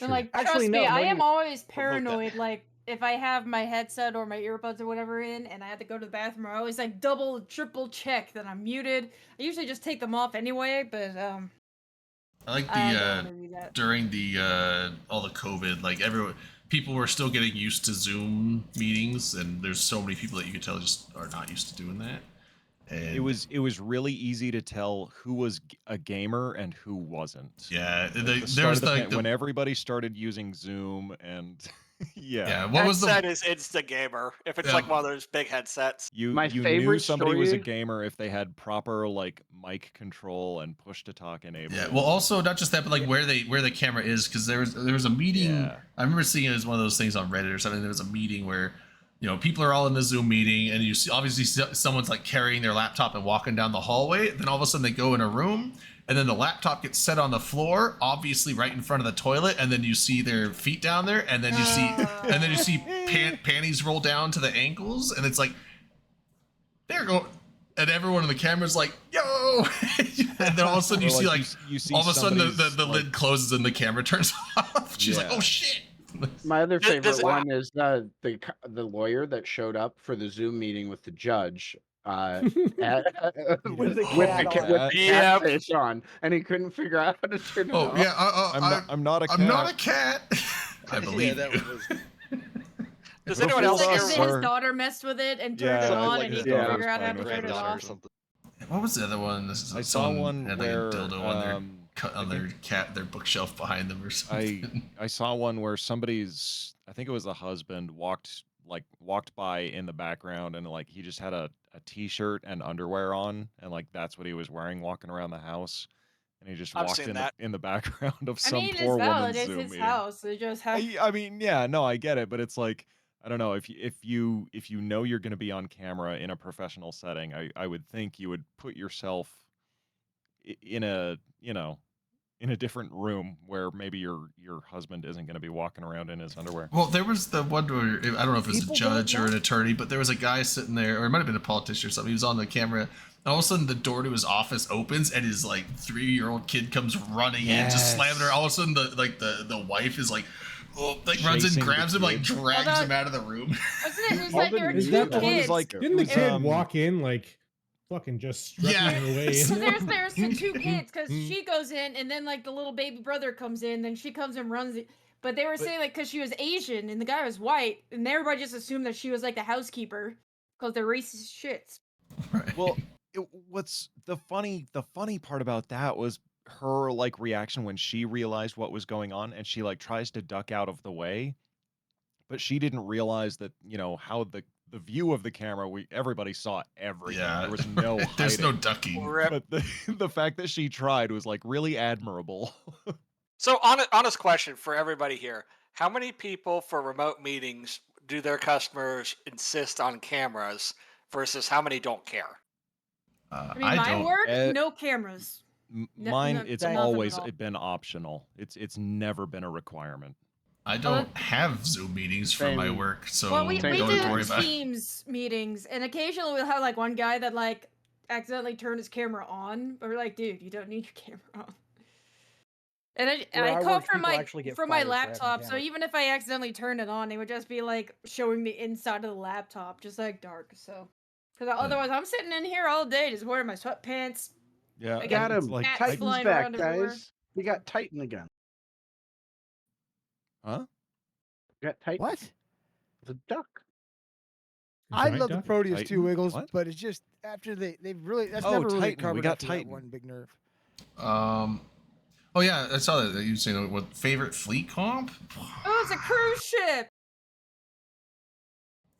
And true. like, Actually, trust no, me, I no, am you- always Promote that. paranoid. Like, if I have my headset or my earbuds or whatever in, and I have to go to the bathroom, I always like double, triple check that I'm muted. I usually just take them off anyway, but I like I the don't want to do that. during the all the COVID, like people were still getting used to Zoom meetings, and there's so many people that you could tell just are not used to doing that. And It was really easy to tell who was a gamer and who wasn't. yeah, At the there start was of the like when everybody started using Zoom and yeah. yeah. What was Headset the is Instagamer if it's Yeah. like one of those big headsets. You My knew favorite somebody was a story- gamer if they had proper like mic control and push to talk enabled. yeah? Well, also not just that, but like where the camera is, because there was a meeting. Yeah. I remember seeing it as one of those things on Reddit or something. There was a meeting where, you know, people are all in the Zoom meeting, and you see obviously someone's like carrying their laptop and walking down the hallway. Then all of a sudden they go in a room, and then the laptop gets set on the floor, obviously right in front of the toilet, and then you see their feet down there, and then you see panties roll down to the ankles, and it's like they're going, and everyone in the camera's like, "Yo!" And then all of a sudden Or, you see like you see all of a sudden the somebody's, like- lid closes and the camera turns off. She's like, Yeah. "Oh shit!" My other Does- favorite does it- one is the lawyer that showed up for the Zoom meeting with the judge. With the with cat the on. cat Yep. face on, and he couldn't figure out how to turn it Oh off. yeah, I'm not a cat. I'm not a cat. I believe yeah, that you. one was. Does Before anyone else us, here? His sir. daughter messed with it and Yeah, turned it something on, like and he his couldn't daughter figure out how was to playing turn with it his Granddaughter or off. something. What was the other one? This is I saw someone one had like where a dildo on their their bookshelf behind them or something. I saw one where somebody's, I think it was the husband, walked by in the background, and like he just had a t-shirt and underwear on, and like that's what he was wearing walking around the house, and he just I've walked seen in that. in the background of I some mean, poor it's valid. woman's It's Zoom his meeting. house. It just has. I mean, yeah, no, I get it, but it's like, I don't know, if you know you're going to be on camera in a professional setting, I would think you would put yourself in a, you know, in a different room where maybe your husband isn't going to be walking around in his underwear. Well, there was the one where I don't know if it was a People judge don't or an know. attorney, but there was a guy sitting there, or it might have been a politician or something. He was on the camera, and all of a sudden the door to his office opens, and his like 3-year-old kid comes running in, just slamming her. All of a sudden the wife is like, oh, like runs in, Chasing the grabs him, like kid. drags Although- him out of the room. Wasn't it? It was like there were Is two that the one kids. is like Didn't the it was, kid walk in like fucking just struggling Yeah. her way So in? there's the two kids because she goes in and then like the little baby brother comes in, then she comes and runs it. But they were saying like because she was Asian and the guy was white, and everybody just assumed that she was like the housekeeper because they're racist shits. Right. Well, what's the funny part about that was her like reaction when she realized what was going on, and she like tries to duck out of the way, but she didn't realize that, you know, how the view of the camera, everybody saw everything. Yeah. There was no There's no hiding. ducking. Rip. But the fact that she tried was like really admirable. So, honest question for everybody here: how many people for remote meetings do their customers insist on cameras versus how many don't care? I mean, my don't. work, Uh, no cameras. No- Mine, no- it's nothing at always all. been optional. It's never been a requirement. I don't have Zoom meetings for my Same. work, so Well, we don't do worry about it. Teams meetings, and occasionally we'll have like one guy that like accidentally turn his camera on, but we're like, dude, you don't need your camera on. And Where I I call work, for people my actually get for my fired for having laptop, so cameras. even if I accidentally turn it on, it would just be like showing the inside of the laptop, just like dark. So, because otherwise, I'm sitting in here all day just wearing my sweatpants. Yeah, I Got got him. like cats I, Titan's flying back, around everywhere. guys. We got Titan again. huh? We got Titan. What? The duck. A I giant love duck? the Proteus too, Titan? Wiggles, What? but it's just after they've really that's Oh, never really Titan. We covered got after that Titan. one big nerf. Oh yeah, I saw that you were saying what favorite fleet comp. Oh, it's a cruise ship.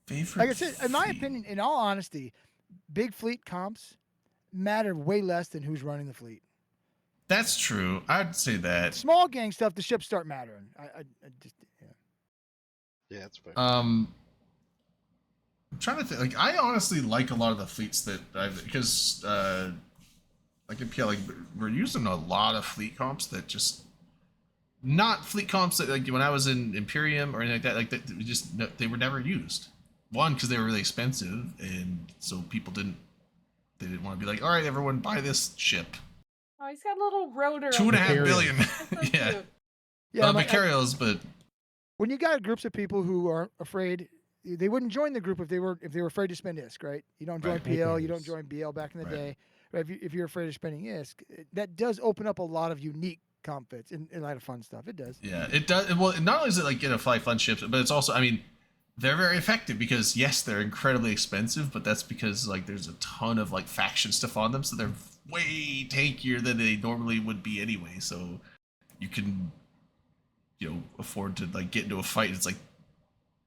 Favorite. Like I said, in my fleet. opinion, in all honesty, big fleet comps matter way less than who's running the fleet. That's true. I'd say that. Small gang stuff, the ships start mattering. I just Yeah, it's fair. I'm trying to think. Like, I honestly like a lot of the fleets that I've because like in PL, like we're using a lot of fleet comps that just not fleet comps that like when I was in Imperium or anything like that. We just they were never used. One, because they were really expensive, and so people didn't want to be like, all right, everyone buy this ship. Oh, he's got a little rotor. 2.5 billion. That's so Yeah. cute. yeah. Well, like, Macarios, but when you got groups of people who are afraid, they wouldn't join the group if they were afraid to spend ISK, right? You don't join Right. PL, you don't Makers. join BL back in the Right. day. Right? If you're afraid of spending ISK, that does open up a lot of unique comp fits and a lot of fun stuff. It does. yeah, it does. Well, not only is it like fly fun ships, but it's also, I mean, they're very effective because yes, they're incredibly expensive, but that's because like there's a ton of like faction stuff on them, so they're way tankier than they normally would be anyway. So you can, afford to like get into a fight. It's like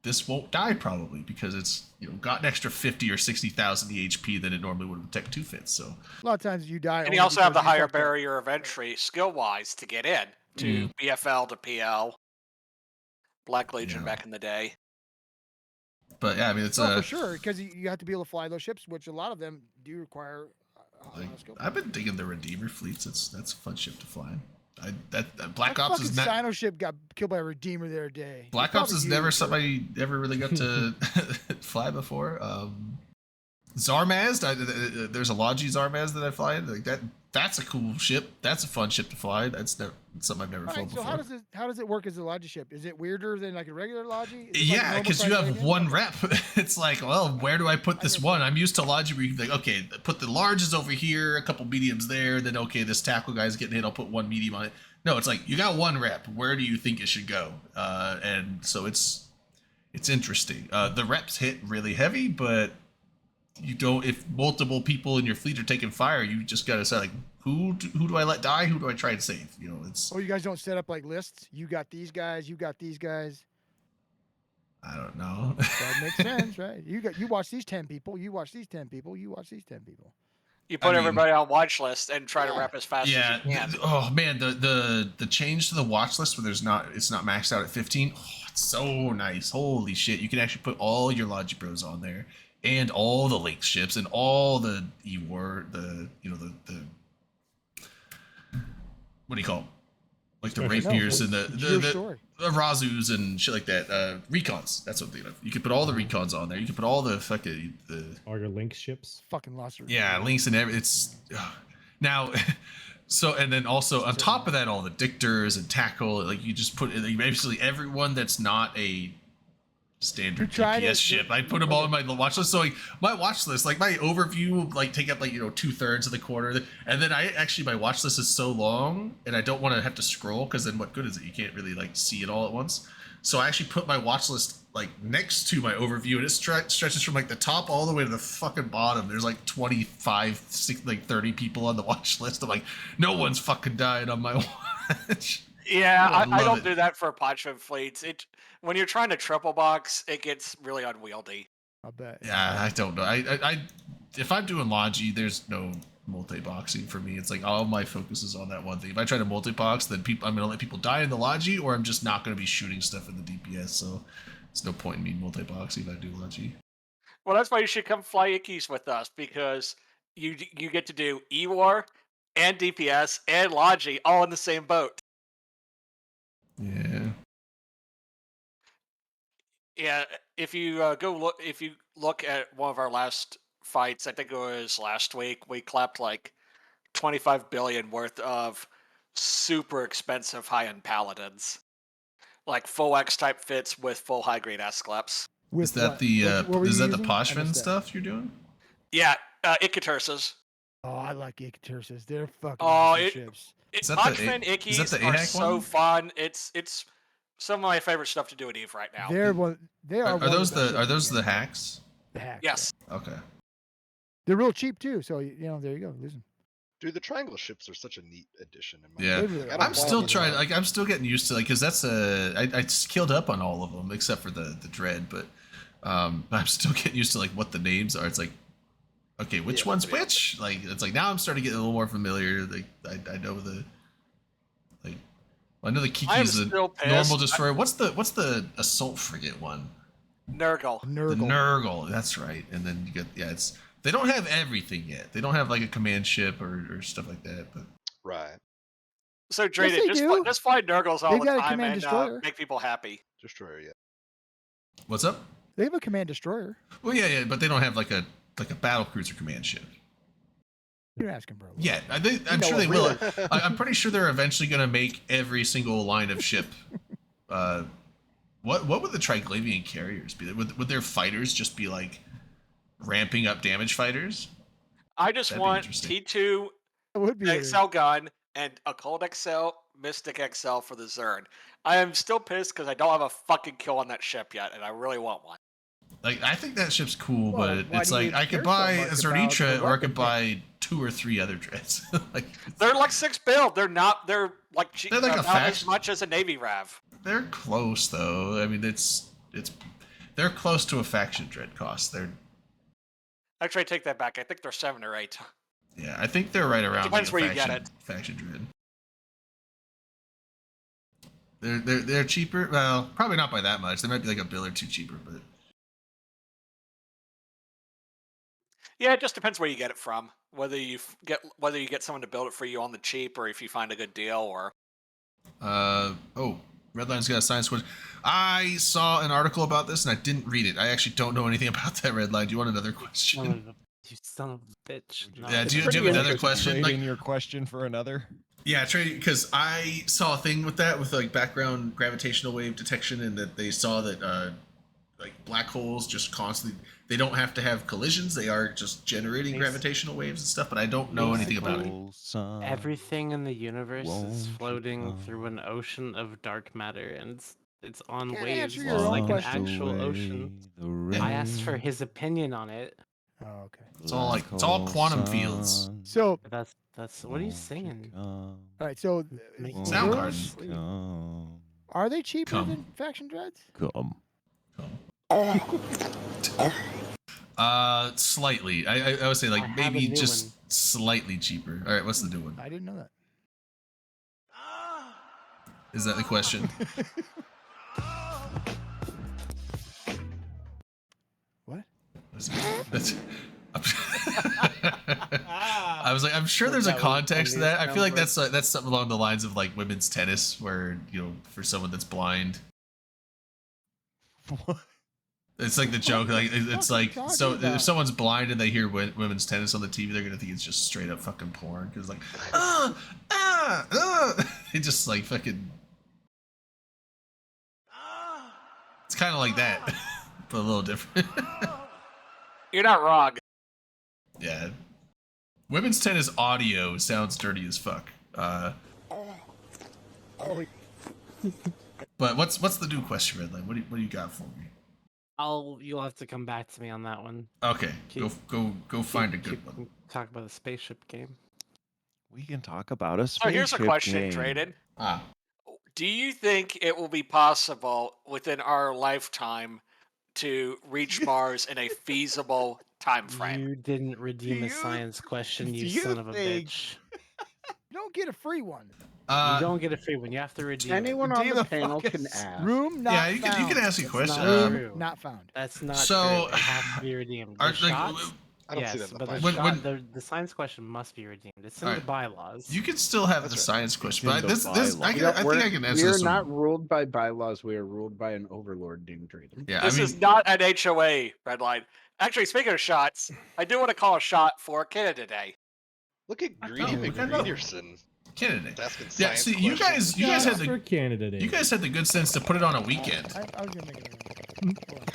this won't die probably because it's got an extra 50 or 60,000 HP than it normally would with Tech 2 fits. So A lot of times you die. And only you also have the because you higher fucked up. barrier of entry skill wise to get in to BFL to PL. Black Legion Yeah. back in the day. but yeah, I mean it's Oh, for sure, because you have to be able to fly those ships, which a lot of them do require a like, lot of skill. I've been digging the Redeemer fleets. That's a fun ship to fly. That Black That Ops fucking is not. Sino ship got killed by a Redeemer the other day. Black It's Ops is probably never used, but- somebody ever really got to fly before. Zarmaz, there's a Logi Zarmaz that I fly. Like that's a cool ship. That's a fun ship to fly. That's something I've never All flown right, so before. how does it work as a Logi ship? Is it weirder than like a regular Logi? Is it like a Yeah, normal because you size have Logi? one rep. It's like, well, where do I put this guess one? I'm used to Logi where you can be like, okay, put the larges over here, a couple mediums there, then okay, this tackle guy's getting hit, I'll put one medium on it. No, it's like you got one rep. Where do you think it should go? And so it's interesting. The reps hit really heavy, but you don't. If multiple people in your fleet are taking fire, you just gotta say like, who do I let die? Who do I try and save? It's. Oh, you guys don't set up like lists. You got these guys. You got these guys. I don't know. That makes sense, right? You watch these 10 people. You watch these 10 people. You watch these 10 people. You put mean- everybody on watch list and try to Yeah. rep as fast Yeah. as you can. Oh man, the change to the watch list where it's not maxed out at 15. Oh, it's so nice. Holy shit! You can actually put all your Logi Bros on there, and all the Link ships, and all the E-War, the what do you call them? Like the Special rapiers and It's your the story. Razus and shit like that. Recons. That's what they have. You could put all the recons on there. You could put all the fucking All your Link ships. Fucking lost her. yeah, links and every. It's now. So and then also on top of that, all the dictors and tackle. Like you just put basically everyone that's not a standard You tried DPS it, ship. I put them all in my watch list. So like my watch list, like my overview, like take up like 2/3 of the corner, and then my watch list is so long, and I don't want to have to scroll because then what good is it? You can't really like see it all at once. So I actually put my watch list like next to my overview, and it stretches from like the top all the way to the fucking bottom. There's like 25, 30 people on the watch list. I'm like, no one's fucking dying on my watch. Yeah, I I love don't it. do that for Parchment fleets. When you're trying to triple box, it gets really unwieldy. I bet. Yeah, I don't know. I if I'm doing Logi, there's no multi-boxing for me. It's like all my focus is on that one thing. If I try to multi-box, then I'm gonna let people die in the Logi, or I'm just not gonna be shooting stuff in the DPS. So there's no point in me multi-boxing if I do Logi. Well, that's why you should come fly Ickies with us, because you get to do E-War and DPS and Logi all in the same boat. Yeah. Yeah, if you look at one of our last fights. I think it was last week. We clapped like 25 billion worth of super expensive high-end paladins, like full X type fits with full high grade Ascleps. With Is that what? the What were is you that the using? I Poshvin missed that. stuff you're doing? Yeah, Icatursus. Oh, I like Icatursus. They're fucking Oh, awesome it- ships. Is that the Pochfin A- is that Ickies the are AHAC so one? fun. It's some of my favorite stuff to do at Eve right now. They're one. They are. Are one of those best the ships are in those game. the hacks? The hacks? Yes. Okay. They're real cheap too. So you know, there you go. Listen. Dude, the triangle ships are such a neat addition. In my Yeah, They really I are. don't I'm still mind trying. them. Like, I'm still getting used to because that's I skilled up on all of them except for the dread, but I'm still getting used to like what the names are. It's like, okay, which Yeah, one's yeah. which? Like, it's like now I'm starting to get a little more familiar. Like, I know the like, I know the I am Kiki's the still pissed. normal destroyer. What's the assault frigate one? Nurgle. The Nurgle. Nurgle. That's right. And then you get it's. They don't have everything yet. They don't have like a command ship or stuff like that. But Right. So they Drayden, do. just fly Nurgles all They've the got a time command and destroyer. make people happy. Destroyer, yeah. what's up? They have a command destroyer. Well, yeah, but they don't have like a battle cruiser command ship. You're asking, bro. Yeah, I'm know sure what they we will. I'm pretty sure they're eventually going to make every single line of ship. What would the Triglavian carriers be? Would their fighters just be like ramping up damage fighters? I just That'd be want interesting. T2 That would be. XL gun and a Cold XL, Mystic XL for the Zern. I am still pissed because I don't have a fucking kill on that ship yet, and I really want one. Like, I think that ship's cool, Well, but why it's do you like I care could so buy much a about Zernitra the or I weapon could buy 2 or 3 other dreads. Like, They're like 6 build. They're not. They're like cheap. They're like a about as faction. much as a Navy Rav. they're close though. I mean, it's they're close to a faction dread cost. They're Actually, I take that back. I think they're 7 or 8. Yeah, I think they're right around Depends like where a you get faction dread. They're cheaper. Well, probably not by that much. They might be like a bill or two cheaper, but Yeah, it just depends where you get it from. Whether you get someone to build it for you on the cheap, or if you find a good deal, or oh, Redline's got a science question. I saw an article about this and I didn't read it. I actually don't know anything about that, Redline. Do you want another question? You son of a bitch. No. Yeah, do you pretty have another interesting. question? Trade Like, in your question for another. yeah, trade because I saw a thing with that with like background gravitational wave detection, and that they saw that like black holes just constantly they don't have to have collisions; they are just generating Basi- gravitational waves and stuff. But I don't know anything about it. Basically, Everything in the universe won't is you floating come? through an ocean of dark matter, and it's on Can't waves, answer just your own like an question. actual ocean. I asked for his opinion on it. Oh, okay. It's all like it's all quantum fields. So, But that's what are you singing? all right. So, Make Soundgarden. those, are they cheaper Come. than faction dreads? Come. Slightly. I would say like I have maybe a new just one. slightly cheaper. All right, what's the new one? I didn't know that. Is that the question? What? That's, I was like, I'm sure there's a That was context to that. I feel like funniest that's something along the lines of like women's tennis, where for someone that's blind, What? it's like the joke. Like it's fuck are you like talking so about? if someone's blind and they hear women's tennis on the TV, they're gonna think it's just straight up fucking porn because like they just like fucking. It's kind of like that, but a little different. you're not wrong. Yeah. Women's tennis audio sounds dirty as fuck. But what's the new question, Redline? What do you got for me? You'll have to come back to me on that one. Okay, Keep- go find a good one. Talk about the spaceship game. We can talk about a So here's a spaceship question, game. Drayden. Ah, Do you think it will be possible within our lifetime to reach Mars in a feasible time frame? You didn't redeem Do a you- science question, do you you son of a think- bitch. You don't get a free one. You don't get a free one. You have to redeem Anyone it. on Do the the panel fucking can ask. Room not yeah, you found. can ask a It's question. not Room true. not found. That's not So, true. It has to be redeemed. The Are, like, shots, I don't see that Yes, in the but the, five. When- shot, when- the science question must be redeemed. It's in All the right. bylaws. You can still have That's the right. science question, in but the this I, bylaws. can, I think I can answer We're this not one. ruled by bylaws. We are ruled by an overlord named Drayden. Yeah, This I is mean, not an HOA red line. Actually, speaking of shots, I do want to call a shot for Canada Day. Look at I Greedy know, I know. McGreederson Canada. asking Yeah, science see, you questions. guys had Shots for the Canada Day. you guys had the good sense to put it on a weekend. I was gonna make it. Hold on.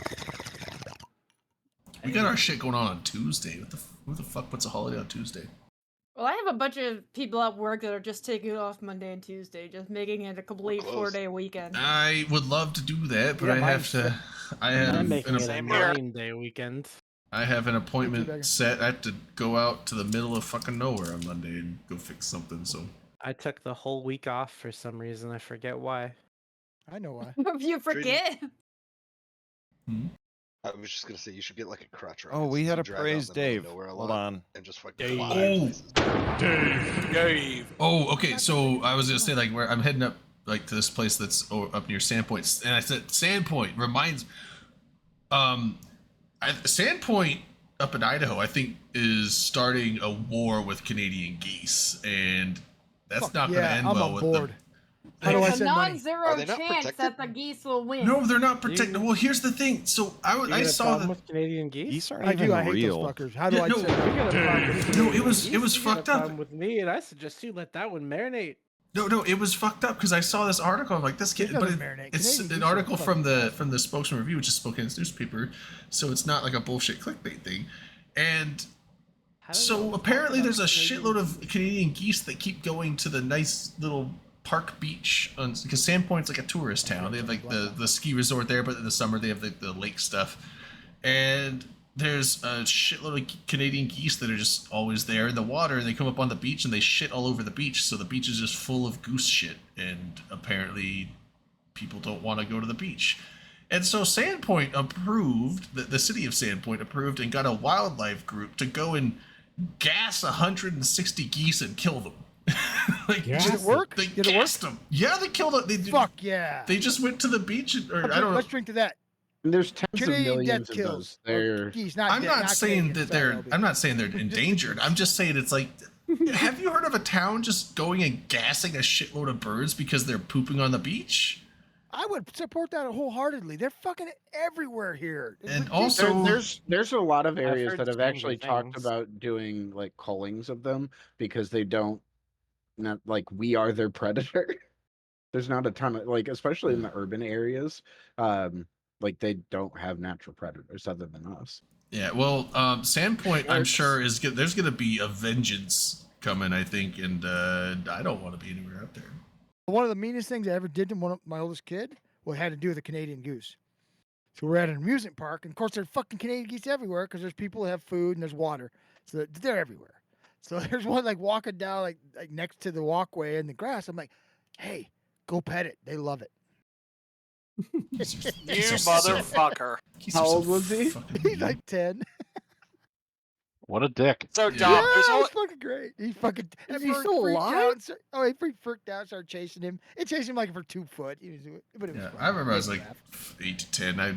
We got our shit going on Tuesday. Who the fuck puts a holiday on Tuesday? Well, I have a bunch of people at work that are just taking off Monday and Tuesday, just making it a complete closed. 4-day weekend. I would love to do that, but Yeah, I have mine's to. I have I'm making it a Same here. 9-day weekend. I have an Beggar. appointment set. I have to go out to the middle of fucking nowhere on Monday and go fix something. So I took the whole week off for some reason. I forget why. I know why. You forget. I was just gonna say you should get like a crotch rocket. Oh, we since had you a drive out praise in the middle of Dave. nowhere a Hold lot on. and just fucking Dave. fly Oh. places. Dave. Oh, okay. So I was gonna say like where I'm heading up like to this place that's up near Sandpoint, and I said Sandpoint reminds. Sandpoint up in Idaho, I think, is starting a war with Canadian geese, and that's Fuck not going to yeah, end I'm well on with board. them. How do I There's a send money? non-zero Are they not chance protected? that the geese will win. No, they're not protected. You- Well, here's the thing. So You I got a saw problem that. with Canadian geese? Geese aren't I even do. I hate real. those fuckers. How do Yeah, I no, send You money? got a problem with No, Canadian it was geese? You got a fucked up. problem with me, and I suggest you let that one marinate. No, it was fucked up because I saw this article. I'm like, this kid, It but doesn't marinate. it's Canadian an geese are article from fucking the Spokesman Review, which is Spokane's newspaper, so it's not like a bullshit clickbait thing. And How do we so talk apparently about there's a Canadian shitload of Canadian geese that keep going to the nice little park beach because Sandpoint's like a tourist town. They have like the ski resort there, but in the summer they have the lake stuff. And there's a shitload of Canadian geese that are just always there in the water, and they come up on the beach and they shit all over the beach. So the beach is just full of goose shit, and apparently people don't want to go to the beach. And so Sandpoint approved, the city of Sandpoint approved and got a wildlife group to go and gas 160 geese and kill them. like, Gas Did it work? They Did it work? gassed them. Yeah, they killed it. Fuck yeah. They just went to the beach, or I don't know. Let's drink to that. And there's tens of Canadian millions death of kills. those. They're Geese, not I'm dead, not saying Canadian, that sorry, they're. LB. I'm not saying they're endangered. I'm just saying it's like. Have you heard of a town just going and gassing a shitload of birds because they're pooping on the beach? I would support that wholeheartedly. They're fucking everywhere here. It's And ridiculous. also- there's a lot of areas heard that have stranger actually talked things. about doing like cullings of them because they don't not like we are their predator. There's not a ton of like especially in the urban areas. Like they don't have natural predators other than us. Yeah, well, Sandpoint, I'm Sharks. sure there's gonna be a vengeance coming. I think, and I don't want to be anywhere out there. One of the meanest things I ever did to my oldest kid had to do with a Canadian goose. So we're at an amusement park, and of course there's fucking Canadian geese everywhere because there's people who have food and there's water, so they're everywhere. So there's one like walking down like next to the walkway in the grass. I'm like, hey, go pet it. They love it. You Geese are so- motherfucker. geese How are so old was he? fucking He's mean. like 10. What a dick. So Yeah. dumb. Yeah, There's it's fucking great. He fucking Is he he still freaked alive? out. Oh, he freaked out. Started chasing him. It chased him like for 2 foot. But it was Yeah, fun. I remember I was Made like me laugh. 8 to 10. I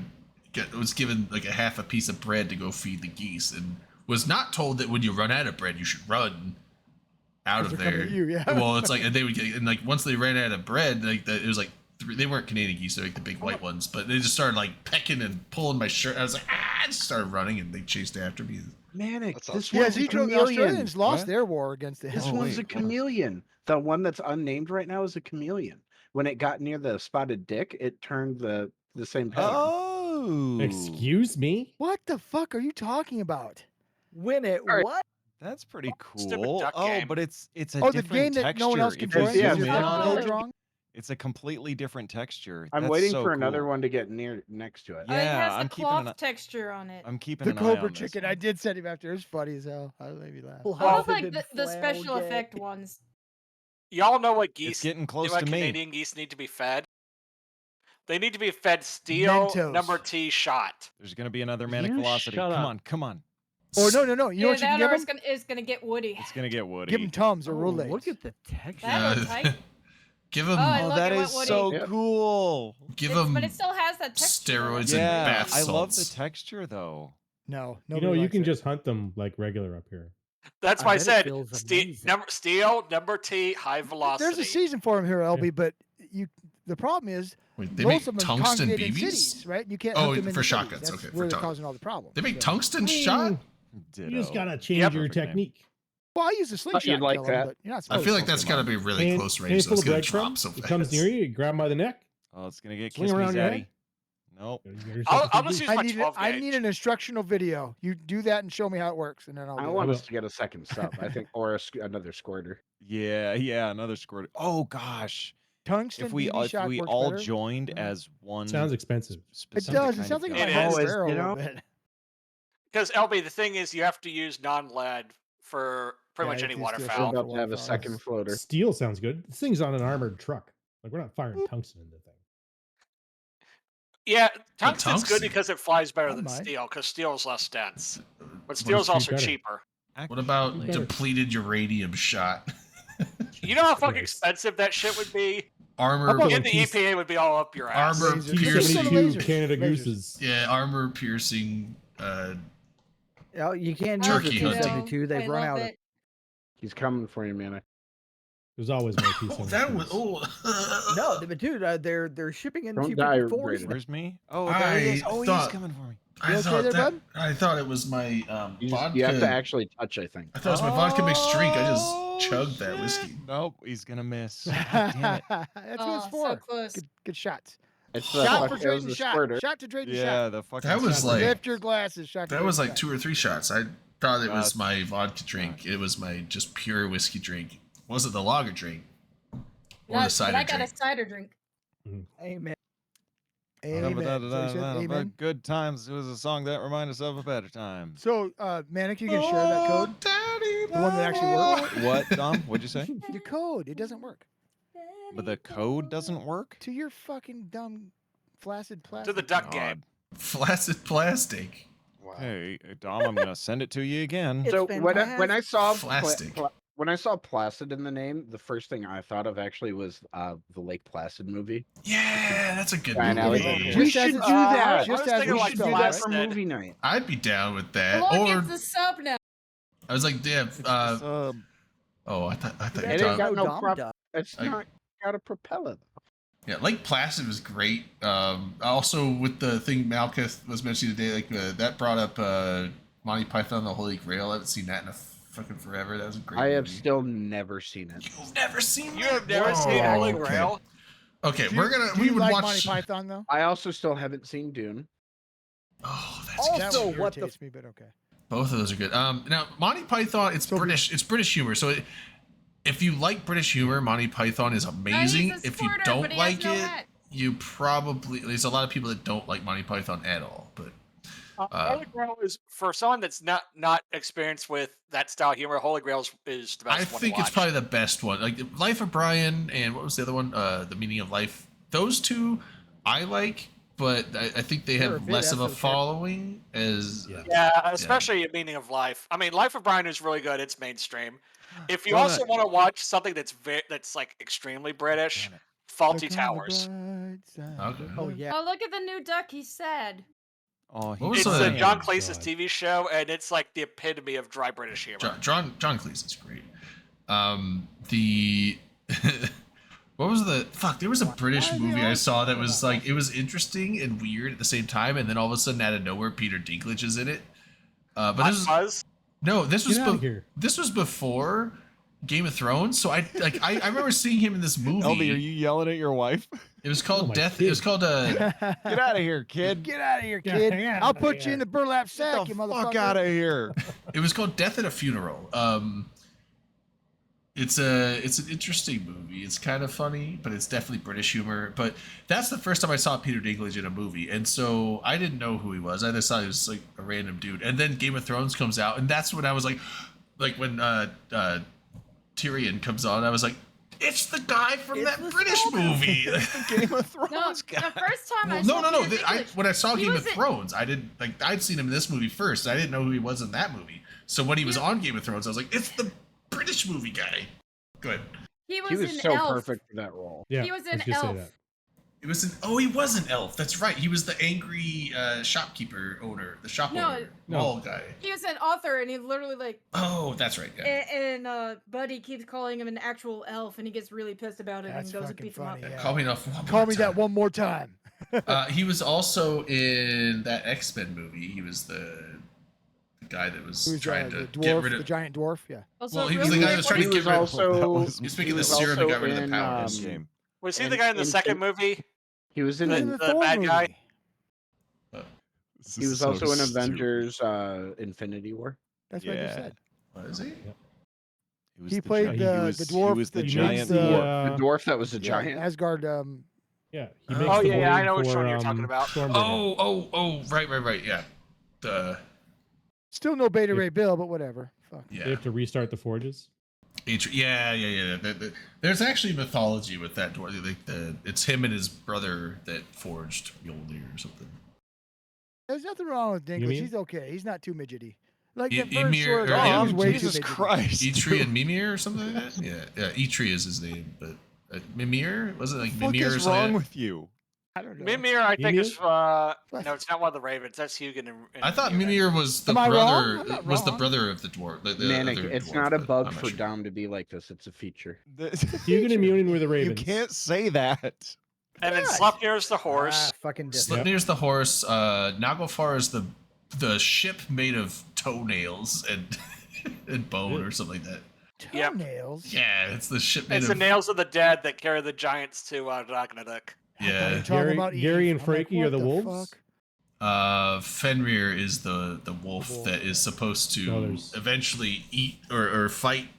was given like a half a piece of bread to go feed the geese, and was not told that when you run out of bread, you should run out 'Cause of they're coming there. at you, yeah. Well, it's like and they would get and like once they ran out of bread, like it was like they weren't Canadian geese, they're like the big white ones, but they just started like pecking and pulling my shirt. I was like, I just started running, and they chased after me. Manic. That This sounds Yeah, one's a the chameleon. Australians lost What? their war against it. This Oh, one's a wait, what? chameleon. The one that's unnamed right now is a chameleon. When it got near the spotted dick, it turned the same pattern. Oh, Excuse me? What the fuck are you talking about? Win it. Alright. What? That's pretty Stupid cool. duck Oh, game. but it's a Oh, the different game that texture. no one else can If you play. yeah, zoom the in text on goes it, wrong. it's a completely different texture. I'm That's waiting so for another cool. one to get near next to it. It Yeah, has I'm the keeping an cloth eye- texture on it. I'm keeping The an eye on Cobra this Chicken. one. I did send him after. It was funny as hell. I made me laugh. Well, I love How like did the flannel special get- effect ones. Y'all know what It's geese getting know close what to me. Canadian geese need to be fed? They need to be fed steel Mentos. number T shot. There's gonna be another manic You velocity. shut Come up. on, come on. Or no. You know Yeah, what you can that give or him? it's gonna get woody. It's gonna get woody. Give him Tums or Oh, Rolaids. look at the texture. That was tight. Give them, Oh, I Oh, look that at what is Woody- so Yep. cool. give It's- them but it still has that texture. steroids and Yeah, bath I love the salts. texture though. No, You nobody know, you likes can it. just hunt them like regular up here. That's I why I bet it said feels steel, amazing. number T, high velocity. There's a season for them here, LB, but the problem is Wait, they most make of them tungsten congregate in BBs? cities, right? You can't Oh, hunt them in for the shotguns, cities. That's okay, for where they're tungsten. causing all the problems. They make So- tungsten shot? You just gotta change Yep. your Perfect name. technique. Well, I use the slingshot you'd and like kill 'em, that. but you're not I supposed feel to. like that's got to be really Hand- close range. So handful it's of gonna breadcrumb, drop so it fast. comes near you, you grab 'em by the neck. Oh, it's gonna get Swing kiss me, around your zaddy. head. Nope. You got yourself a I'll TB. just use my 12 I need gauge. an instructional video. You do that and show me how it works, and then I'll I do want it. us to get a second sub, I think, or another squirter. Yeah, another squirt. Oh gosh, Tungsten if we BB shock works all better. joined as one, Sounds expensive. It specific does. It kind sounds of like gun. It my is. whole Always, barrel you a little know? bit. Because LB, the thing is, you have to use non-lead for pretty Yeah, much you any can still We're shoot waterfowl. for about to have a waterfowl. second floater. Steel sounds good. This thing's on an armored truck. Like, we're not firing tungsten into the thing. Yeah, tungsten's tungsten. good because it flies better I than might. steel, because steel is less dense. But What steel's is also better? cheaper. What about Better. depleted uranium shot? You know how fucking Nice. expensive that shit would be? Armor, about And the piece- EPA would be all up your ass. armor Lasers. piercing. Lasers. Canada Lasers. Gooses. Yeah, armor piercing. Oh, you can't use Turkey the hunting. T-72. They've run out of. He's coming for you, man. There's always more Oh, T-72s. that was. No, but dude, they're shipping in Don't die, T-54s. Brandon. Where's me? Oh, there he is. I Oh, thought- he's coming for me. I You okay thought there, that. bud? I thought it was my vodka. You have to actually touch, I think. I thought it was my vodka mixed drink. I just chugged that whiskey. Nope, he's gonna miss. God damn it. That's what it's for. So close. Good shots. It's the Shot for fuck- it was trading the shot. squirter. Shot to trading Yeah, shot. the fucking. That was shot. like- Lift your glasses. Shot to That was trading like shot. 2 or 3 shots. I thought it was God. my vodka drink. It was my just pure whiskey drink. It wasn't the lager drink or the cider but I got drink. a cider drink. Amen. Amen. So he said amen. Good times. It was a song that reminded us of a better time. So, Manic, you can share that code. Daddy, The one that actually works. What, Dom? What'd you say? Your code. It doesn't work. But the code doesn't work. To your fucking dumb, flaccid To plastic. the duck God. game. Flaccid plastic. Wow. Hey, Dom, I'm gonna send it to you again. It's So been when I saw Plastic. when I saw Placid in the name, the first thing I thought of actually was the Lake Placid movie. Yeah, that's a good Brian movie. Alley. Just We as should it's- do that. Just I was as thinking we like should spell do it, that right? for Placid. movie night. I'd be down with that. Look, Or it's the sub now. I was like, yeah. Sub. Oh, I thought you It were ain't talking. got no Dom prop. Duck. It's Like- not got a propeller. Yeah, Lake Placid was great. Also, with the thing Malkuth was mentioning today, like that brought up Monty Python: The Holy Grail. I haven't seen that in a fucking forever. That was a great. I have movie. still never seen it. You've never seen. You that? have never seen Whoa, Holy okay. Grail? Okay, Do we're you- gonna. do We you would like watch. Monty Python though? I also still haven't seen Dune. Oh, that's Also, good. That one what the irritates me, but okay. Both of those are good. Now Monty Python, it's So- British. It's British humor. So if you like British humor, Monty Python is amazing. a If you squirter, don't but he has like no it, head. you probably there's a lot of people that don't like Monty Python at all. But Holy Grail is for someone that's not experienced with that style of humor. Holy Grail is the best I one think to it's watch. probably the best one. Like Life of Brian and what was the other one? The Meaning of Life. Those two I like, but I think they Sure, have if less of a that's okay. following as. Yeah. Yeah, especially Meaning of Life. I mean, Life of Brian is really good. It's mainstream. If you Well, also want to watch something that's like extremely British, Damn it. Faulty Look on the Towers. bright side Okay. of Oh life. yeah. Oh, look at the new duck. He's sad. Oh, What was It's the- a John Cleese's God. TV show, and it's like the epitome of dry British humor. John Cleese is great. The what was the fuck? There was a British Why are they movie I all saw that talking was about like it was interesting and weird at the same time, and then all of a sudden out of nowhere, Peter Dinklage is in it. But Hot this was Fuzz? no, this was Get out of here. this was before Game of Thrones. So I remember seeing him in this movie. Elby, are you yelling at your wife? It was called my Death. kid. It was called Get out of here, kid. Get out of here, Yeah, kid. hang on, I'll put you yeah. in the burlap Get sack, the you motherfucker. fuck out of here. It was called Death at a Funeral. It's an interesting movie. It's kind of funny, but it's definitely British humor. But that's the first time I saw Peter Dinklage in a movie, and so I didn't know who he was. I just thought he was like a random dude. And then Game of Thrones comes out, and that's when I was like when Tyrion comes on, I was like, it's the guy from It's that the British Spartan. movie. Game of Thrones No, guy. the first time I Well, saw no. Peter Dinklage, When I saw he Game was of in- Thrones, I didn't like. I'd seen him in this movie first. I didn't know who he was in that movie. So when he was Yeah. on Game of Thrones, I was like, it's the British movie guy. Good. He was, He was in so Elf. perfect for that role. Yeah, He was I in gonna say Elf. that. It was an he was an elf. That's right. He was the angry shopkeeper owner, the shop No, owner, no. mall guy. He was an author, and he literally like. Oh, that's right. Yeah. And Buddy keeps calling him an actual elf, and he gets really pissed about it That's and goes and fucking beats him up. funny. Yeah. Call me enough. Call me that one more time. He was also in that X-Men movie. He was the guy that was Who's trying the to dwarf, get rid the of. giant dwarf? Yeah. Also, Well, he was really the guy that was trying He to was get rid of. also He was making he the was serum to also get rid of the in, powers. Game. Was he the guy in the second movie? He was in He was The- in an- the the Thor bad movie. guy? This he is was so also in stupid. Avengers Infinity War. That's what I just Yeah. said. What is he? was He the played gi- the dwarf He was the that makes giant the- dwarf. The dwarf that was a Yeah, giant. Asgard. Yeah. Oh, He makes the yeah, I blade know which for, one you're talking about. Stormbreaker. Right. Yeah. The Still no Beta If- Ray Bill, but whatever. Fuck. They yeah. have to restart the forges. Yeah. There's actually mythology with that dwarf. Like it's him and his brother that forged Mjolnir or something. There's nothing wrong with Dinklage. mean? He's okay. He's not too midgety. Like E- at first, Ymir- sure, or he was Em- way Jesus too midgety. Christ. Eitri and Mimir or something like that. Yeah. Eitri is his name, but Mimir was it like What the Mimir fuck or is something? wrong with you? I don't know. Mimir, I think, is What? no, it's not one of the Ravens. That's Hugin. And I thought Mimir. Mimir was the Am I wrong? brother. I'm not Was the wrong. brother of the dwarf. The Manic, other it's dwarf, not a but bug I'm not for sure. Dom to be like this. It's a feature. Hugin and Munin were the You Ravens. can't say that. And then Yes. Sleipnir's the horse. Fucking diss. Sleipnir's the horse. Naglfar is the ship made of toenails and and bone or something like that. Yep. Toenails. Yeah, it's the ship made It's of. the nails of the dead that carry the giants to Ragnarok. I thought you Yeah. were talking about Gary Eve. and I'm Frankie like, are the what wolves? fuck? Fenrir is the wolf wolf. that is supposed to Brothers. eventually eat or fight.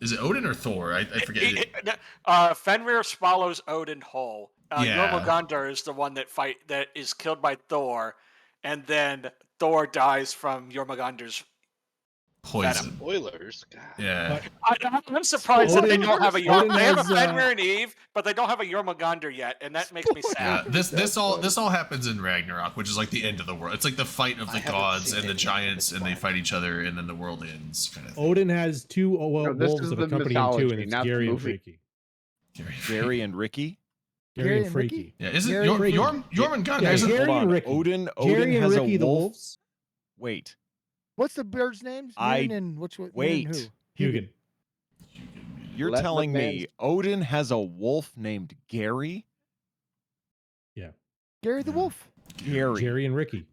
Is it Odin or Thor? I forget. Fenrir swallows Odin whole. Yeah. Jormungandr is the one that is killed by Thor, and then Thor dies from Jormungandr's. Poison. Spoilers. God. Yeah. I'm surprised that they Odin- don't have a Odin They have a has, Fenrir and Eve, but they don't have a Jormungandr yet, and that makes me Yeah, sad. this all happens in Ragnarok, which is like the end of the world. It's like the fight of I the haven't gods seen and the it yet, giants, but and they it's fight each other, and then the world ends. Kind of thing. Odin has two No, this wolves is that the accompany him too, mythology, and it's not the Gary and movie. Frankie. Gary and Ricky. Gary and Frankie. Yeah, isn't Gary Frankie. Jormungandr? Yeah, isn't Gary Hold and on. Ricky. Odin Gary and has Ricky, a the wolf. wolves. Wait. What's the bird's names? I- Munin and what's what? wait. Munin Hugin. You're Let the telling man- me Odin has a wolf named Gary? Yeah. Gary the wolf. Gary. Jerry and Ricky.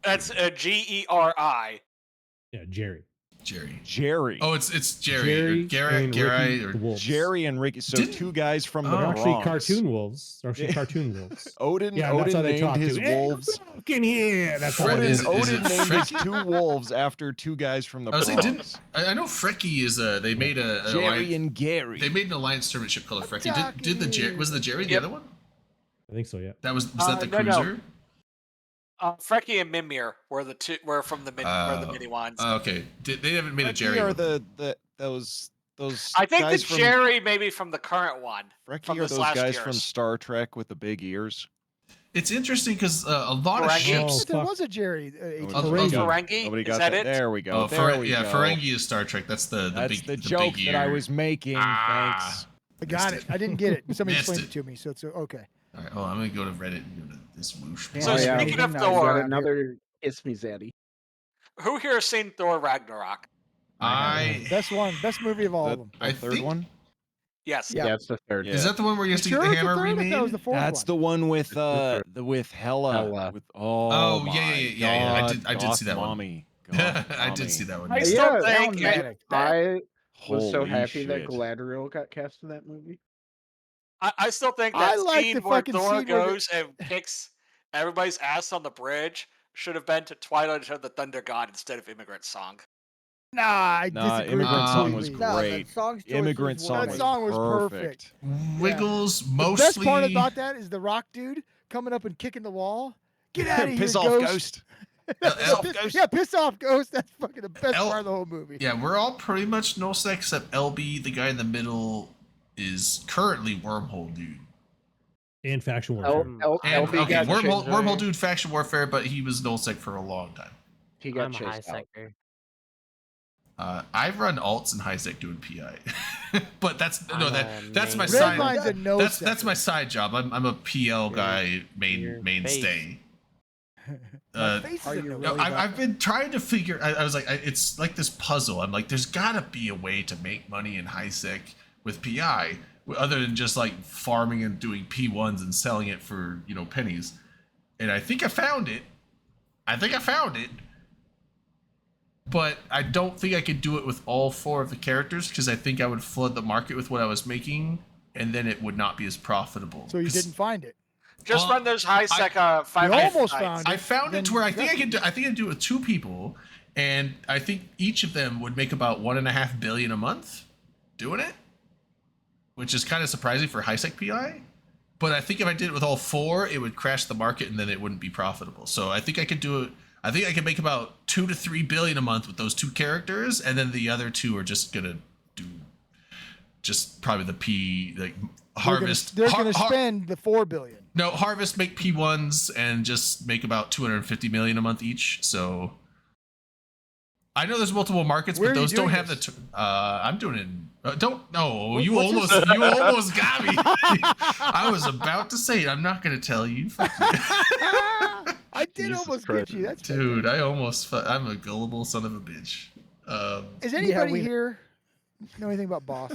That's Geri. Yeah, Jerry. Jerry. Jerry. Oh, it's Jerry. Jerry Or Garrett, and Gary, Ricky, or the wolves. Jerry and Ricky. So Didn't- two guys from the Oh. They're actually Bronx. cartoon wolves. They're actually cartoon wolves. Odin. Yeah, and that's how Odin they talk named his too. Hey, wolves. look in here. That's Fred how it is- is. Odin it named his Frankie? two wolves after two guys from the I was Bronx. saying, I know Frecky is they made an Jerry alliance. and Gary. They made an alliance tournament ship called Frecky. talking Did the Jerry was the Jerry the Yep. other one? I think so. Yeah. That was that the No, no. cruiser? Freki and Mimir were the two. Were from the mini ones. Okay, they haven't made a Frecky Jerry. are one. those I think the guys from Jerry maybe from the current one. Frecky from are this those last guys from year's. Star Trek with the big ears. It's interesting because a lot of Ferengi? ships. There fuck. was a Jerry. Nobody got- Ferengi? Nobody Is got that that. it? There we go. Oh, there we yeah, go. Ferengi is Star Trek. That's the That's big the the joke big that I ear. was making. Ah. I got it. I didn't get it. Somebody Missed explained it. it to me, so it's okay. All right, I'm gonna go to Reddit and go to this whoosh. So speaking of we Thor- got another kiss me zaddy. Who here has seen Thor Ragnarok? Best one, best movie of all of them. I third think- one. Yes. Yeah. Yeah, it's the third. Yeah. Is that the one where you have to Sure, get the it's the hammer third? I thought remade? it was the fourth That's one. the one with the with Hella. Hela. With, Oh, my yeah. I God, did see that one. mommy. I did see that one. I yeah. still Yeah, think dramatic. I was so Holy happy that shit. Galadriel got cast in that movie. I still think I that like scene the where fucking Thor scene where the- goes and kicks everybody's ass on the bridge should have been to Twilight of the Thunder God instead of Immigrant Song. Nah, I Nah, disagree. Immigrant Song was completely. No, that great. song's choice Immigrant was Song That was song was perfect. Wiggles The mostly. best part about that is the rock dude coming up and kicking the wall. Get out of here, Piss off, Ghost. Ghost. Yeah, piss off, Ghost. That's fucking the best El- part of the whole movie. Yeah, we're all pretty much no sex except LB, the guy in the middle, is currently Wormhole Dude. And faction warfare. And, LB okay, got Wormhole, chased- Wormhole Dude faction warfare, but he was null sec for a long time. He got I'm a high chased out. secker. I've run alts in HiSec doing PI, but that's that's my Red side. Redline's a no That's my side job. I'm a PL guy your mainstay. My face Are is a you no. really I've been trying to figure. I was like, it's like this puzzle. I'm like, there's gotta be a way to make money in HiSec with PI, other than just like farming and doing P1s and selling it for pennies. And I think I found it. But I don't think I could do it with all 4 of the characters because I think I would flood the market with what I was making, and then it would not be as profitable. So you didn't find it. Just run those high sec 5 You nights. almost found I it. found it to then where I you think I got could. I think I could do it with 2 people, and I think each of them would make about $1.5 billion a month doing it, which is kind of surprising for HiSec PI. But I think if I did it with all 4, it would crash the market, and then it wouldn't be profitable. So I think I could do it. I think I could make about $2 to $3 billion a month with those 2 characters, and then the other 2 are just gonna do just probably the P like harvest. They're gonna spend the $4 billion. No, harvest, make P1s, and just make about $250 million a month each. So I know there's multiple markets, Where but are you those don't doing have this? the. I'm doing it. Don't no. What- You what's almost this- you almost got me. I was about to say it. I'm not gonna tell you. Fuck you. I did Jesus almost Christ. get you. That's Dude, I'm a gullible son of a bitch. Is anybody we- here know anything about Boss?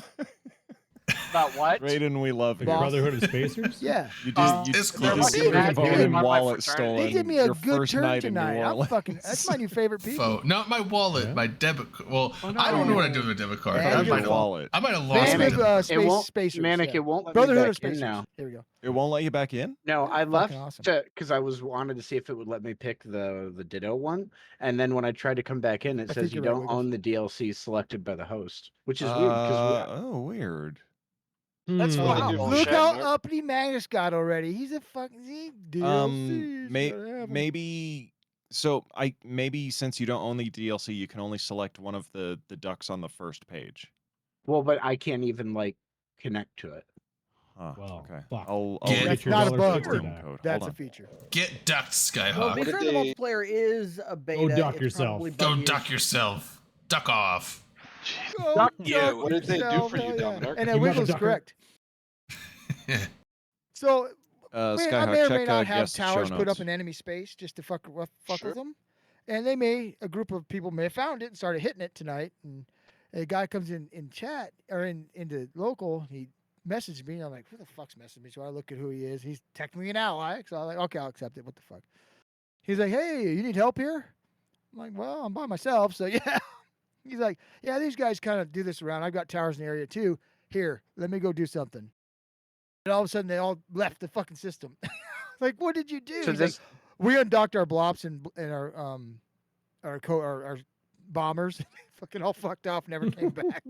About what? Raiden, we love you. Boss. Brotherhood of Spacers? Yeah. You did. You It's just close. get your Imagine voting my wallet fraternity. stolen. He did me a your good first turn night in New tonight. I'm Orleans. fucking. That's my new favorite people. Not my wallet, Yeah. my debit. Well, Oh, I don't know what I no. do with my debit card. Man, I your might have, wallet. I might have lost Band my of debit. space, It won't, spacers. Manic, yeah. it won't let Brotherhood me of back in Spacers. now. Here we go. It won't let you back in. No, I left awesome. because I wanted to see if it would let me pick the Ditto one, and then when I tried to come back in, it I says think you you're right, don't Wiggles. own the DLC selected by the host, which is weird because Oh, weird. That's Hmm. fucking Wow. bullshit. Look how Mark. uppity Magnus got already. He's a fucking DLC. Maybe. So maybe since you don't own the DLC, you can only select one of the ducks on the first page. well, but I can't even like connect to it. Huh, Well, okay. fuck. I'll Get That's your not a $1.60 bug. back. code. That's Hold a on. feature. Get ducked, Skyhawk. Well, be What did fair, the they- multiplayer is a beta. duck it's yourself. probably Go buggy duck as- yourself. Duck off. Go Duck duck you. What did they do yourself, for you, hell yeah. Dominic? And You Wiggles is motherfucker. correct. So I Skyhawk, may or may check not have guest show towers put up notes. in enemy space just to fuck Sure. with them, and a group of people may have found it and started hitting it tonight. And a guy comes in chat or into local. He messaged me. And I'm like, who the fuck's messaging me? So I look at who he is. He's technically an ally. So I'm like, okay, I'll accept it. What the fuck? He's like, hey, you need help here? I'm like, well, I'm by myself. So yeah. He's like, yeah, these guys kind of do this around. I've got towers in the area too. Here, let me go do something. And all of a sudden, they all left the fucking system. Like, what did you do? So He's like, this, we undocked our blops and our bombers. Fucking all fucked off, never came back.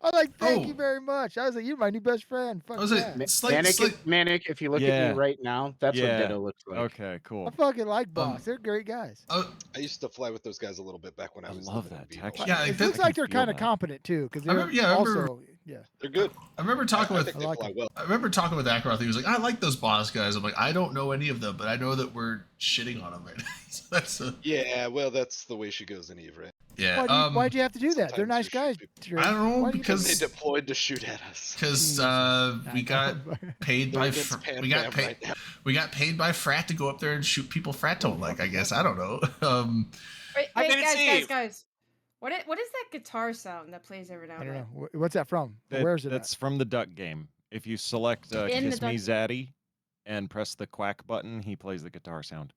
I'm like, thank you Oh. very much. I was like, you're my new best friend. Fuck I was yeah. like, Manic, if you look at Yeah. me right now, that's Yeah. what Ditto looks like. Okay, cool. I fucking like Boss. They're great guys. I used to fly with those guys a little bit back when I I was. love living in that Beetle. texture. Yeah, It I looks can like they're feel kind of that. competent too, because I they're remember- yeah, I remember- also yeah. They're good. I remember talking I with think they I like fly them. well. I remember talking with Akrath. He was like, I like those boss guys. I'm like, I don't know any of them, but I know that we're shitting on them right now. So that's Yeah, well, that's the way she goes in Eve, right? yeah. Why'd you have to do that? They're sometimes nice you shoot guys. people. Drake. I don't know, Why do you because- They deployed to shoot at us. because I we got know. paid They're by against Pan we got Fam paid right now. we got paid by frat to go up there and shoot people frat don't like. I guess I don't know. Wait, I mean, it's guys, Eve. guys. What is that guitar sound that plays every now I and don't then? know. What's that from? Where's it That's at? from the duck game. If you select In the Kiss Me duck- Zaddy and press the quack button, he plays the guitar sound.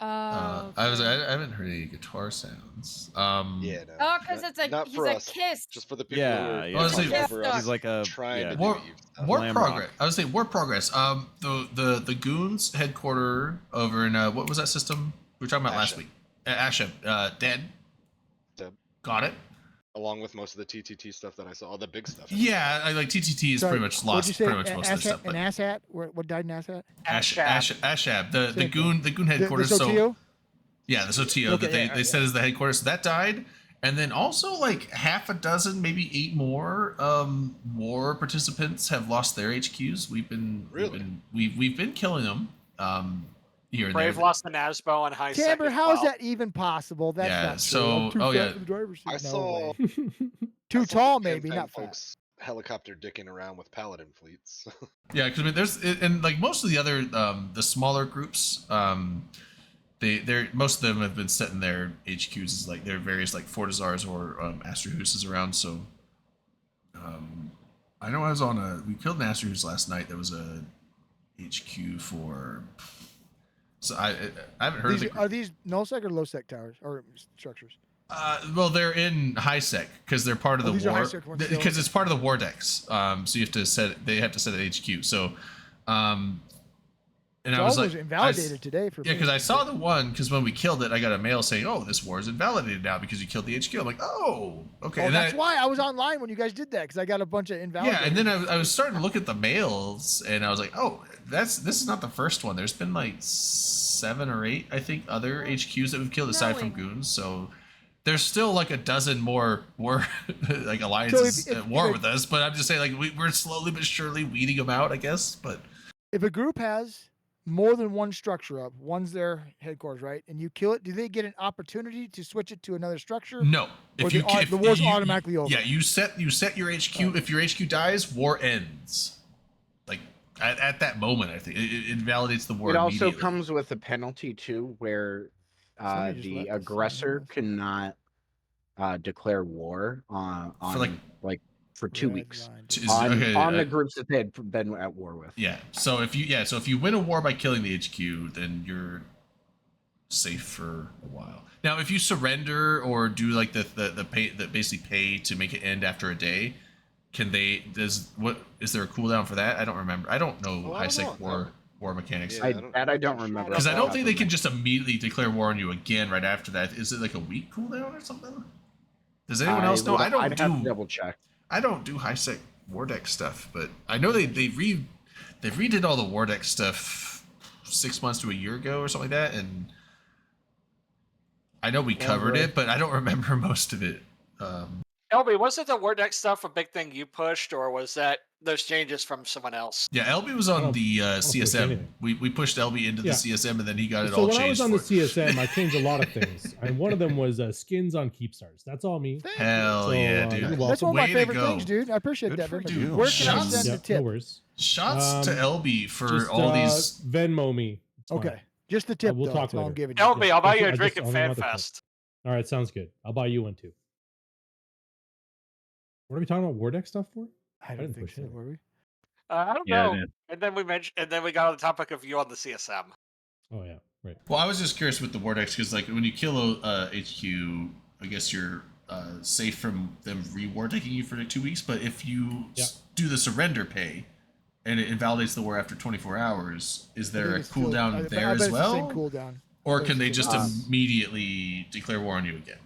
Oh, I okay. haven't heard any guitar sounds. Yeah, no. Oh, because not- it's like not he's for a us. kiss. Just for the people Yeah, who are yeah. Honestly, talking over us, He's like a trying yeah. to War, do Eve stuff. war Glam progress. rock. I would say war progress. The goons headquarter over in what was that system we were talking about last Asheb. week? Asheb, dead. Dead. Got it. Along with most of the TTT stuff that I saw, all the big stuff. Yeah, I like TTT is Sorry, pretty much what'd you lost say? pretty much most of the stuff. An But asshat? What died in asshat? Ashab, the Same goon headquarters. The So Sotillo? yeah, the Sotillo Okay, that they, yeah, they yeah. said is the headquarters. So that died, and then also like half a dozen, maybe 8 more war participants have lost their HQs. We've been Really? we've been killing them. here and Brave there. lost the Nasbo on high sec. Tamber, as how is well. that even possible? That's Yeah, not true. so- I'm too oh, fat yeah. for the driver's seat. I No saw- way. Too I saw tall, the maybe, Pan not Fam fat. folks helicopter dicking around with paladin fleets. Yeah, because I mean, there's and like most of the other the smaller groups, they're most of them have been set in their HQs as like their various like Fortizars or Asterhuses around. So, I know I was on we killed an Asterhus last night. That was a HQ for. So I haven't heard of the. Are these null sec or low sec towers or structures? Well, they're in high sec because they're part of Oh, the these are war. high-sec ones still, Because okay. it's part of the war decks. So you have to set. They have to set an HQ. So, and I was like, invalidated today for yeah, me. because I saw the one because when we killed it, I got a mail saying, "Oh, this war is invalidated now because you killed the HQ." I'm like, "Oh, okay." Oh, and then that's why I was online when you guys did that because I got a bunch of invalidated. yeah, and then I was starting to look at the mails, and I was like, "Oh, this is not the first one. There's been like 7 or 8, I think, other HQs that we've killed aside from goons." So there's still like a dozen more war like alliances at war with us. But I'm just saying, like we're slowly but surely weeding them out, I guess. But if a group has more than one structure up, one's their headquarters, right? And you kill it, do they get an opportunity to switch it to another structure? no, Or the war's automatically over. Yeah, you set your HQ. If your HQ dies, war ends. Like at that moment, I think it invalidates the war. It also immediately. comes with a penalty too, where Somebody just the left us, aggressor cannot declare war on for 2 Red weeks line. on the groups that they had been at war with. Yeah. So if you win a war by killing the HQ, then you're safe for a while. Now, if you surrender or do like the pay that basically pay to make it end after a day, is there a cooldown for that? I don't remember. I don't know I high don't sec know. war mechanics. Yeah, I don't remember. Because I off don't the think top they of can my- just immediately declare war on you again right after that. Is it like a week cooldown or something? Does anyone else know? I don't I'd have to do double check. I don't do high sec war deck stuff, but I know they redid all the war deck stuff 6 months to a year ago or something like that, and I know we covered it, but I don't remember most of it. LB, wasn't the Word Deck stuff a big thing you pushed, or was that those changes from someone else? Yeah, LB was on the push CSM. anything. We pushed LB into the Yeah. CSM, and then he got it So all when changed. I was on the for it. CSM, I changed a lot of things, and one of them was skins on Keepstars. That's all me. Hell So, yeah, dude! you're That's welcome. one of my Way to favorite go. things, dude. I appreciate Good that for very much. you. Where can I Shots. send Yeah, the tip? no worries. Shots to LB for Just, all these. Venmo me. It's fine. Okay, just the tip. we'll though. talk That's all I'm later. giving you. LB, I'll buy you I a just- drink I at only want the tip. FanFest. All right, sounds good. I'll buy you one too. What are we talking about war deck stuff for? I don't didn't think push so. anything. Were we? I don't Yeah, I know. did. And then we got on the topic of you on the CSM. Oh yeah, right. Well, I was just curious with the Vortex because, like, when you kill a HQ, I guess you're safe from them reward taking you for 2 weeks. But if you do the surrender pay and it invalidates the war after 24 hours, is there a it's still- cooldown I bet there it's as the well? same cooldown. Or But can it's they still- just immediately declare war on you again?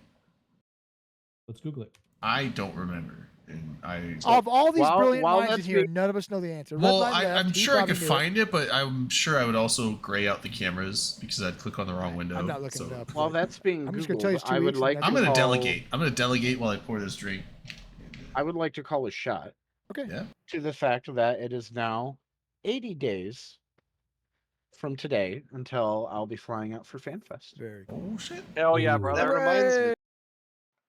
Let's Google it. I don't remember. And Of all these brilliant while minds in that's here, being- none of us know the answer. well, Redline left, I'm he sure I probably could knew it. find it, but I'm sure I would also gray out the cameras because I'd click on the wrong window. I'm not looking it so- up. While that's being I'm Googled, just gonna tell you it's 2 I would weeks and like that's to I'm gonna call, delegate. I'm gonna delegate while I pour this drink. I would like to call a shot Okay. Yeah. to the fact that it is now 80 days from today until I'll be flying out for FanFest. Very good. Oh shit! Hell yeah, Ooh. brother. That reminds me. Hooray!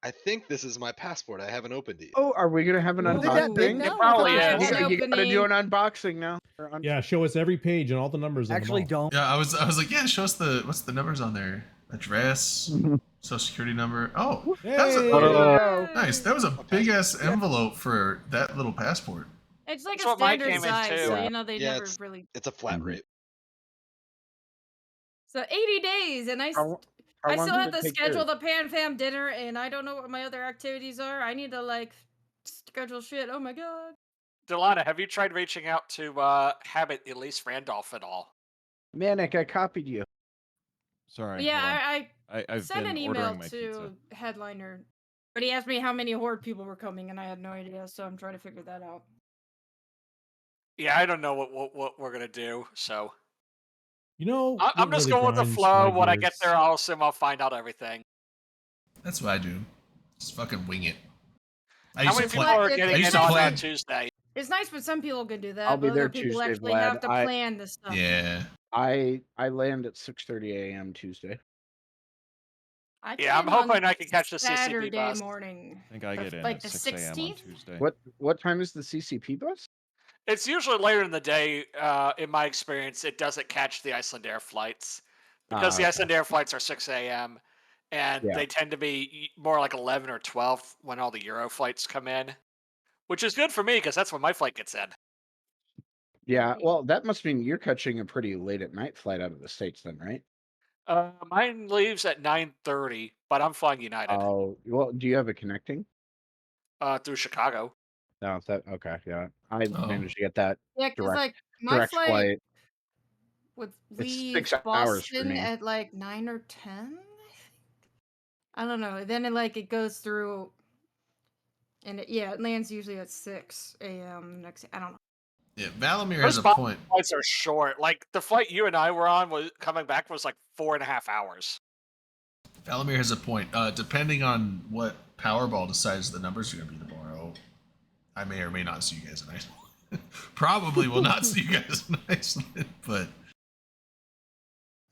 I think this is my passport. I haven't opened it yet. Oh, are we gonna have an Is it that big unboxing? now? It probably I thought is. it was You gotta do Opening. an unboxing now. Yeah, show us every page and all the numbers. in them Actually, all. don't. Yeah, I was like, yeah, show us what's the numbers on there? Address, social security number. Oh, that was Hey! nice. That was a big ass envelope for that little passport. It's like That's a what mine standard came in size, too. so Yeah. you know they Yeah, never it's- really. It's a flat Mhm. rate. So 80 days, and I How I long still did have it to take schedule yours? the Pan Fam dinner, and I don't know what my other activities are. I need to like schedule shit. Oh my god. Delana, have you tried reaching out to Habit Elise Randolph at all? Manic, I copied you. Sorry. Yeah, hold on. I I've sent been an email ordering my to pizza. Headliner, but he asked me how many Horde people were coming, and I had no idea, so I'm trying to figure that out. Yeah, I don't know what we're gonna do. So You know, I'm what just really going with the grinds flow. my When I get gears? there, I'll assume I'll find out everything. That's what I do. Just fucking wing it. I How used many to people play. are It's getting I used in to on play- Tuesday? It's nice when some people can do that, I'll but be other there people Tuesday, actually Vlad. have to I- plan this stuff. Yeah. I land at 6:30 a.m. Tuesday. I Yeah, I'm came on hoping I can catch the CCP Saturday bus. morning. I think I get in like at the 6 a.m. on 16th. Tuesday. What time is the CCP bus? It's usually later in the day. In my experience, it doesn't catch the Icelandair flights because the okay. Icelandair flights are 6 a.m. and Yeah. they tend to be more like 11 or 12 when all the Euro flights come in, which is good for me because that's when my flight gets in. Yeah. Well, that must mean you're catching a pretty late at night flight out of the States then, right? Mine leaves at 9:30, but I'm flying United Oh, well, do you have a connecting? through Chicago. No, that okay, yeah. I Oh. managed to get that Yeah, because direct like my direct flight flight. would It's leave 6 hours for Boston me. at like 9 or 10. I think. I don't know. Then it goes through, and it lands usually at 6 a.m. next. I don't know. Yeah, Valamir has Those a Boston point. flights are short. Like the flight you and I were on was coming back was like 4.5 hours. Valamir has a point. Depending on what Powerball decides the numbers are going to be tomorrow, I may or may not see you guys in Iceland. Probably will not see you guys in Iceland, but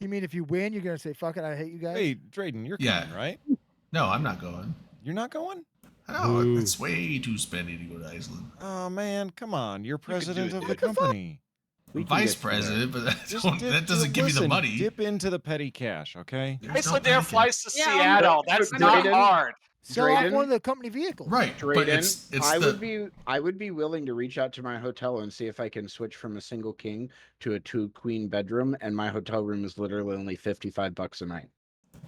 You mean if you win, you're gonna say "fuck it, I hate you guys"? Hey, Drayden, you're Yeah. coming, right? no, I'm not going. You're not going? No, Boo. it's way too spendy to go to Iceland. Oh man, come on! You're could do president it, of the dude. company. We can Vice get you there. president, but Just that doesn't give you the listen, money. Dip into the petty cash, okay? There's no Icelandair panic. flies to Yeah, Seattle. That's not Drayden- hard. Sell off Drayden? one of the company vehicles. Right, but Drayden, it's I the would be willing to reach out to my hotel and see if I can switch from a single king to a 2-queen bedroom, and my hotel room is literally only $55 a night.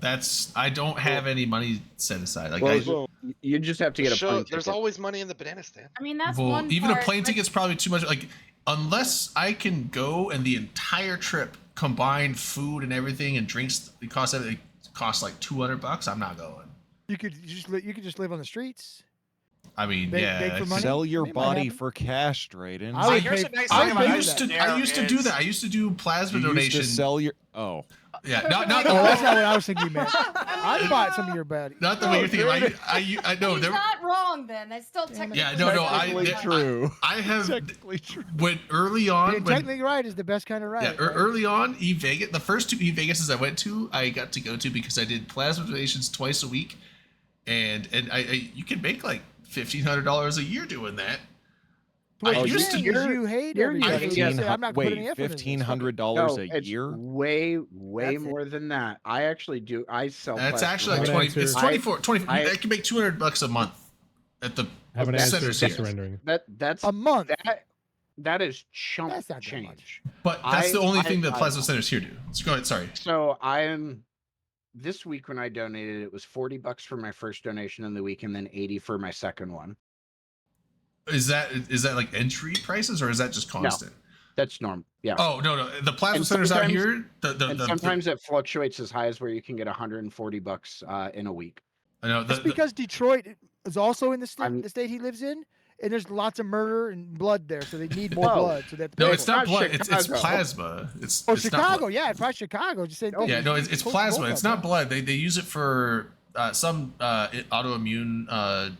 that's I don't have any money set aside. Like Well, you just have to get a plane There's ticket. always money in the banana stand. I mean, that's well, one. even part, a plane like- ticket's probably too much. Like unless I can go and the entire trip combined food and everything and drinks, it costs like $200. I'm not going. You could just live on the streets. I mean, Beg- yeah. beg for money? Sell your It might body happen. for cash, Drayden. I would here's pay- the nice I thing would about pay used to Icelandair do is- that. I used to do plasma You used donation. to sell your. Oh, Yeah, not Oh, that's not what I was thinking you meant. I bought some of your body. not the way you're thinking. I know He's there. not wrong then. That's still technically. Yeah, no. technically true. I have Technically true. when early on Being when technically right is the best kind of right. yeah, right? early on, E-Vegas, the first 2 E-Vegases I went to, I got to go to because I did plasma donations twice a week, and I you can make like $1,500 a year doing that. What I you're used to- saying is you hate you're- everybody. You say, I'm not putting any Wait, effort into this. $1,500 No, a it's year? way That's it. more than that. I actually do. I sell. That's plasma actually like Good 20. answer. It's 24. 20. I- I can make $200 a month at the Have an That's answer centers for here. surrendering. That's A month. that is chump That's not that change. much. But that's the only thing that I- plasma centers here do. Let's go ahead. Sorry. So I am this week when I donated, it was $40 for my first donation in the week, and then 80 for my second one. Is that like entry prices or is that just constant? That's normal. Yeah. Oh no. The plasma And centers out sometimes- here. and sometimes it fluctuates as high as where you can get $140 in a week. I know That's because Detroit is also in the state, I'm- the state he lives in, and there's lots of murder and blood there, so they need more No. blood. So that no, it's not not blood. It's Chicago. plasma. It's Oh, it's not Chicago, blood. yeah, probably Chicago. Just say Yeah, no, it's Both plasma. of It's them. not blood. They use it for some autoimmune a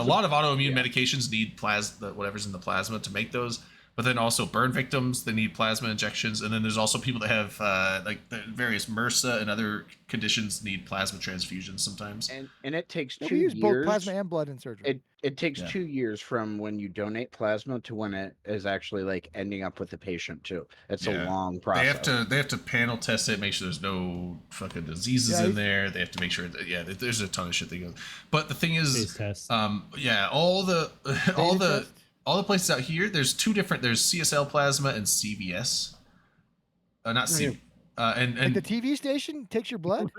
lot of autoimmune medications need plasma, whatever's in the plasma to make those. But then also burn victims, they need plasma injections. And then there's also people that have like the various MRSA and other conditions need plasma transfusions sometimes. And it takes Yeah, 2 we use both years. plasma and blood in surgery. It takes Yeah. 2 years from when you donate plasma to when it is actually like ending up with the patient too. It's Yeah. a long process. They have to panel test it, make sure there's no fucking diseases Yeah, in there. They have to make sure that there's a ton of shit that goes. But the thing is, Taste test. all the test? all the places out here, there's 2 different. There's CSL plasma and CVS. Not C. Like And the TV station takes your blood.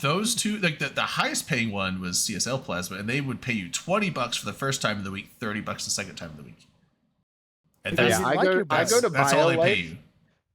those 2, like the highest paying one was CSL plasma, and they would pay you $20 for the first time of the week, $30 the second time of the week. And Because that's, you I like go your I blood. go to that's all they pay BioLife. you.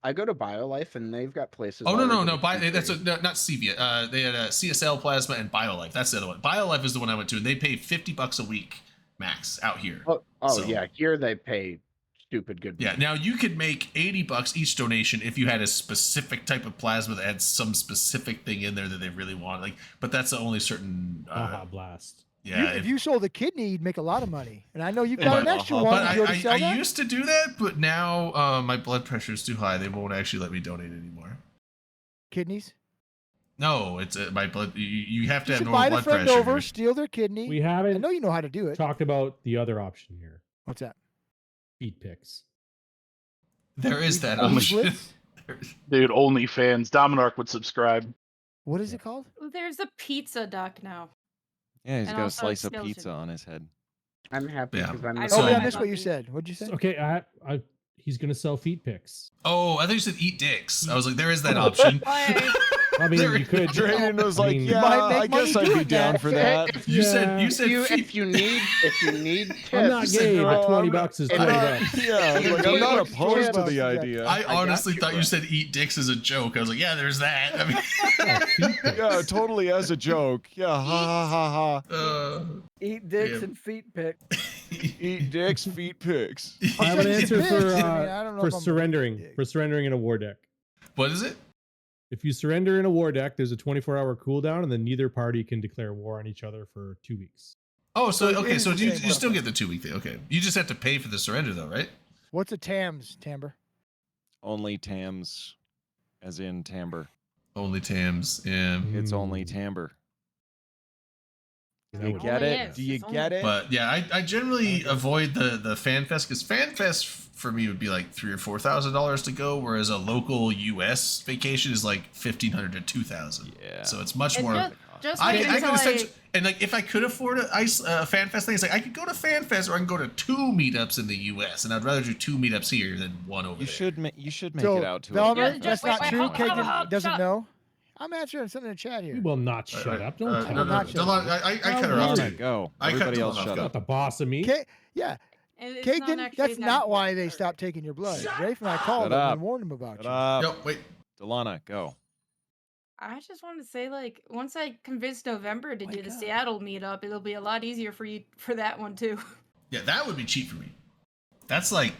I go to BioLife and they've got places. Oh no already no that that's do not CVS. They had a CSL plasma and BioLife. That's the other one. BioLife is the one I went to, and they pay $50 a week max out here. Oh So- yeah, here they pay stupid good. Yeah, money. now you could make $80 each donation if you had a specific type of plasma that had some specific thing in there that they really want. Like, but that's the only certain. Baja Blast. Yeah, if you sold a kidney, you'd make a lot of money. And I know you've got but, an extra but one. but Would you already sell I that? used to do that, but now my blood pressure is too high. They won't actually let me donate anymore. Kidneys. No, it's my blood. You have to You have should normal buy a blood friend pressure. over, steal their kidney. We I haven't know you know how to do it. talked about the other option here. What's that? Feet pics. There is that Oh my option. Dude, OnlyFans. Dominark would subscribe. What is it called? There's a pizza duck now. Yeah, he's And got a also slice of skeleton. pizza on his head. I'm happy Yeah. because I'm. I the Oh, So- yeah, I So- missed what you said. What'd you say? Okay, he's gonna sell feet pics. Oh, I thought you said eat dicks. I was like, there is that option. Why? I mean, There- you could. Drayden was I like, mean- yeah, might make I guess money I'd be doing down that. for that. You said If you need tips, I'm not gay, but No, 20 I'm bucks is not- 20 I'm bucks. Yeah, You like, I'm need not what's opposed to tips. the idea. I got honestly you, thought you bro. said eat dicks as a joke. I was like, yeah, there's that. I mean, Oh, feet pics. Yeah, totally as a joke. Yeah, ha ha ha ha. Eat dicks Yeah. and feet pick. Eat dicks, feet pics. I have an I'll answer send you for pics. I mean, I don't know for if I'm surrendering dick. for surrendering in a war deck. What is it? If you surrender in a war deck, there's a 24-hour cooldown, and then neither party can declare war on each other for 2 weeks. Oh, so it okay, is so the you same still level. get the 2 week thing. Okay, you just have to pay for the surrender though, right? What's a TAMS, Tamber? Only Tams, as in timbre. Only Tams. Yeah. It's only Hmm. timbre. Is Do that you what- get Only it? is. Do you It's get only- it? But yeah, I generally avoid the FanFest because FanFest for me would be like $3,000 or $4,000 to go, whereas a local US vacation is like $1,500 to $2,000. Yeah. So it's much And more. just I wait could until essentially, and like if I could afford a FanFest thing, it's like I could go to FanFest or I can go to 2 meetups in the US, and I'd rather do 2 meetups here than one over You there. should you should make So, it out to Velma, a Just that's wait, not wait, true. hold on, Kate hold on, hold on, doesn't shut up. know. I'm answering something in the chat We here. will not shut up. Don't tell no, me. no, not shut Delon, up. I cut her No, off Delana, too. go. I cut Everybody else Delana off, shut go. Not the boss of me. Yeah, And it's Kate not didn't. actually That's that not why important. they stopped taking your blood. Rafe and I called Shut them up. and warned them about Shut you. up. No, wait. Delana, go. I just want to say, like, once I convince November to do Wake the up. Seattle meetup, it'll be a lot easier for you for that one too. Yeah, that would be cheap for me. That's like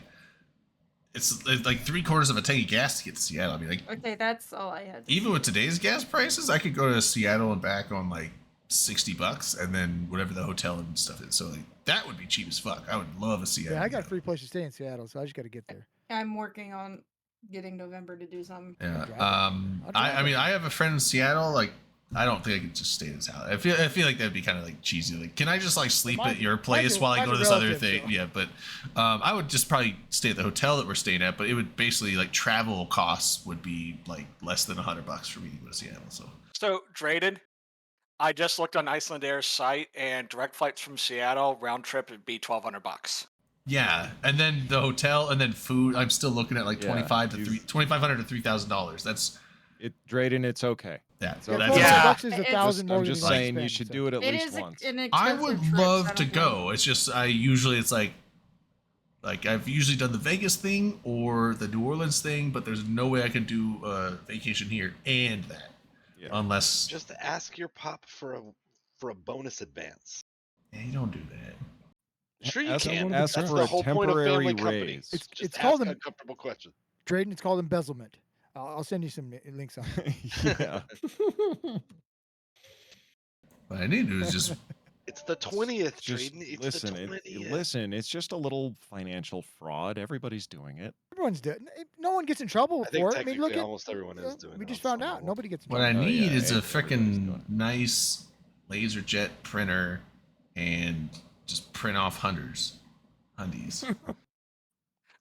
it's like 3/4 of a tank of gas to get to Seattle. I mean, like Okay, that's all I had. to even say. with today's gas prices, I could go to Seattle and back on like $60, and then whatever the hotel and stuff is. So like that would be cheap as fuck. I would love a Seattle. Yeah, I got a meetup. free place to stay in Seattle, so I just got to get there. I'm working on getting November to do something. Yeah. drive it. I'll I drive mean, it. I have a friend in Seattle. Like, I don't think I could just stay at his house. I feel like that'd be kind of like cheesy. Like, can I just like sleep Mine- at your mine's place a- while I mine's go to a this other relative, thing? so. Yeah, but I would just probably stay at the hotel that we're staying at. But it would basically like travel costs would be like less than $100 for me to go to Seattle. So Drayden, I just looked on Iceland Air's site, and direct flights from Seattle round trip would be $1,200. yeah, and then the hotel and then food. I'm still looking at like Yeah, $2,500 to $3,000. That's It, Drayden, it's okay. yeah. So Yeah, that's $1,200 Yeah. bucks is It's- $1,000 Just, more I'm than just you saying spend, you should so. do it at It least is once. an I expensive would trip, love I to don't go. It's just I've usually done the Vegas thing or the New Orleans thing, but there's no way I can do a vacation here and that Yeah. unless Just ask your pop for a bonus advance. yeah, you don't do that. Sure you Ask- can. ask That's for the a whole point of temporary family company. raise. Just It's ask called an an- uncomfortable question. Drayden, it's called embezzlement. I'll send you some links on it. Yeah. What I need to do is just It's the 20th, Just Drayden. It's listen. the 20th. Listen. It's just a little financial fraud. Everybody's doing it. Everyone's doing. No one gets in trouble I think for it. I mean, technically look at. almost everyone is doing We it just on found some out. level. Nobody gets in what trouble. I Oh, need yeah, is a everybody's doing freaking it. nice LaserJet printer and just print off undies.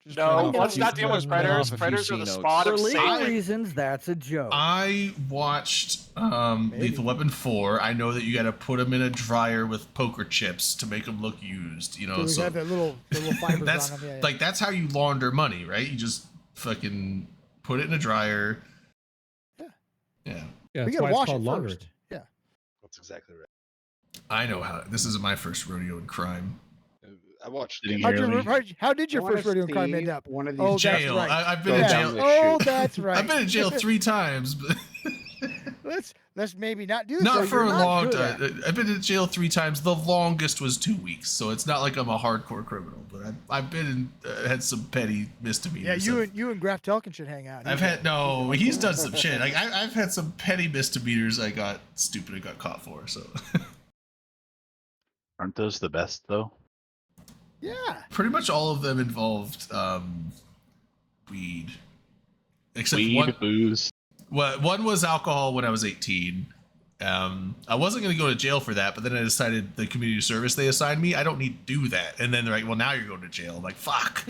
Just No, print off a let's few- not deal with print off printers. a few Printers are the C-notes. spawn For of legal Satan. reasons, that's a joke. I watched Maybe. Lethal Weapon 4. I know that you got to put them in a dryer with poker chips to make them look used. You know, So we so have the little fibers that's on them. Yeah, yeah. like that's how you launder money, right? You just fucking put it in a dryer. Yeah. Yeah, Yeah, we that's gotta why it's wash called it laundering. first. Yeah. That's exactly right. I know how. This isn't my first rodeo in crime. I watched. Did he How did I your wanna first rodeo in crime see end up? One of these Oh, that's Jail. right. I've been Go in Yeah. down jail. this Oh, chute. that's right. I've been in jail 3 times, but Let's maybe not do this. not so for you're a not long good at it. time. I've been in jail 3 times. The longest was 2 weeks, so it's not like I'm a hardcore criminal. But I've been in, had some petty misdemeanors. Yeah, I've- you and Graf Telkin should hang out. I've had no. He's done some shit. Like I've had some petty misdemeanors. I got stupid and got caught for. So Aren't those the best though? Yeah. Pretty much all of them involved weed, except Weed, one. booze. One was alcohol when I was 18. I wasn't going to go to jail for that, but then I decided the community service they assigned me, I don't need to do that. And then they're like, well, now you're going to jail. I'm like, fuck.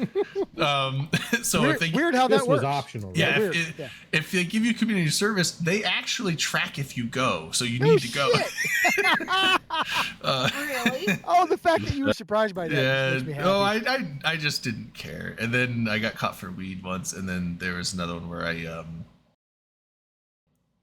So Weird, if they, weird how This that was works. optional. Right? yeah, weird, if, yeah. if they give you community service, they actually track if you go. So you No need to go. shit. Really? Oh, the fact that you were surprised by that Yeah. just makes me happy. Oh, I just didn't care. And then I got caught for weed once, and then there was another one where I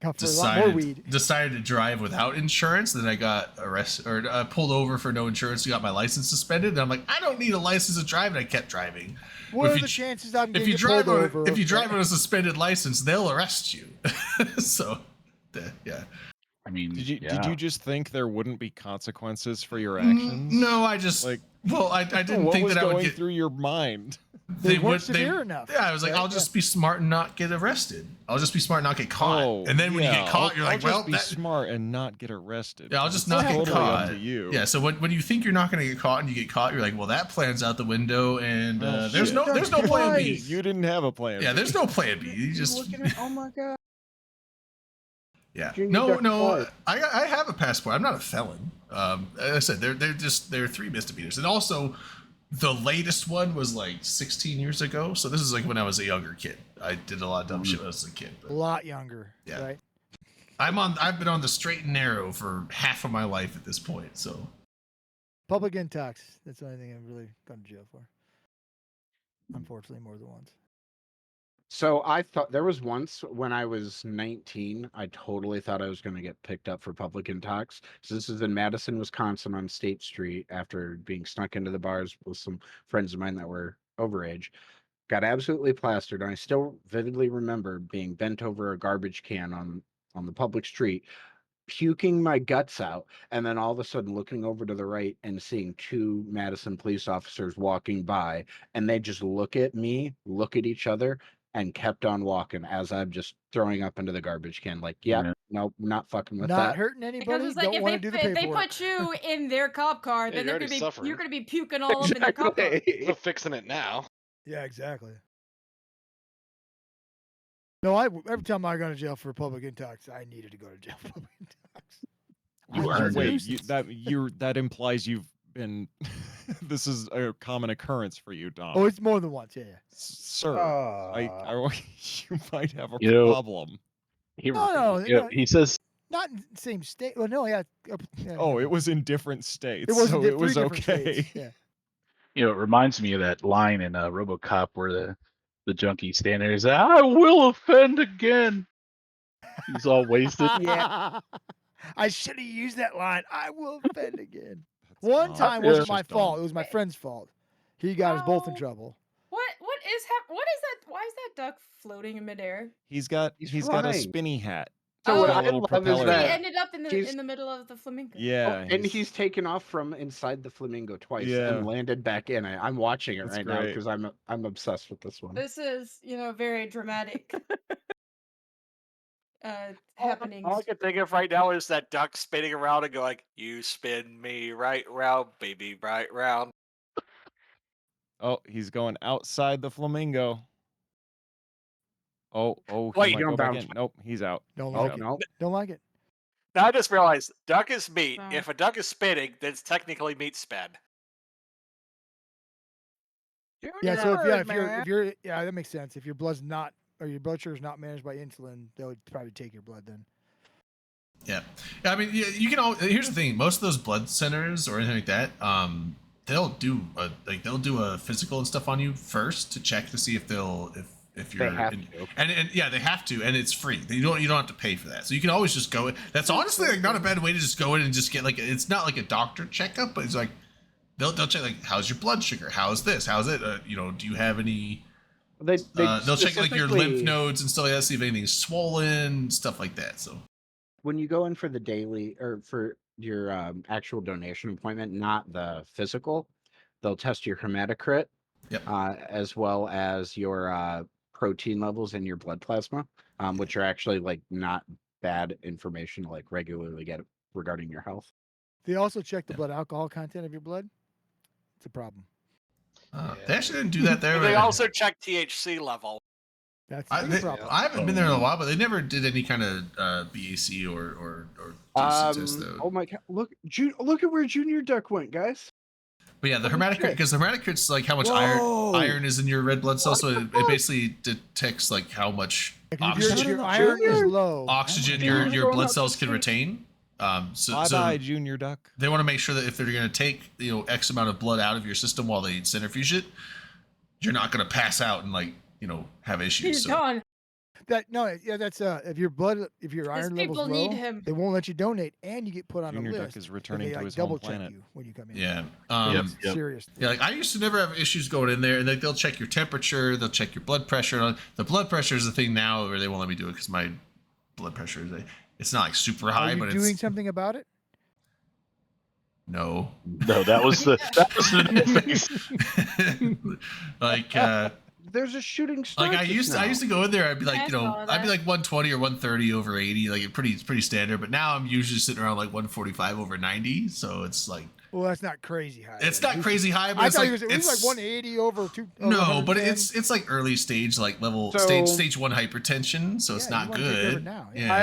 Got for a lot more weed. decided to drive without insurance. Then I got arrested or pulled over for no insurance. Got my license suspended. And I'm like, I don't need a license to drive, and I kept driving. What If are you the ch- chances I'm If getting you drive pulled on over? if you drive on a suspended license, they'll arrest you. So, yeah. I mean, Did you yeah. just think there wouldn't be consequences for your Mm, actions? No, I just Like, I didn't what think was that I would going get through your mind? They weren't severe enough, Yeah, I was like, right? I'll just be smart and not get arrested. I'll just be smart and not get caught. Oh, And then when you yeah, get caught, I'll- you're like, I'll well, just be that, smart and not get arrested. yeah, I'll just It's not get totally up caught. to you. Yeah, so when you think you're not going to get caught and you get caught, you're like, well, that plan's out the window, and Oh, there's shit. no plan B. Twice. You didn't have a plan. Yeah, B. there's no plan B. You just Oh my god. yeah. Junior No, Duck no. Park. I have a passport. I'm not a felon. As I said, they're 3 misdemeanors, and also the latest one was like 16 years ago. So this is like when I was a younger kid. I did a lot of dumb shit when I was a kid. A But lot younger. Yeah. Right. I've been on the straight and narrow for half of my life at this point. So Public intox. That's the only thing I've really gone to jail for. Unfortunately, more than once. So I thought there was once when I was 19, I totally thought I was going to get picked up for public intox. So this is in Madison, Wisconsin on State Street after being snuck into the bars with some friends of mine that were overage. Got absolutely plastered. And I still vividly remember being bent over a garbage can on the public street, puking my guts out, and then all of a sudden looking over to the right and seeing 2 Madison police officers walking by, and they just look at me, look at each other, and kept on walking as I'm just throwing up into the garbage can. Like, yep, Yeah. nope, not fucking with Not that. hurting anybody. Because it's like Don't if want to do the they paperwork. put you in their cop car, Yeah, then you're they're already gonna be suffering. you're gonna be puking all up in their cop car. But fixing it now. Yeah, exactly. No, every time I go to jail for public intox, I needed to go to jail for public intox. You I was a earned it. Wait, nuisance. that implies you've been. This is a common occurrence for you, Dom. Oh, it's more than once. Yeah, yeah. Sir, you might have a You know- problem. He, No, you know, no. he says Not in the same state. Well, no, yeah. Yeah. Oh, it was in different states. It was so in it was 3 different okay. states. Yeah. you know, it reminds me of that line in RoboCop where the junkie standing there says, "I will offend again." He's all wasted. Yeah. I should have used that line. I will offend again. One That's time Yeah. wasn't my just dumb. fault. It was my friend's fault. He got us both in Oh. trouble. What is that? Why is that duck floating in midair? He's got He's he's got a flying. spinny hat. So Oh. what Got a I little love is propeller He that hat. ended up in he's- the middle of the flamingo. Yeah, and he's taken off from inside the flamingo twice Yeah. and landed back in. I'm watching it That's right now great. because I'm obsessed with this one. This is very dramatic. All Happenings. I can think of right now is that duck spinning around and going, "You spin me right round, baby, right round." Oh, he's going outside the flamingo. Oh, he Wait, might you go don't back bounce in. Nope, he's out. Don't He's like out. it. No, Don't like it. Now I just realized duck is meat. Oh. If a duck is spinning, then it's technically meat spin. Yeah. So if you're yeah, that makes sense. If your blood's not or your blood sugar is not managed by insulin, they would probably take your blood then. yeah. I mean, you can all. Here's the thing: most of those blood centers or anything like that, they'll do a physical and stuff on you first to check to see if if you're they have in- to. and yeah, they have to, and it's free. You don't have to pay for that, so you can always just go in. That's honestly like not a bad way to just go in and just get like it's not like a doctor checkup, but it's like they'll check like how's your blood sugar, how's this, how's it, do you have any? They They'll check like your lymph specifically- nodes and stuff like that, see if anything's swollen, stuff like that. So when you go in for the daily or for your actual donation appointment, not the physical, they'll test your hematocrit, Yep. as well as your protein levels in your blood plasma, which are actually like not bad information to like regularly get regarding your health. They also check the blood alcohol content of your blood. It's a problem. They actually didn't do that there. They but- also check THC level. That's I, a they- big problem. I haven't been there in a while, but they never did any kind of BAC or THC test though. Oh my god! Look at where Junior Duck went, guys. But yeah, the Holy hematocrit, shit. because the hematocrit's like how much Whoa. iron is in your red blood cell, so it basically detects like how much If your oxygen iron is low, oxygen Junior, your blood going out cells to can sea. retain. So Bye-bye, Junior Duck. they want to make sure that if they're going to take X amount of blood out of your system while they centrifuge it, you're not going to pass out and like have issues. He's So gone. that's if your iron people level's need low, him. they won't let you donate, and you get put on Junior a Duck list. is if returning they, to like, his double home check planet. you when you come in. yeah, Yep. Serious. yeah. Like I used to never have issues going in there, and they'll check your temperature, they'll check your blood pressure. The blood pressure is the thing now where they won't let me do it because my blood pressure it's not like super high, Are you but doing it's something about it? no. No, that was the face. Like There's a shooting star. like I used to go in there, I'd be like I saw I'd be that. like 120 or 130 over 80, like it's pretty standard. But now I'm usually sitting around like 145 over 90, so it's like Well, that's not crazy high. it's then. not crazy high, but I it's thought like it was it's like 180 over two. over no, but 110. it's like early stage, like level So- stage 1 hypertension, so it's Yeah, not you wanna take care of it good. now, Yeah.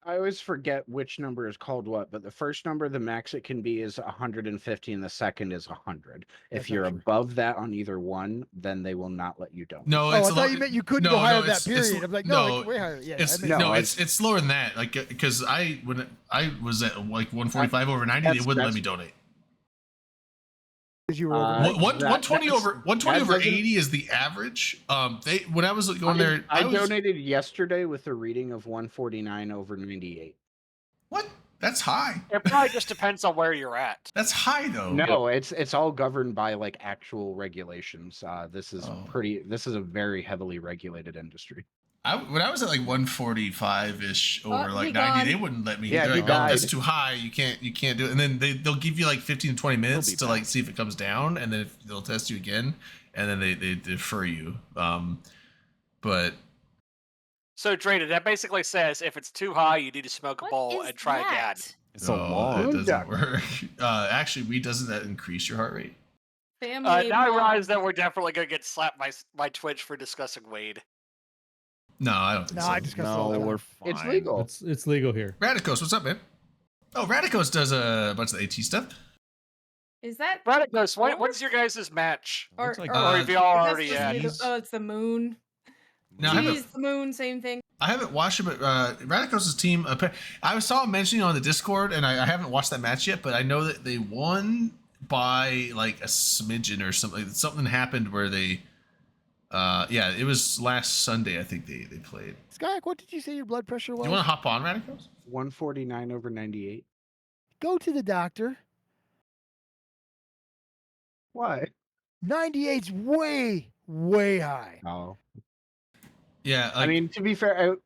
I always forget which number is called what, but the first number, the max it can be is 150, and the second is 100. That's If you're not true. above that on either one, then they will not let you donate. No, Oh, it's I a thought lot- you meant you couldn't no, go higher no, than that it's- period. I'm like, no, no, it's way higher. Yeah, It's that makes no, sense. it's slower than that. Like because when I was at like 145 over 90, they That's- wouldn't let that's- me donate. 'Cause you were over. Uh, 120 that's- over 120 that over doesn't- 80 is the average. When I was going there, I was, donated yesterday with a reading of 149 over 98. what? That's high. It probably just depends on where you're at. That's high though. No, it's all governed by like actual regulations. This is Oh. This is a very heavily regulated industry. When I was at like 145 ish over Oh, like he 90, gone. they wouldn't let me. Yeah, They're he like, oh, that's died. too high. You can't do it. And then they'll give you like 15 to 20 minutes be to like see if it comes down, and then if they'll test you again, and then they defer you. But So, Drayden, that basically says if it's too high, you need to smoke a What bowl is and try again. that? It's a no, law. it Moon doesn't duck. work. Actually, doesn't that increase your heart rate? Family. Now I bond. realize that we're definitely gonna get slapped by Twitch for discussing weed. No, I don't think No, so. I discussed all No, the we're time. fine. It's legal. It's legal here. Radicos, what's up, man? Oh, Radicos does a bunch of AT stuff. Is that Radicos, What? when's your guys' match? or, Looks like or, Or have y'all is that already supposed to had? be the- oh, it's the moon. No, I haven't, Jeez, the moon, same thing. I haven't watched it, but Radicos' team. I saw him mentioning on the Discord, and I haven't watched that match yet. But I know that they won by like a smidgen or something. Something happened where they. Yeah, it was last Sunday. I think they played. Skyak, what did you say your blood pressure was? You want to hop on Radicos? 149 over 98. Go to the doctor. Why? 98's way high. Oh. Yeah, like, I mean, to be fair,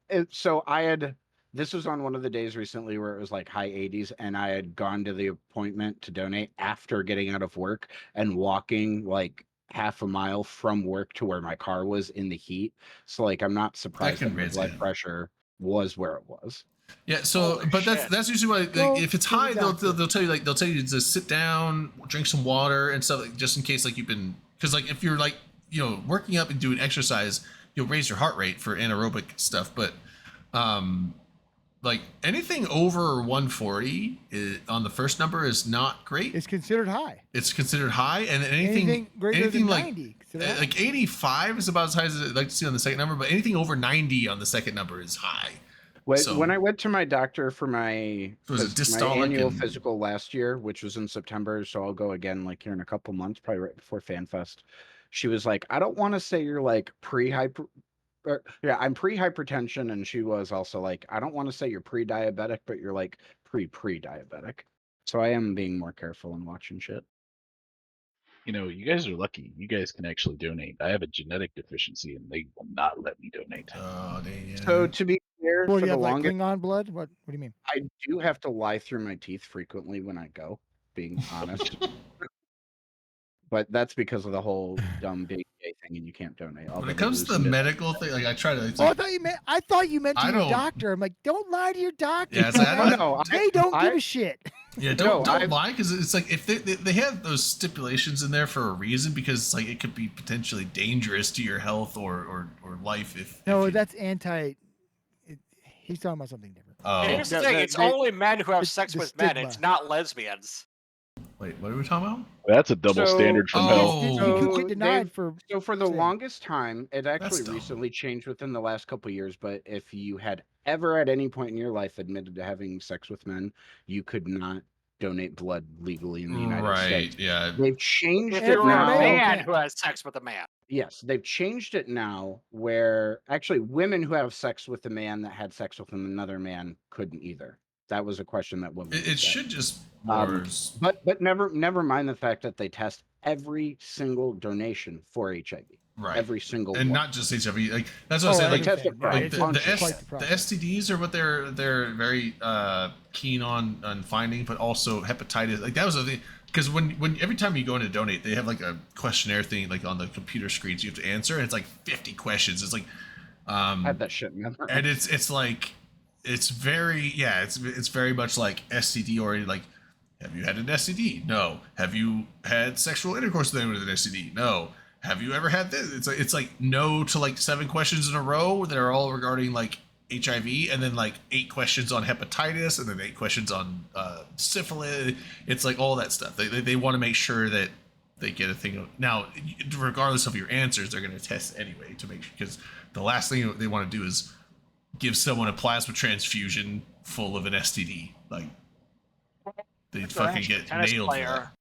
this was on one of the days recently where it was like high 80s, and I had gone to the appointment to donate after getting out of work and walking like half a mile from work to where my car was in the heat. So like, I'm not surprised can that my raise blood it. pressure was where it was. yeah. So, Holy but shit. that's usually why. Go Like, if it's to the high, they'll doctor. tell you to sit down, drink some water and stuff, like, just in case like you've been because like if you're like working up and doing exercise, you'll raise your heart rate for anaerobic stuff, but like anything over 140 on the first number is not great. It's considered high. It's considered high, and anything Anything greater anything than like 90. considered high. like 85 is about as high as I'd like to see on the second number, but anything over 90 on the second number is high. So- When I went to my doctor for my Was it my systolic annual and- physical last year, which was in September, so I'll go again like here in a couple months, probably right before FanFest. She was like, "I don't want to say you're like I'm pre-hypertension," and she was also like, "I don't want to say you're pre-diabetic, but you're like pre-diabetic." So I am being more careful and watching shit. You guys are lucky. You guys can actually donate. I have a genetic deficiency, and they will not let me donate. Oh, dang, So to be fair, Well, for you the have like longest, Klingon blood? What do you mean? I do have to lie through my teeth frequently when I go, being honest. But that's because of the whole dumb being gay thing, and you can't donate. when it comes to the medical thing, like I try to. It's Oh, like, I thought you meant I to your don't- doctor. I'm like, don't lie to your doctor. Yeah, it's like, I don't- They don't give I- a shit. Yeah, No, don't lie, because it's like if they have those stipulations in there for a reason, because it's like it could be potentially dangerous to your health or life if No, if you, that's anti. He's talking about something different. oh Here's the No, thing: the- it's they- only men who have the- sex the with men. It's stigma. not lesbians. wait, what are we talking about? That's a double So- standard from Oh. hell. You So could get denied they've- for. So for the saying- longest time, it actually dumb. recently changed within the last couple of years. But if you had ever at any point in your life admitted to having sex with men, you could not donate blood legally in the United Right, States. yeah. They've changed If it you're a male now. man can't. who has sex with a man, Yes, they've changed it now where actually women who have sex with a man that had sex with another man couldn't either. That was a question that women. It would say. should just more. But never mind the fact that they test every single donation for HIV. Right. Every single and one. not just HIV. Like that's what I'm saying. they Like, test it for like a the, bunch the, of S, stuff. the STDs are what they're very keen on finding, but also hepatitis. Like that was the thing, because when every time you go in to donate, they have like a questionnaire thing like on the computer screens you have to answer, and it's like 50 questions. It's like I had that shit, man. and it's like it's very it's very much like STD oriented. Like, have you had an STD? No. Have you had sexual intercourse with anyone with an STD? No. Have you ever had this? It's like no to like 7 questions in a row that are all regarding like HIV, and then like 8 questions on hepatitis, and then 8 questions on syphilis. It's like all that stuff. They want to make sure that they get a thing. Now, regardless of your answers, they're going to test anyway to make sure, because the last thing they want to do is give someone a plasma transfusion full of an STD. Like they fucking get tennis nailed for that. player.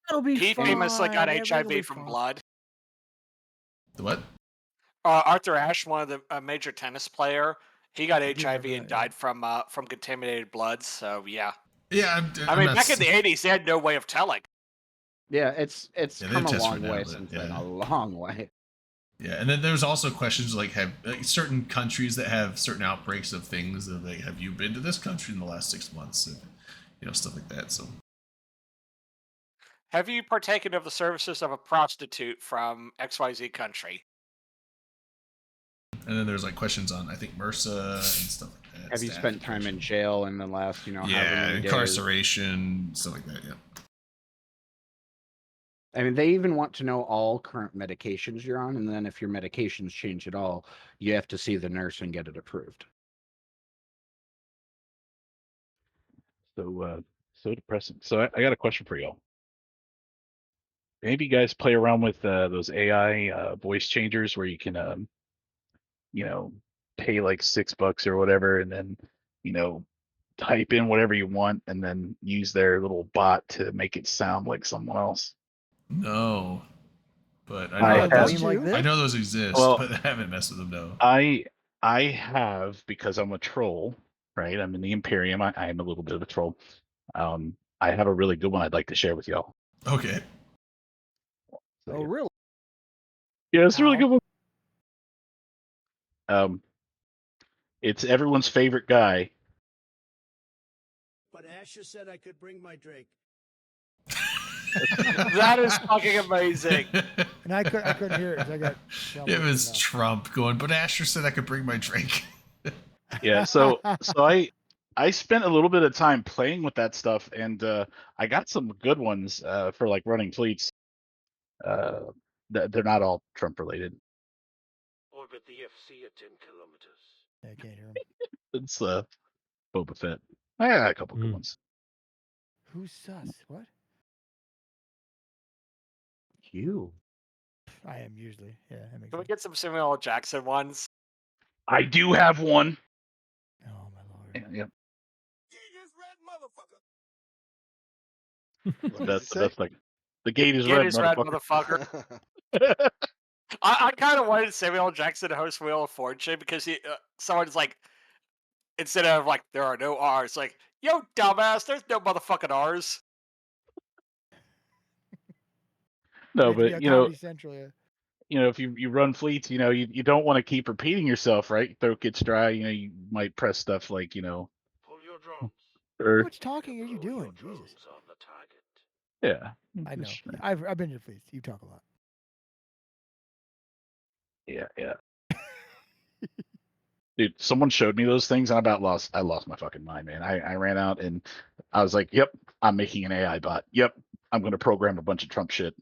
It'll be He famously got fine, everything'll be HIV from fine. blood. The what? Arthur Ashe, one of the a major tennis player, he got do HIV remember and that, yeah. died from contaminated blood. So yeah, Yeah, I mean, back in the '80s, they had no way of telling. Yeah, it's Yeah, they come a test for long now, way but, since yeah. then. A long way. Yeah, and then there's also questions like have like, certain countries that have certain outbreaks of things. Of like, have you been to this country in the last 6 months? And, stuff like that. So Have you partaken of the services of a prostitute from XYZ country? and then there's like questions on I think MRSA and stuff like that. Have you staff spent time in jail in the last, however Yeah, many days? incarceration, stuff like that. Yeah. I mean, they even want to know all current medications you're on, and then if your medications change at all, you have to see the nurse and get it approved. So depressing. So I got a question for y'all. Maybe you guys play around with those AI voice changers where you can, pay like $6 or whatever, and then, type in whatever you want, and then use their little bot to make it sound like someone else. No, but I I know, have- those, Game like this? I know those exist, Well- but I haven't messed with them. No. I have, because I'm a troll, right? I'm in the Imperium. I am a little bit of a troll. I have a really good one I'd like to share with y'all. Okay. So, Oh, really? yeah, it's a really Ow. good one. It's everyone's favorite guy. But Asher said I could bring my Drake. That is fucking amazing. And I couldn't hear it 'cause I got. It was Trump going, but Asher said I could bring my drink. Yeah, so I spent a little bit of time playing with that stuff, and I got some good ones for like running fleets. They're not all Trump related. Orbit the FC at 10 kilometers. I can't hear him. It's Boba Fett. I got a couple good ones. Who's sus? What? You. I am usually. Yeah, that makes Can we sense. get some Samuel L. Jackson ones? I do have one. Oh my lord. Yeah, Genius red motherfucker. What does he say? that's like the gate is Get red, his red motherfucker. motherfucker. I kind of wanted Samuel L. Jackson to host Wheel of Fortune because someone's like, instead of like, there are no R's, like, yo, dumbass, there's no motherfucking R's. No, It'd be but on Comedy Central, yeah. if you run fleets, you don't want to keep repeating yourself, right? Throat gets dry. You might press stuff like Pull your drums. How or much talking are you Pull your doing? Jesus. drums on the target. yeah. I know. Just- I've been to the fleets. You talk a lot. Yeah. Dude, someone showed me those things and I lost my fucking mind, man. I ran out and I was like, yep, I'm making an AI bot. Yep, I'm gonna program a bunch of Trump shit.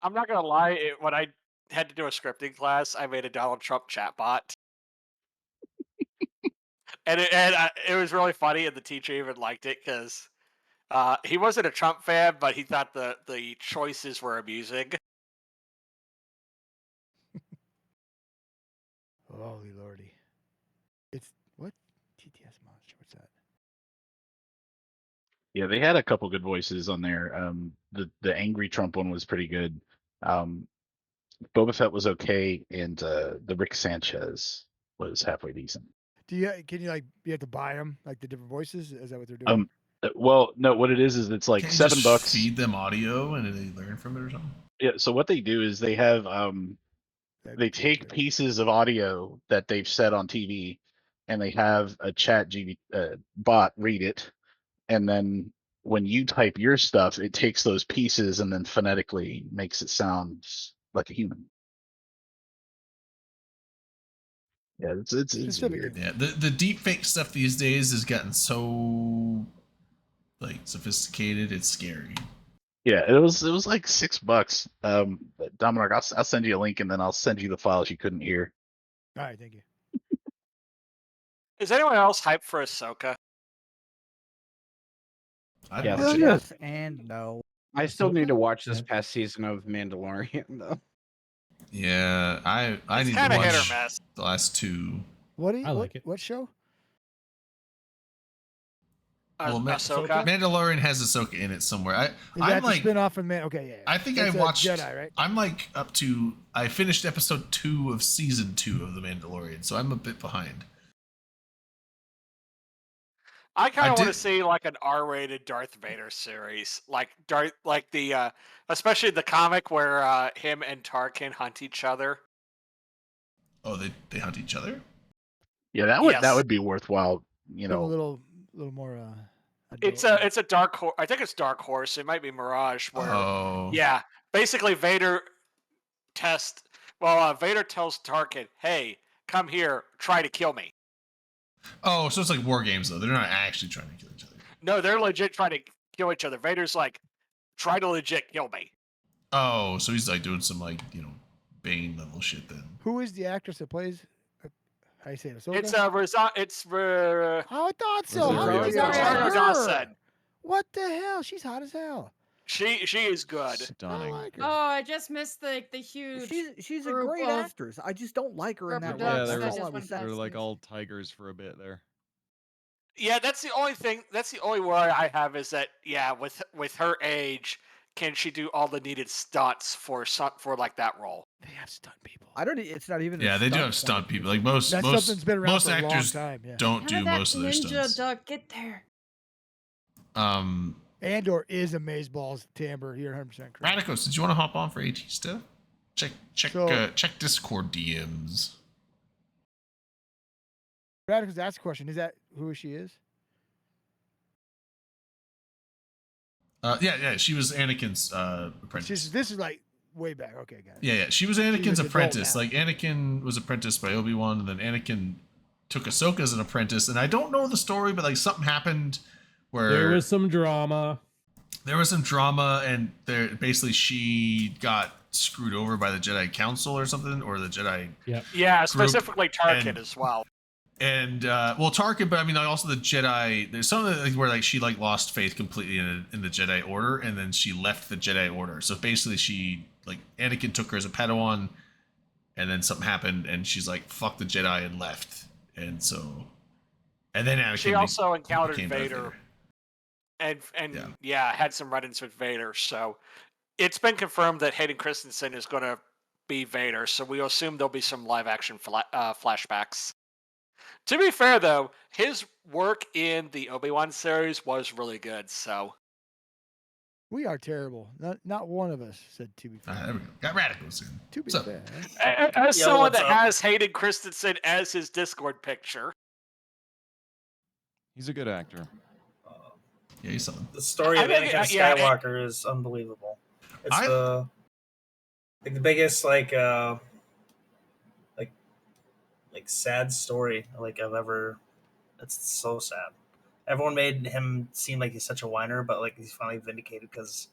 I'm not gonna lie. When I had to do a scripting class, I made a Donald Trump chatbot, and it was really funny, and the teacher even liked it because he wasn't a Trump fan, but he thought the choices were amusing. Holy lordy. It's what? TTS Monster. What's that? Yeah, they had a couple good voices on there. The angry Trump one was pretty good. Boba Fett was okay, and the Rick Sanchez was halfway decent. Can you like you have to buy them like the different voices? Is that what they're doing? Well, no, what it is it's like Can't you just $7. feed them audio and they learn from it or something? Yeah, so what they do is they have they take pieces of audio that they've said on TV, and they have a bot read it, and then when you type your stuff, it takes those pieces and then phonetically makes it sound like a human. Yeah, it's weird. Yeah, the deep fake stuff these days has gotten so like sophisticated. It's scary. Yeah, it was like $6. Dominic, I'll send you a link and then I'll send you the files you couldn't hear. All right, thank you. Is anyone else hyped for Ahsoka? Yes. Yes and no. I still need to watch this past season of Mandalorian though. Yeah, I It's need to kinda hit or watch miss. the last two. What? I like it. What show? Well, Ahsoka? Mandalorian has Ahsoka in it somewhere. Is I'm that like, the spin-off from Man? Okay, yeah. I think That's I watched Jedi, right? I'm like up to. I finished episode 2 of season 2 of the Mandalorian, so I'm a bit behind. I kind of want to did- see like an R-rated Darth Vader series, like the especially the comic where him and Tarkin hunt each other. Oh, they hunt each other. Yeah, that Yes. would be worthwhile. You Go a know, little more. It's a dark horse. I think it's Dark Horse. It might be Mirage. Where Oh. yeah, basically Vader tells Tarkin, "Hey, come here, try to kill me." Oh, so it's like war games though. They're not actually trying to kill each other. No, they're legit trying to kill each other. Vader's like, "Try to legit kill me." Oh, so he's like doing some Bane level shit then. Who is the actress that plays? How you say it? Ahsoka? It's Oh, I thought so. How Rosario did I Dawson. forget her? Dawson. What the hell? She's hot as hell. She is good. Stunning. I like her. Oh, I just missed the huge. She's a group great of actress. I just don't like her in that rubber role. ducks Yeah, that That's just all I went was saying. they're like past me. all tigers for a bit there. Yeah, that's the only thing. That's the only worry I have is that with her age, can she do all the needed stunts for like that role? They have stunt people. I don't. It's not even. Yeah, they do have stunt people. Like most That most something's been around most for a long actors time, yeah. don't How do did that most of their ninja stunts. duck get there? Andor is amazeballs timbre. You're 100% correct. Radicos, did you want to hop on for AT stuff? Check So- check Discord DMs. Radicals asked a question. Is that who she is? Yeah, she was Anakin's apprentice. This is like way back. Okay, guys. Yeah. She was Anakin's an adult apprentice. now. Like Anakin was apprenticed by Obi-Wan, and then Anakin took Ahsoka as an apprentice. And I don't know the story, but like something happened where There was some drama. and basically she got screwed over by the Jedi Council or something, or the Jedi. Yep. Yeah, Group specifically Tarkin and- as well. And Tarkin, but I mean also the Jedi. There's something where like she like lost faith completely in the Jedi Order, and then she left the Jedi Order. So basically, she like Anakin took her as a Padawan, and then something happened, and she's like fuck the Jedi and left. And then Anakin. She also encountered became Darth Vader, and had some run-ins with Vader. So it's been confirmed that Hayden Christensen is going to be Vader. So we assume there'll be some live-action flashbacks. To be fair, though, his work in the Obi-Wan series was really good. So We are terrible. Not one of us said to be fair. There we go. Got Radicals in. To be What's up? fair. as Yo, someone what's that up? has Hayden Christensen as his Discord picture, He's a good actor. Yeah, he's something. The story I of think- Anakin yeah, Skywalker is unbelievable. It's I- Like the biggest like sad story like I've ever. It's so sad. Everyone made him seem like he's such a whiner, but like he's finally vindicated because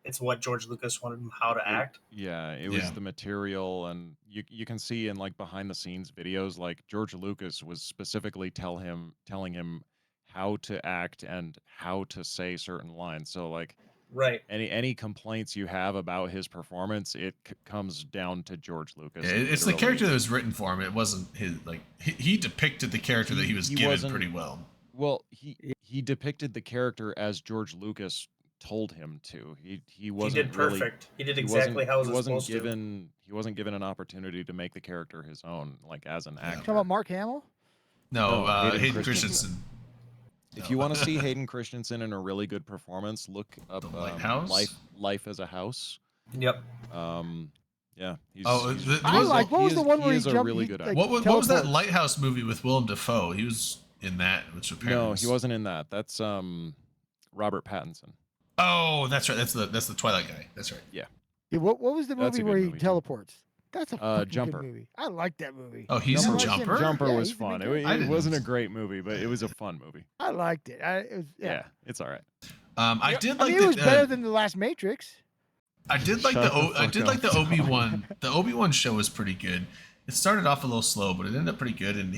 it's what George Lucas wanted him how to act. It was the material, and you can see in like behind the scenes videos, like George Lucas was specifically telling him how to act and how to say certain lines. So like Right. any complaints you have about his performance, it comes down to George Lucas. Yeah, and it's the literally- character that was written for him. It wasn't his like he depicted the character that he was given wasn't- pretty well. Well, he depicted the character as George Lucas told him to. He wasn't did really- perfect. He did he exactly wasn't- how it he was wasn't supposed to. given he wasn't given an opportunity to make the character his own, like as an actor. Talking about Mark Hamill? No, Hayden Christensen. If you want to see Hayden Christensen in a really good performance, look up Lighthouse? Life as a House. Yep. Yeah. He's, Oh, he's, the- I like. What was the one where he is a jumped? really he, good like, actor. What was that teleports. Lighthouse movie with Willem Dafoe? He was in that, which apparently No, was- he wasn't in that. That's Robert Pattinson. Oh, that's right. That's the Twilight guy. That's right. Yeah. Yeah, what was the That's a movie good where he movie, too. teleports? That's a fucking Jumper. good movie. I like that movie. Oh, he's in Remember I said Jumper? Jumper Yeah, was he's the main fun. character. I It didn't- wasn't a great movie, but it was a fun movie. I liked it. Yeah, it's all right. I did I like mean, it was the better than the last Matrix. I did like Shut the the I did fuck like the up, Tom. Obi-Wan. The Obi-Wan show was pretty good. It started off a little slow, but it ended up pretty good. And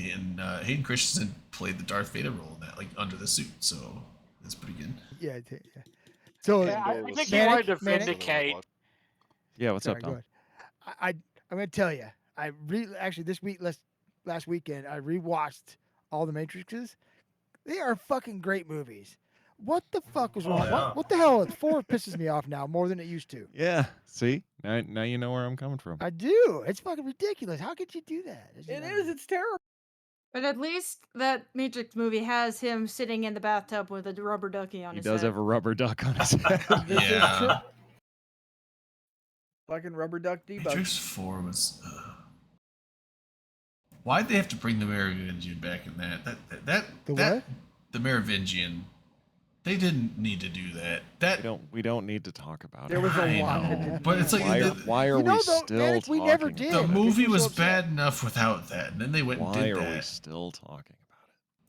Hayden Christensen played the Darth Vader role in that, like under the suit. So it's pretty good. Yeah. So Yeah, I think he Manic- wanted to Manic- vindicate. Yeah, what's Sorry, up, go Tom? ahead. I'm gonna tell you. Actually this week last weekend I rewatched all the Matrixes. They are fucking great movies. What the fuck was wrong? yeah. What the hell? 4 pisses me off now more than it used to. Yeah. See, now you know where I'm coming from. I do. It's fucking ridiculous. How could you do that? It is. It's terrible. But at least that Matrix movie has him sitting in the bathtub with a rubber ducky on He his does head. have a rubber duck on his head. Yeah. Fucking rubber duck debug. Matrix 4 was. Why'd they have to bring the Merovingian back in that? What? The Merovingian. They didn't need to do that. We don't need to talk about There it. was a I lot. know, but it's like Why are You know, we though, still Manic, we talking never about did. it? the Yeah, movie people was so upset. bad enough without that, and then they went and Why did are we that still talking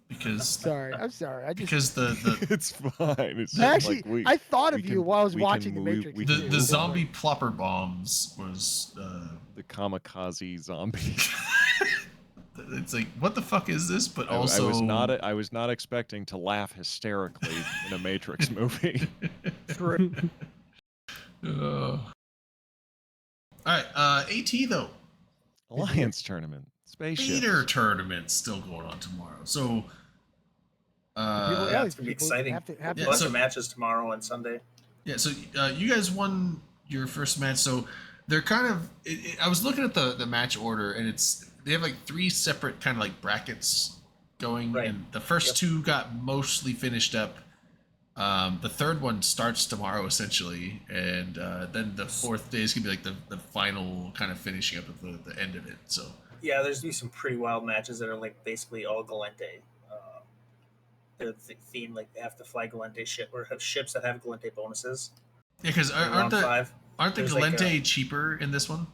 because I'm sorry. I just because the about it? It's fine. It's just actually like I thought we of you can- while I was we can watching the move- Matrix. we the, can the move zombie plopper bombs was. the kamikaze zombie. It's like, what the fuck is this? But I also, I was not expecting to laugh hysterically in a Matrix movie. True. All right, AT though. Alliance tournament. Spaceship. Theater tournament still going on tomorrow. So, Yeah, it's gonna be people exciting. have to- A have to- bunch so- of matches tomorrow and Sunday. yeah, so you guys won your first match. So they're kind of. I was looking at the match order, and they have like 3 separate kind of like brackets going, Right. and the first 2 got mostly finished up. The third one starts tomorrow essentially, and then the 4th day is gonna be like the final kind of finishing up at the end of it. So Yeah, there's gonna be some pretty wild matches that are like basically all Galente. They're themed like they have to fly Galente ship or have ships that have Galente bonuses. yeah, because in aren't round the 5. aren't the There's like Galente cheaper in this one?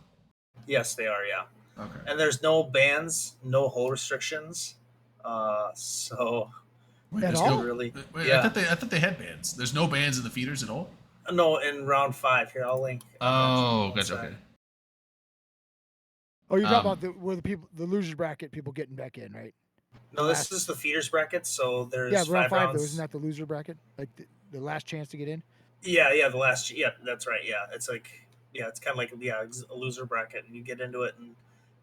Yes, they are. Yeah, Okay. and there's no bans, no hole restrictions. So Wait, At there's all? no- really, Wait, yeah. I thought they had bans. There's no bans in the feeders at all. No, in round 5 here, I'll link. Oh, One gotcha. sec. Okay. Oh, you're talking Um, about where the losers bracket people getting back in, right? No, this is the feeders bracket. So there's Yeah, 5 round 5 rounds. though. Isn't that the loser bracket? Like the last chance to get in? Yeah, the last. Yeah, that's right. Yeah, it's like it's kind of like it's a loser bracket, and you get into it, and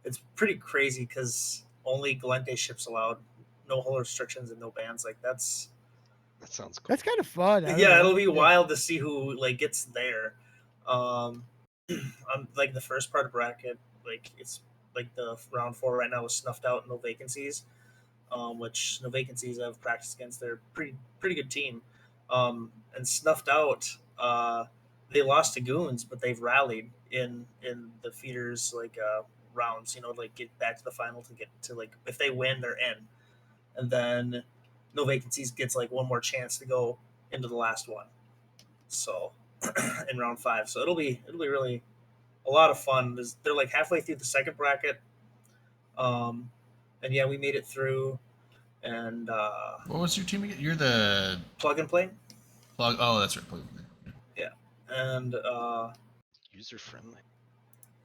it's pretty crazy because only Galente ships allowed, no hole restrictions and no bans. Like That sounds cool. That's kind of fun. I don't yeah, know. it'll be wild to see who like gets there. On like the first part of bracket, like it's like the round 4 right now is snuffed out, no vacancies. Which no vacancies I've practiced against. They're pretty good team. And snuffed out. They lost to Goons, but they've rallied in the feeders like rounds. Like get back to the final to get to like if they win, they're in. And then no vacancies gets like one more chance to go into the last one. So in round 5, so it'll be really a lot of fun. They're like halfway through the second bracket, and yeah, we made it through. And what was your team again? You're the plug and play. plug. Oh, that's right. Plug and play. Yeah, and User friendly.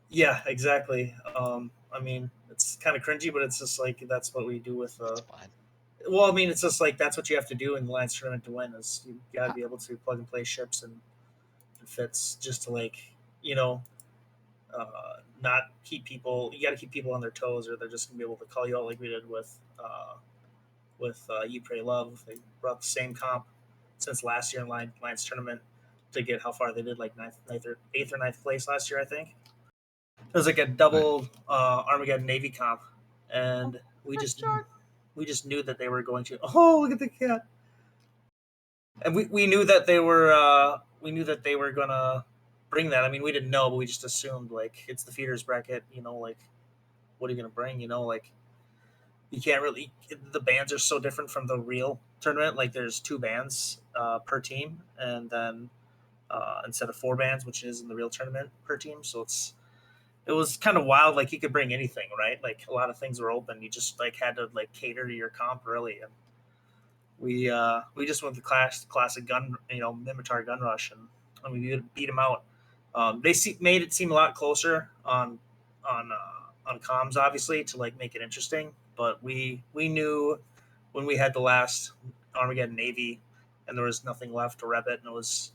yeah, exactly. I mean, it's kind of cringy, but it's just like that's what we do with. Well, I mean, it's just like that's what you have to do in the Alliance tournament to win. Is you got to be able to plug and play ships and fits just to like not keep people. You got to keep people on their toes, or they're just gonna be able to call you out like we did with You Pray Love. They brought the same comp since last year in Alliance tournament to get how far they did, like eighth or ninth place last year, I think. It was like a double Armageddon Navy comp, and we just knew that they were going to. Oh, look at the cat! And we knew that they were gonna bring that. I mean, we didn't know, but we just assumed like it's the feeders bracket. Like what are you gonna bring? Like you can't really. The bands are so different from the real tournament. Like there's 2 bands per team, and then instead of 4 bands, which is in the real tournament per team. So it was kind of wild. Like you could bring anything, right? Like a lot of things were open. You just like had to like cater to your comp really. And we just went the classic gun, Mimitar gun rush, and we beat them out. They made it seem a lot closer on comms, obviously, to like make it interesting. But we knew when we had the last Armageddon Navy, and there was nothing left to rep it, and it was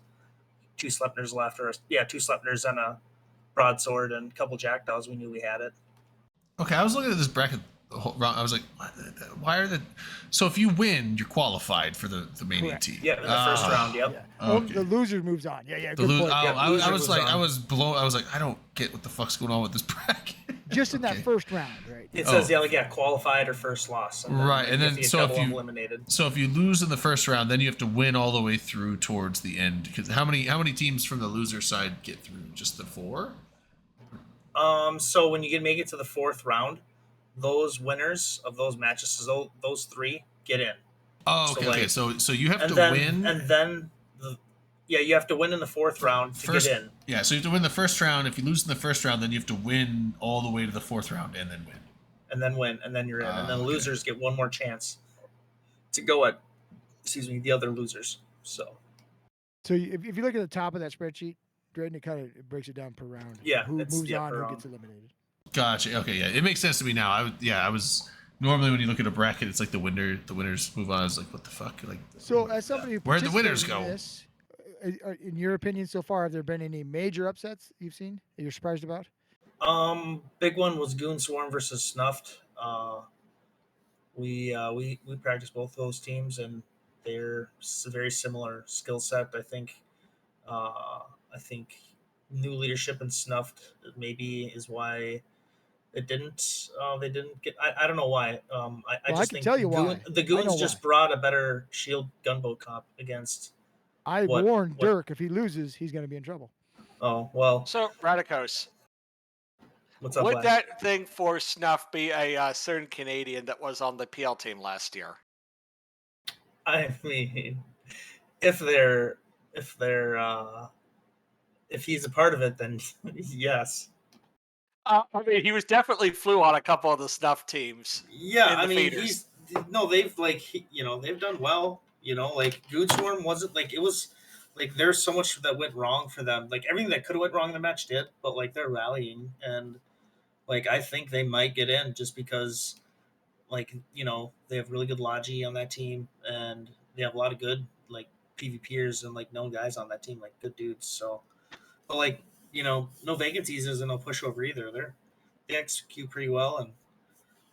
2 Sleipnirs left, or 2 Sleipnirs and a broadsword and a couple jackdaws. We knew we had it. Okay, I was looking at this bracket the whole round. I was like, why are the? So if you win, you're qualified for the main ET. Yeah, in the first round. Yep. Yeah. Well, the loser moves on. Yeah. The Good point. I was like, I was blown. I was like, I don't get what the fuck's going on with this bracket. Just in that first round, right? It says qualified or first loss. Right, and then so if you eliminated. So if you lose in the first round, then you have to win all the way through towards the end. Because how many teams from the loser side get through? Just the 4? So when you make it to the 4th round, those winners of those matches, so those 3 get in. Oh, okay, okay. So you have to win, and then you have to win in the 4th round to get in. Yeah, so you have to win the first round. If you lose in the first round, then you have to win all the way to the 4th round and then win. And then you're in, and then losers get one more chance to go at, the other losers. So if you look at the top of that spreadsheet, Drayden, it breaks it down per round. Yeah, who moves on, who gets eliminated. Gotcha. Okay, yeah, it makes sense to me now. I was normally when you look at a bracket, it's like the winners move on. I was like, what the fuck? Like, so as somebody who where'd the winners participated go? in this, in your opinion so far, have there been any major upsets you've seen that you're surprised about? Big one was Goon Swarm versus Snuffed. We practiced both those teams, and they're very similar skill set. I think new leadership in Snuffed maybe is why they didn't get. I don't know why. I just think tell you why. The Goons just brought a better shield gunboat comp against. I warned Dirk if he loses, he's going to be in trouble. Oh well. So Radicos, what's up? Would Vlad? that thing for Snuff be a certain Canadian that was on the PL team last year? I mean, if he's a part of it, then yes. I mean, he was definitely flew on a couple of the Snuff teams. Yeah, in the I mean, feeders. they've done well. Like Goon Swarm wasn't like it was like there's so much that went wrong for them. Like everything that could have went wrong in the match did, but like they're rallying, and like I think they might get in just because they have really good Logi on that team, and they have a lot of good like PvPers and like known guys on that team, like good dudes. So, but no vacancies isn't no pushover either. They execute pretty well, and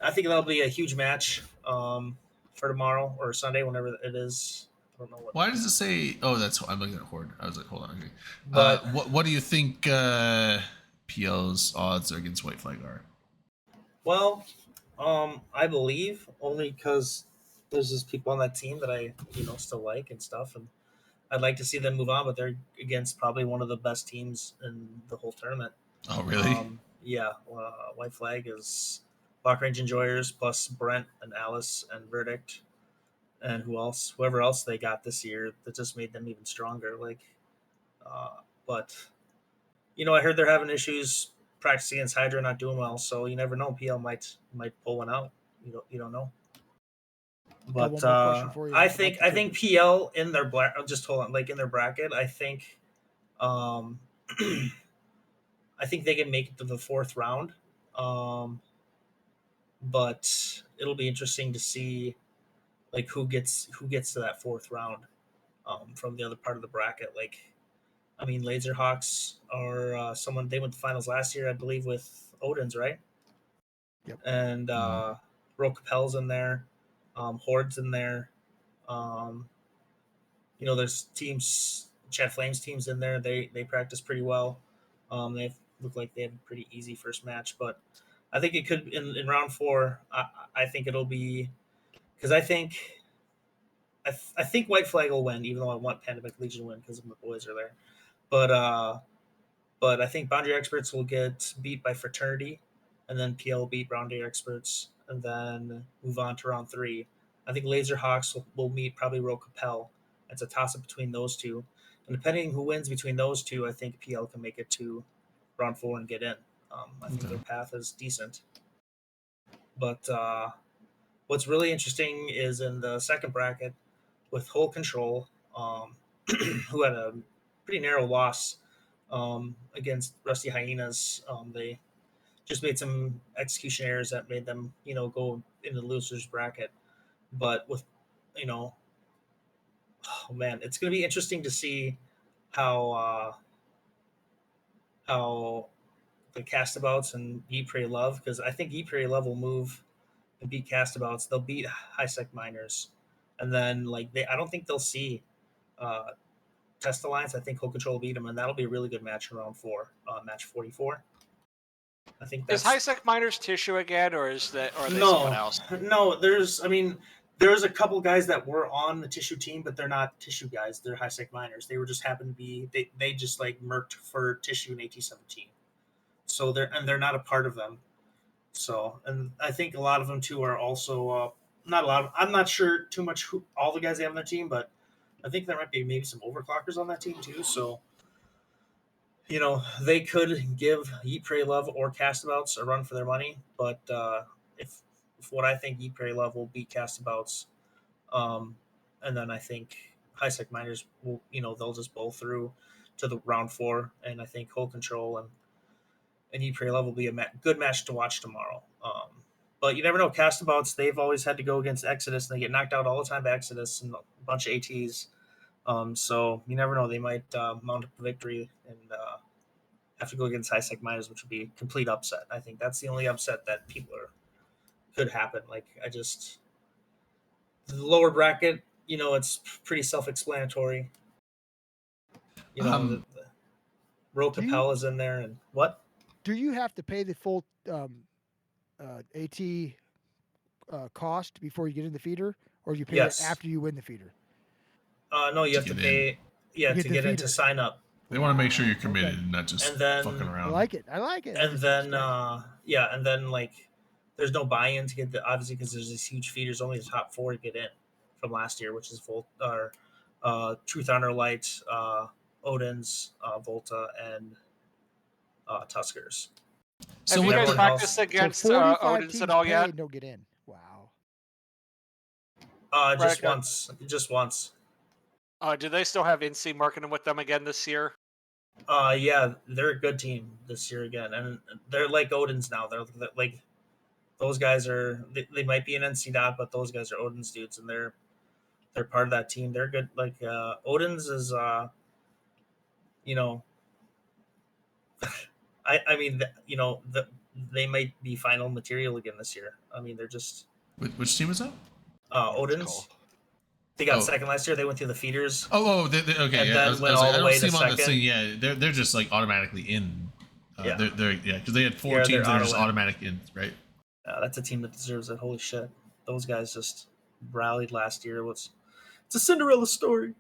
I think that'll be a huge match for tomorrow or Sunday, whenever it is. I don't know what. Why does it say? Oh, that's I'm looking at Horde. I was like, hold on. Okay. But what do you think PL's odds against White Flag are? Well, I believe only because there's just people on that team that I still like and stuff, and I'd like to see them move on. But they're against probably one of the best teams in the whole tournament. Oh, really? Yeah. White Flag is Lock Range Enjoyers plus Brent and Alice and Verdict, and whoever else they got this year that just made them even stronger. But I heard they're having issues practicing against Hydra, not doing well. So you never know. PL might pull one out. You don't know. Got But one more question for you I about think the I think PL in their just hold on, like in their bracket, I think I think they can make it to the 4th round. But it'll be interesting to see like who gets to that 4th round from the other part of the bracket. Like, I mean, Laserhawks are someone they went to finals last year, I believe, with Odin's, right? Yep. And Rokapel's in there, Horde's in there. There's teams, Chad Flames teams in there. They practice pretty well. They look like they have a pretty easy first match, but I think it could in round 4. I think it'll be because I think White Flag will win, even though I want Pandemic Legion to win because my boys are there. But I think Boundary Experts will get beat by Fraternity, and then PL will beat Boundary Experts, and then move on to round 3. I think Laserhawks will meet probably Rokapel. It's a toss-up between those two. And depending who wins between those two, I think PL can make it to round 4 and get in. I think their path is decent. But what's really interesting is in the second bracket with Whole Control, who had a pretty narrow loss against Rusty Hyenas. They just made some execution errors that made them, go in the losers bracket. But with, oh man, it's going to be interesting to see how the Castabouts and Ye Pray Love, because I think Ye Pray Love will move and beat Castabouts. They'll beat High Sec Miners, and then I don't think they'll see Test Alliance. I think Whole Control will beat them, and that'll be a really good match in round 4, match 44. I think that's Is High Sec Miners Tissue again, or are they someone else? No, there's a couple guys that were on the Tissue team, but they're not Tissue guys. They're High Sec Miners. They were just happened to be they just murked for Tissue in AT-17. So they're not a part of them. So, and I think a lot of them too are also not a lot of, I'm not sure too much who all the guys they have on their team, but I think there might be maybe some overclockers on that team too. So, they could give Eat, Pray, Love or Castabouts a run for their money. But if what I think Eat, Pray, Love will beat Castabouts, and then I think High Sec Miners will, they'll just bowl through to the round 4, and I think Whole Control and Eat, Pray, Love will be a good match to watch tomorrow. But you never know. Castabouts, they've always had to go against Exodus, and they get knocked out all the time by Exodus and a bunch of ATs. So you never know. They might mount up a victory and have to go against High Sec Miners, which would be a complete upset. I think that's the only upset that could happen. The lower bracket, it's pretty self-explanatory. The Rokapel is in there, and what? Do you have to pay the full AT cost before you get in the feeder, or you pay it after you win the feeder? No, you have to pay. Yeah, to get in to sign up. They want to make sure you're committed and not just fucking around. I like it. And then, and then there's no buy-in to get obviously because there's these huge feeders. Only the top 4 to get in from last year, which is Truth Honor Light, Odin's, Volta, and Tuskers. So have you guys practiced against Odin's at all yet? No get in. Wow. Just once. Do they still have NC marketing with them again this year? Yeah, they're a good team this year again, and they're like Odin's now. They're like those guys are. They might be an NC dot, but those guys are Odin's dudes, and they're part of that team. They're good. Odin's is, I mean, they might be final material again this year. I mean, they're just. Which team is that? Odin's. Cool. They got second last year. They went through the feeders. Okay. And Yeah, then went all the way to second. Yeah, they're just automatically in. Yeah. They're because they had 4 teams that are just automatic in, right? That's a team that deserves it. Holy shit, those guys just rallied last year. It's a Cinderella story.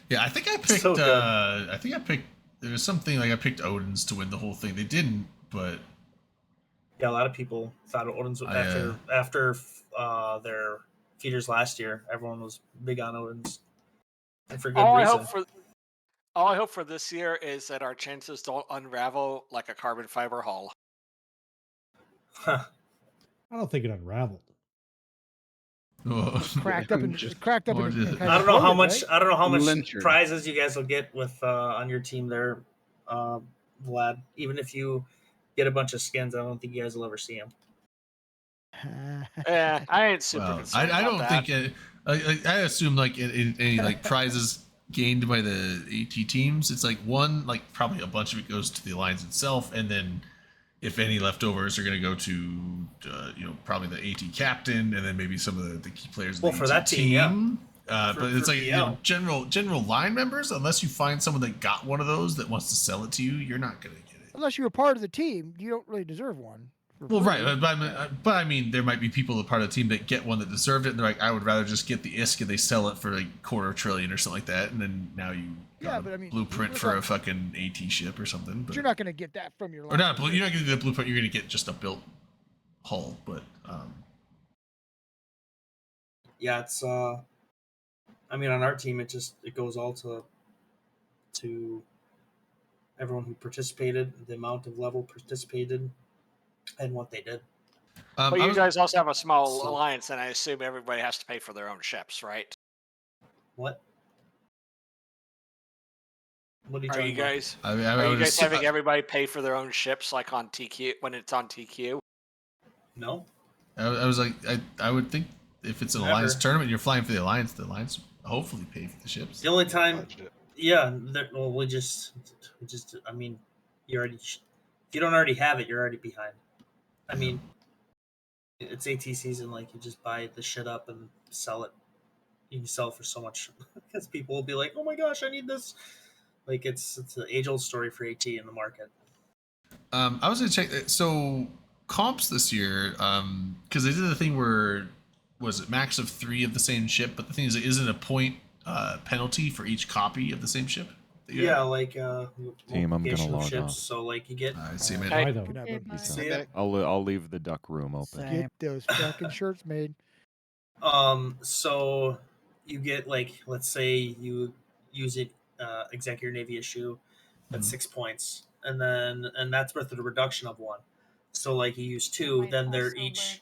Yeah, I think I picked. So There was something I picked Odin's to win the whole thing. They didn't, but yeah, a lot of people thought Odin's after their feeders last year. Everyone was big on Odin's, and for good reason. All I hope for this year is that our chances don't unravel like a carbon fiber hull. I don't think it unraveled. Cracked up and Just- cracked up or and, just- and kind I of don't know how exploded, much. right? I don't know how much Lynchard. prizes you guys will get with on your team there, Vlad. Even if you get a bunch of skins, I don't think you guys will ever see them. I ain't super Well, concerned. I about don't that. think I assume like in any like prizes gained by the AT teams, it's like one, like probably a bunch of it goes to the alliance itself, and then if any leftovers are going to go to probably the AT captain, and then maybe some of the key players. Well, of the for AT that team, yeah. But it's for like PL. general line members. Unless you find someone that got one of those that wants to sell it to you, you're not going to get it. Unless you're a part of the team, you don't really deserve one. for Well, free. right, but I mean, there might be people that are part of the team that get one that deserved it, and they're like, I would rather just get the ISK and they sell it for like $250 or something like that, and then now you got Yeah, a but I mean, blueprint it's for not- a fucking AT ship or something. But But, you're not going to get that from your. or not, line. you're not going to get the blueprint. You're going to get just a built hull. But Yeah, it's. I mean, on our team, it goes all to everyone who participated, the amount of level participated, and what they did. But you guys also have a small So- alliance, and I assume everybody has to pay for their own ships, right? What? What are you Are talking you about? guys? I mean, Are you would guys assume- having everybody pay for their own ships, like on TQ when it's on TQ? No. I was like, I would think if it's an Never. alliance tournament, you're flying for the alliance hopefully pay for the ships. The only time, yeah. Well, we just. I mean, you already. If you don't already have it, you're already behind. I mean, it's AT season. Like you just buy the shit up and sell it. You can sell it for so much because people will be like, "Oh my gosh, I need this." Like it's an age old story for AT in the market. I was gonna check. So comps this year, because they did the thing where was it max of 3 of the same ship, but the thing is, it isn't a point penalty for each copy of the same ship. that you Yeah, have? like Team, I'm gonna multiplication of log ships. off. So like you get. I see, man. Hey. Why though? Good night, bud. Peace See out. ya. I'll leave the duck room open. Get those fucking shirts made. So you get like, let's say you use it, Executor Navy issue, that's Mhm. 6 points, and that's worth a reduction of 1. So like you use 2, then they're each.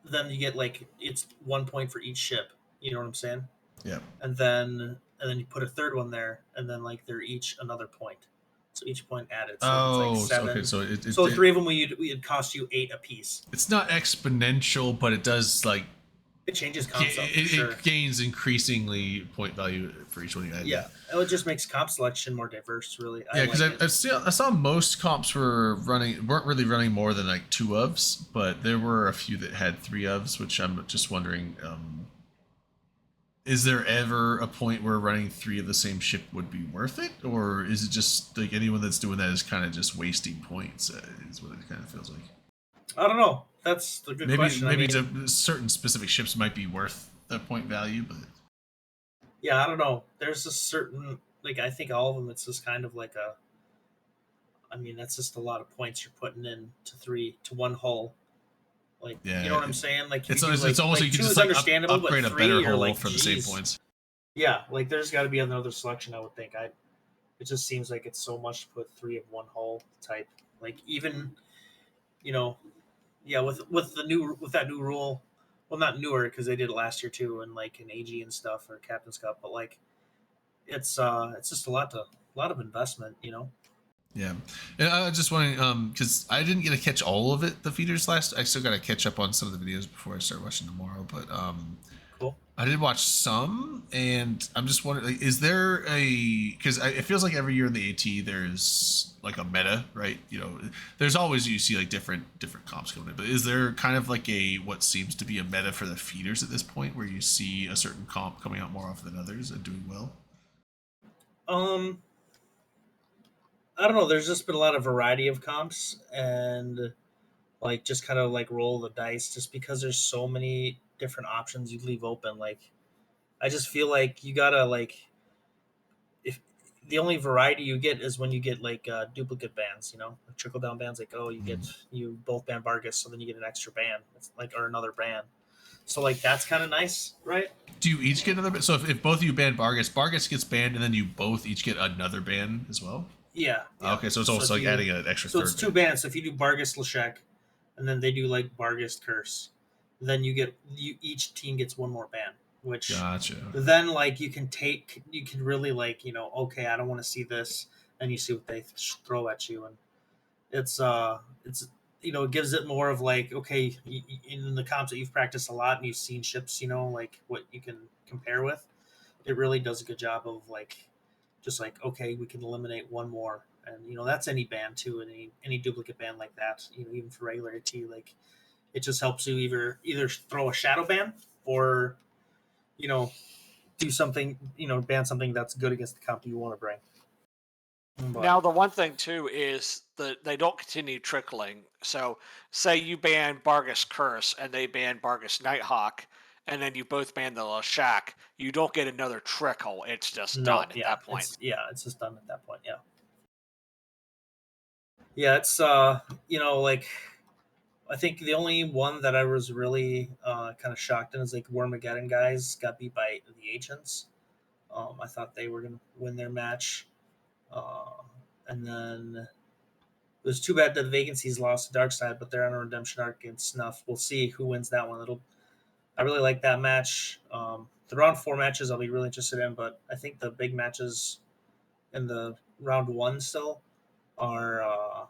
Then you get like it's 1 point for each ship. You know what I'm saying? Yeah. And then you put a third one there, and then like they're each another point. So each point added. So Oh, it's like 7. okay. So So 3 of them would cost you 8 apiece. it's not exponential, but it does like It changes comps up for sure. it gains increasingly point value for each one you add. Yeah, it just makes comp selection more diverse, really. Yeah, because like it. I saw most comps weren't really running more than like 2 ofs, but there were a few that had 3 ofs, which I'm just wondering, is there ever a point where running 3 of the same ship would be worth it, or is it just like anyone that's doing that is kind of just wasting points? Is what it kind of feels like. I don't know. That's the good Maybe question. I mean, certain specific ships might be worth the point value, but yeah, I don't know. There's a certain like I think all of them. It's just kind of like a. I mean, that's just a lot of points you're putting in to 1 hull. Like, yeah, you know what I'm saying? Like, it's you do, almost like, you can 2 just is like understandable, upgrade but a 3 better you're hull like, for the same geez. points. Yeah, like there's got to be another selection. I would think. It just seems like it's so much to put 3 of 1 hull type. Like even, yeah, with that new rule. Well, not newer because they did it last year too, and like in AG and stuff or Captain's Cup. But like, it's just a lot of investment. Yeah, and I was just wondering, because I didn't get to catch all of it, the feeders I still got to catch up on some of the videos before I start watching tomorrow. But Cool. I did watch some, and I'm just wondering, like, is there because it feels like every year in the AT there's like a meta, right? There's always you see like different comps coming in, but is there kind of like what seems to be a meta for the feeders at this point, where you see a certain comp coming out more often than others and doing well? I don't know. There's just been a lot of variety of comps, and like just kind of like roll the dice, just because there's so many different options you leave open. Like, I just feel like you gotta like, if the only variety you get is when you get like duplicate bans, like trickle down bans. Like, oh, you both ban Vargas, so then you get an extra ban. It's like or another ban. So like that's kind of nice, right? Do you each get another ban? So if both of you ban Bargus, Bargus gets banned, and then you both each get another ban as well? Yeah. Okay, so it's almost if like you- adding an extra So third it's 2 ban. bans. So if you do Bargus Lashek, and then they do like Bargus Curse, then each team gets 1 more ban, which Gotcha. then like you can really like, okay, I don't want to see this, and you see what they throw at you, and it's it gives it more of like, okay, in the comps that you've practiced a lot and you've seen ships, like what you can compare with, it really does a good job of like, just like, okay, we can eliminate 1 more, and that's any ban too, and any duplicate ban like that, even for regular AT, like it just helps you either throw a shadow ban or do something, ban something that's good against the comp you want to bring. But Now, the one thing too is that they don't continue trickling. So, say you ban Bargus Curse and they ban Bargus Nighthawk, and then you both ban the Lashak, you don't get another trickle. It's just done at that point. It's just done at that point. Yeah. Yeah, it's like I think the only one that I was really kind of shocked in is like Wormageddon guys got beat by the Agents. I thought they were gonna win their match, and then it was too bad that the Vacancies lost to Darkside, but they're on a redemption arc against Snuff. We'll see who wins that one. I really like that match. The round 4 matches I'll be really interested in, but I think the big matches in the round 1 still are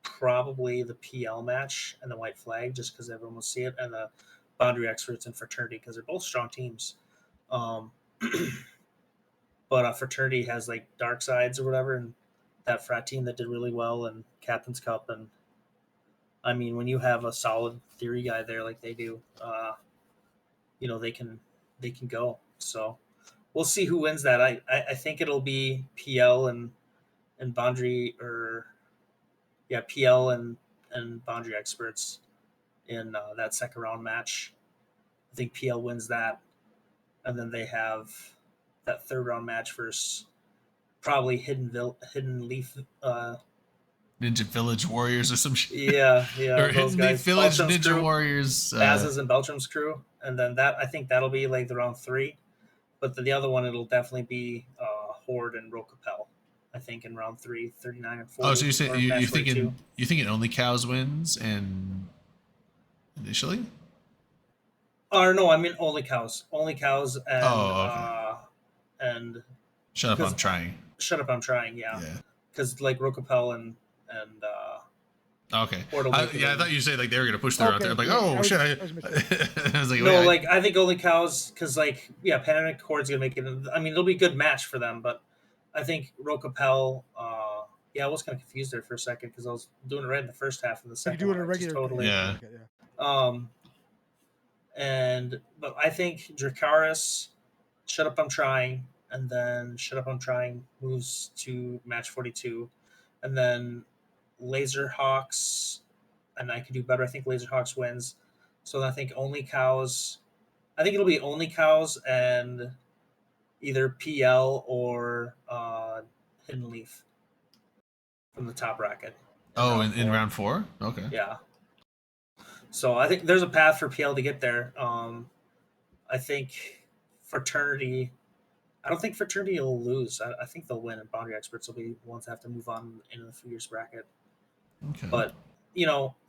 probably the PL match and the White Flag, just because everyone will see it, and the Boundary Experts and Fraternity, because they're both strong teams. But Fraternity has like Dark Sides or whatever, and that frat team that did really well in Captain's Cup. And I mean, when you have a solid theory guy there like they do, they can go. So we'll see who wins that. I think it'll be PL and Boundary, PL and Boundary Experts in that second round match. I think PL wins that, and then they have that third round match versus probably Hidden Leaf. Ninja Village Warriors or some shit. Yeah, Or those Hidden guys. Leaf Village Beltram's Ninja crew, Warriors. Baz's and Beltram's crew, and then I think that'll be like the round 3. But the other one, it'll definitely be Horde and Rokapel. I think in round 3, 39 and 40. Oh, so you say you're match 42. thinking only Cows wins and initially? Or no, I mean only Cows and and Shut up, I'm trying. Shut up, I'm trying. Yeah, because like Rokapel and Okay. Horde will I make it thought in. you said like they were gonna push their out there. I'm like, yeah, oh I was- shit! I was I was like, No, wait, like I think only Cows, because like Pandemic Horde's gonna make it. I mean, it'll be a good match for them, but I think Rokapel. I was kind of confused there for a second because I was doing it right in the first half of the You second. do it in a one, I just regular totally. Yeah. But I think Dracaris, Shut Up I'm Trying, and then Shut Up I'm Trying moves to match 42, and then Laserhawks, and I could do better. I think Laserhawks wins, so I think only Cows. I think it'll be only Cows and either PL or Hidden Leaf from the top bracket. Oh, in round 4? Okay. Yeah. So I think there's a path for PL to get there. I think Fraternity. I don't think Fraternity will lose. I think they'll win, and Boundary Experts will be ones that have to move on into the figures bracket. Okay. But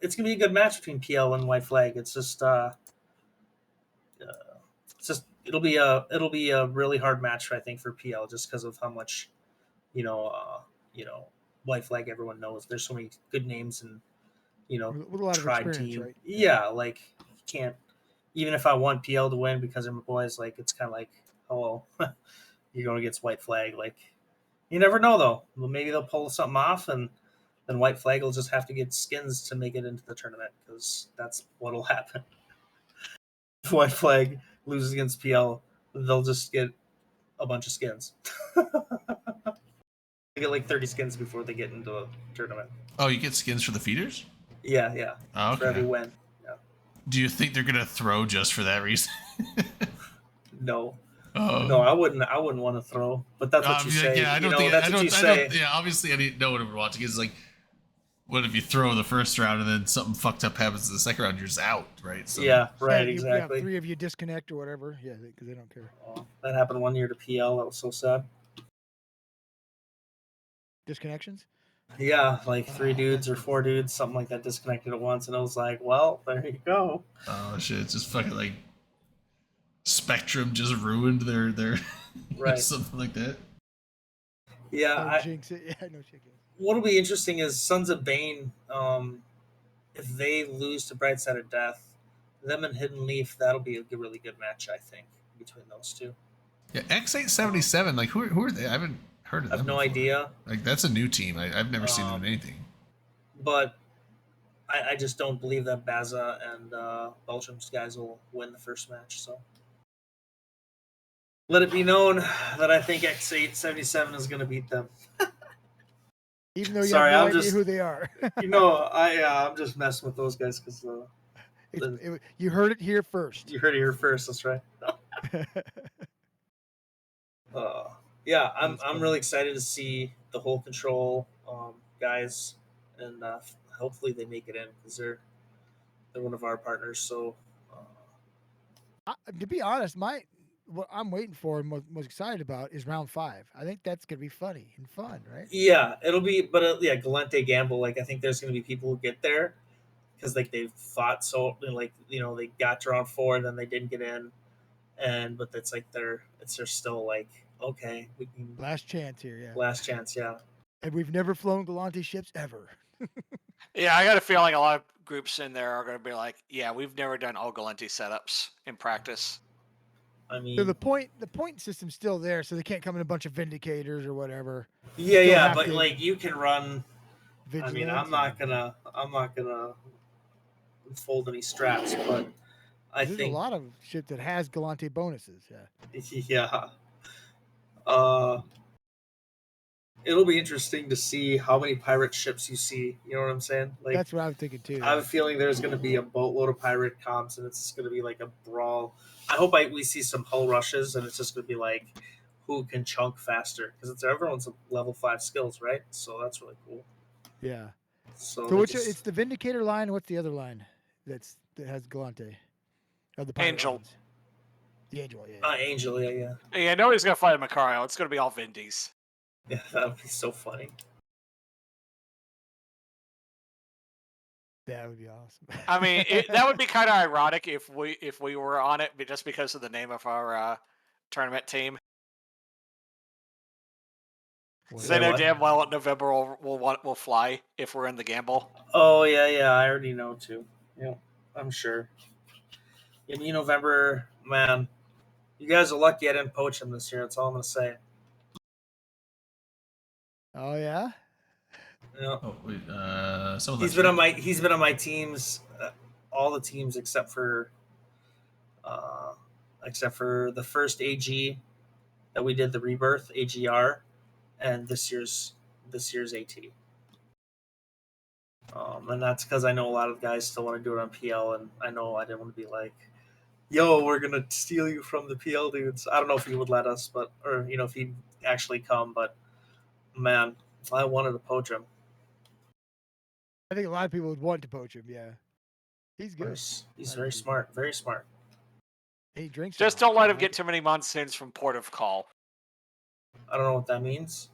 it's gonna be a good match between PL and White Flag. It's just it'll be a really hard match, I think, for PL, just because of how much White Flag everyone knows. There's so many good names and With a lot of tried experience, team. right? Yeah, like you can't. Even if I want PL to win because they're my boys, like it's kind of like, hello, you're going against White Flag. Like you never know though. Well, maybe they'll pull something off, and then White Flag will just have to get skins to make it into the tournament, because that's what'll happen. If White Flag loses against PL, they'll just get a bunch of skins. They get like 30 skins before they get into a tournament. Oh, you get skins for the feeders? Yeah. Oh, For every okay. win. Yeah. Do you think they're gonna throw just for that reason? No. Oh. No, I wouldn't want to throw, but that's what you say. Yeah, I don't you know, think. that's I what don't. you say. Yeah, obviously, no one would watch it. It's like What if you throw the first round and then something fucked up happens in the second round? You're just out, right? So Yeah, right, Yeah, exactly. 3 of you disconnect or whatever. Yeah, because they don't care. Oh, that happened one year to PL. That was so sad. Disconnections. Yeah, like 3 dudes or 4 dudes, something like that, disconnected at once, and I was like, well, there you go. Oh shit! It's just fucking like Spectrum just ruined their Right. something like that. Yeah, Oh, jinx it. Yeah, no shit. what'll be interesting is Sons of Bane. If they lose to Bright Side of Death, them and Hidden Leaf, that'll be a really good match, I think, between those two. Yeah, X877. Like who are they? I haven't heard of I them. have no before. idea. Like that's a new team. I've never seen them in anything. But I just don't believe that Baza and Belgium's guys will win the first match. So let it be known that I think X877 is going to beat them. Even though you Sorry, have no I'm idea just who they are. I'm just messing with those guys because You heard it here first. you heard it here first. That's right. Yeah, I'm really excited to see the whole Control guys, and hopefully they make it in because they're one of our partners. So To be honest, what I'm waiting for and most excited about is round 5. I think that's gonna be funny and fun, right? yeah, it'll be. But yeah, Galente Gamble. Like I think there's going to be people who get there because like they've fought so like they got to round 4 and then they didn't get in, but it's like they're still like okay we can Last chance here, yeah. last chance, yeah. And we've never flown Galante ships ever. Yeah, I got a feeling a lot of groups in there are going to be like, yeah, we've never done all Galenti setups in practice. I mean, So the point system's still there, so they can't come in a bunch of Vindicators or whatever. yeah, Still yeah, have but to like you can run. I mean, I'm Vigilance. not gonna fold any straps, but I There's think a lot of shit that has Galante bonuses. Yeah. yeah. It'll be interesting to see how many pirate ships you see. You know what I'm saying? Like That's what I'm thinking too. I have a feeling there's going to be a boatload of pirate comps, and it's just going to be like a brawl. I hope we see some hull rushes, and it's just going to be like who can chunk faster because everyone's level 5 skills, right? So that's really cool. Yeah. So So they which just- it's the Vindicator line. What's the other line that has Galante? Of the pirate Angel. lines? The Angel, yeah. Angel, yeah. Yeah, nobody's going to fight a Macario. It's going to be all Vindies. Yeah, that would be so funny. That would be awesome. I mean, that would be kind of ironic if we were on it, but just because of the name of our tournament team. Because I know damn well in November we'll fly if we're in the gamble. Oh yeah. I already know too. Yeah, I'm sure. In November, man, you guys are lucky I didn't poach him this year. That's all I'm gonna say. Oh yeah. Yeah. Oh wait, some of He's been on my teams, all the teams except for the first AG that we did the rebirth AGR, and this year's AT. And that's because I know a lot of guys still want to do it on PL, and I know I didn't want to be like, "Yo, we're gonna steal you from the PL dudes." I don't know if he would let us, or if he'd actually come, but man, I wanted to poach him. I think a lot of people would want to poach him. Yeah. He's good. He's very smart. Very smart. He drinks. Just don't let him get too many monsoons from Port of Call. I don't know what that means.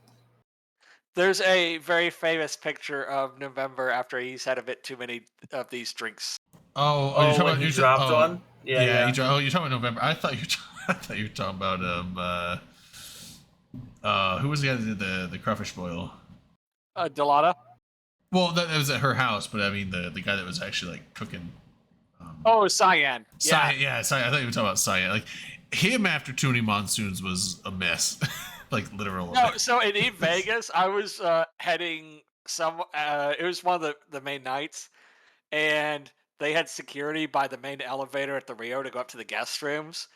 There's a very famous picture of November after he's had a bit too many of these drinks. Oh, Oh, you're talking when about he you dropped one? Yeah, yeah. you're talking about November. I thought you were talking about who was the guy that did the crawfish boil? Delata? Well, that was at her house, but I mean the guy that was actually like cooking. Oh, Cyan. Cyan, yeah, Cyan. I thought you were talking about Cyan. Like him after too many monsoons was a mess, like literal. No, so in Vegas, I was heading it was one of the main nights, and they had security by the main elevator at the Rio to go up to the guest rooms.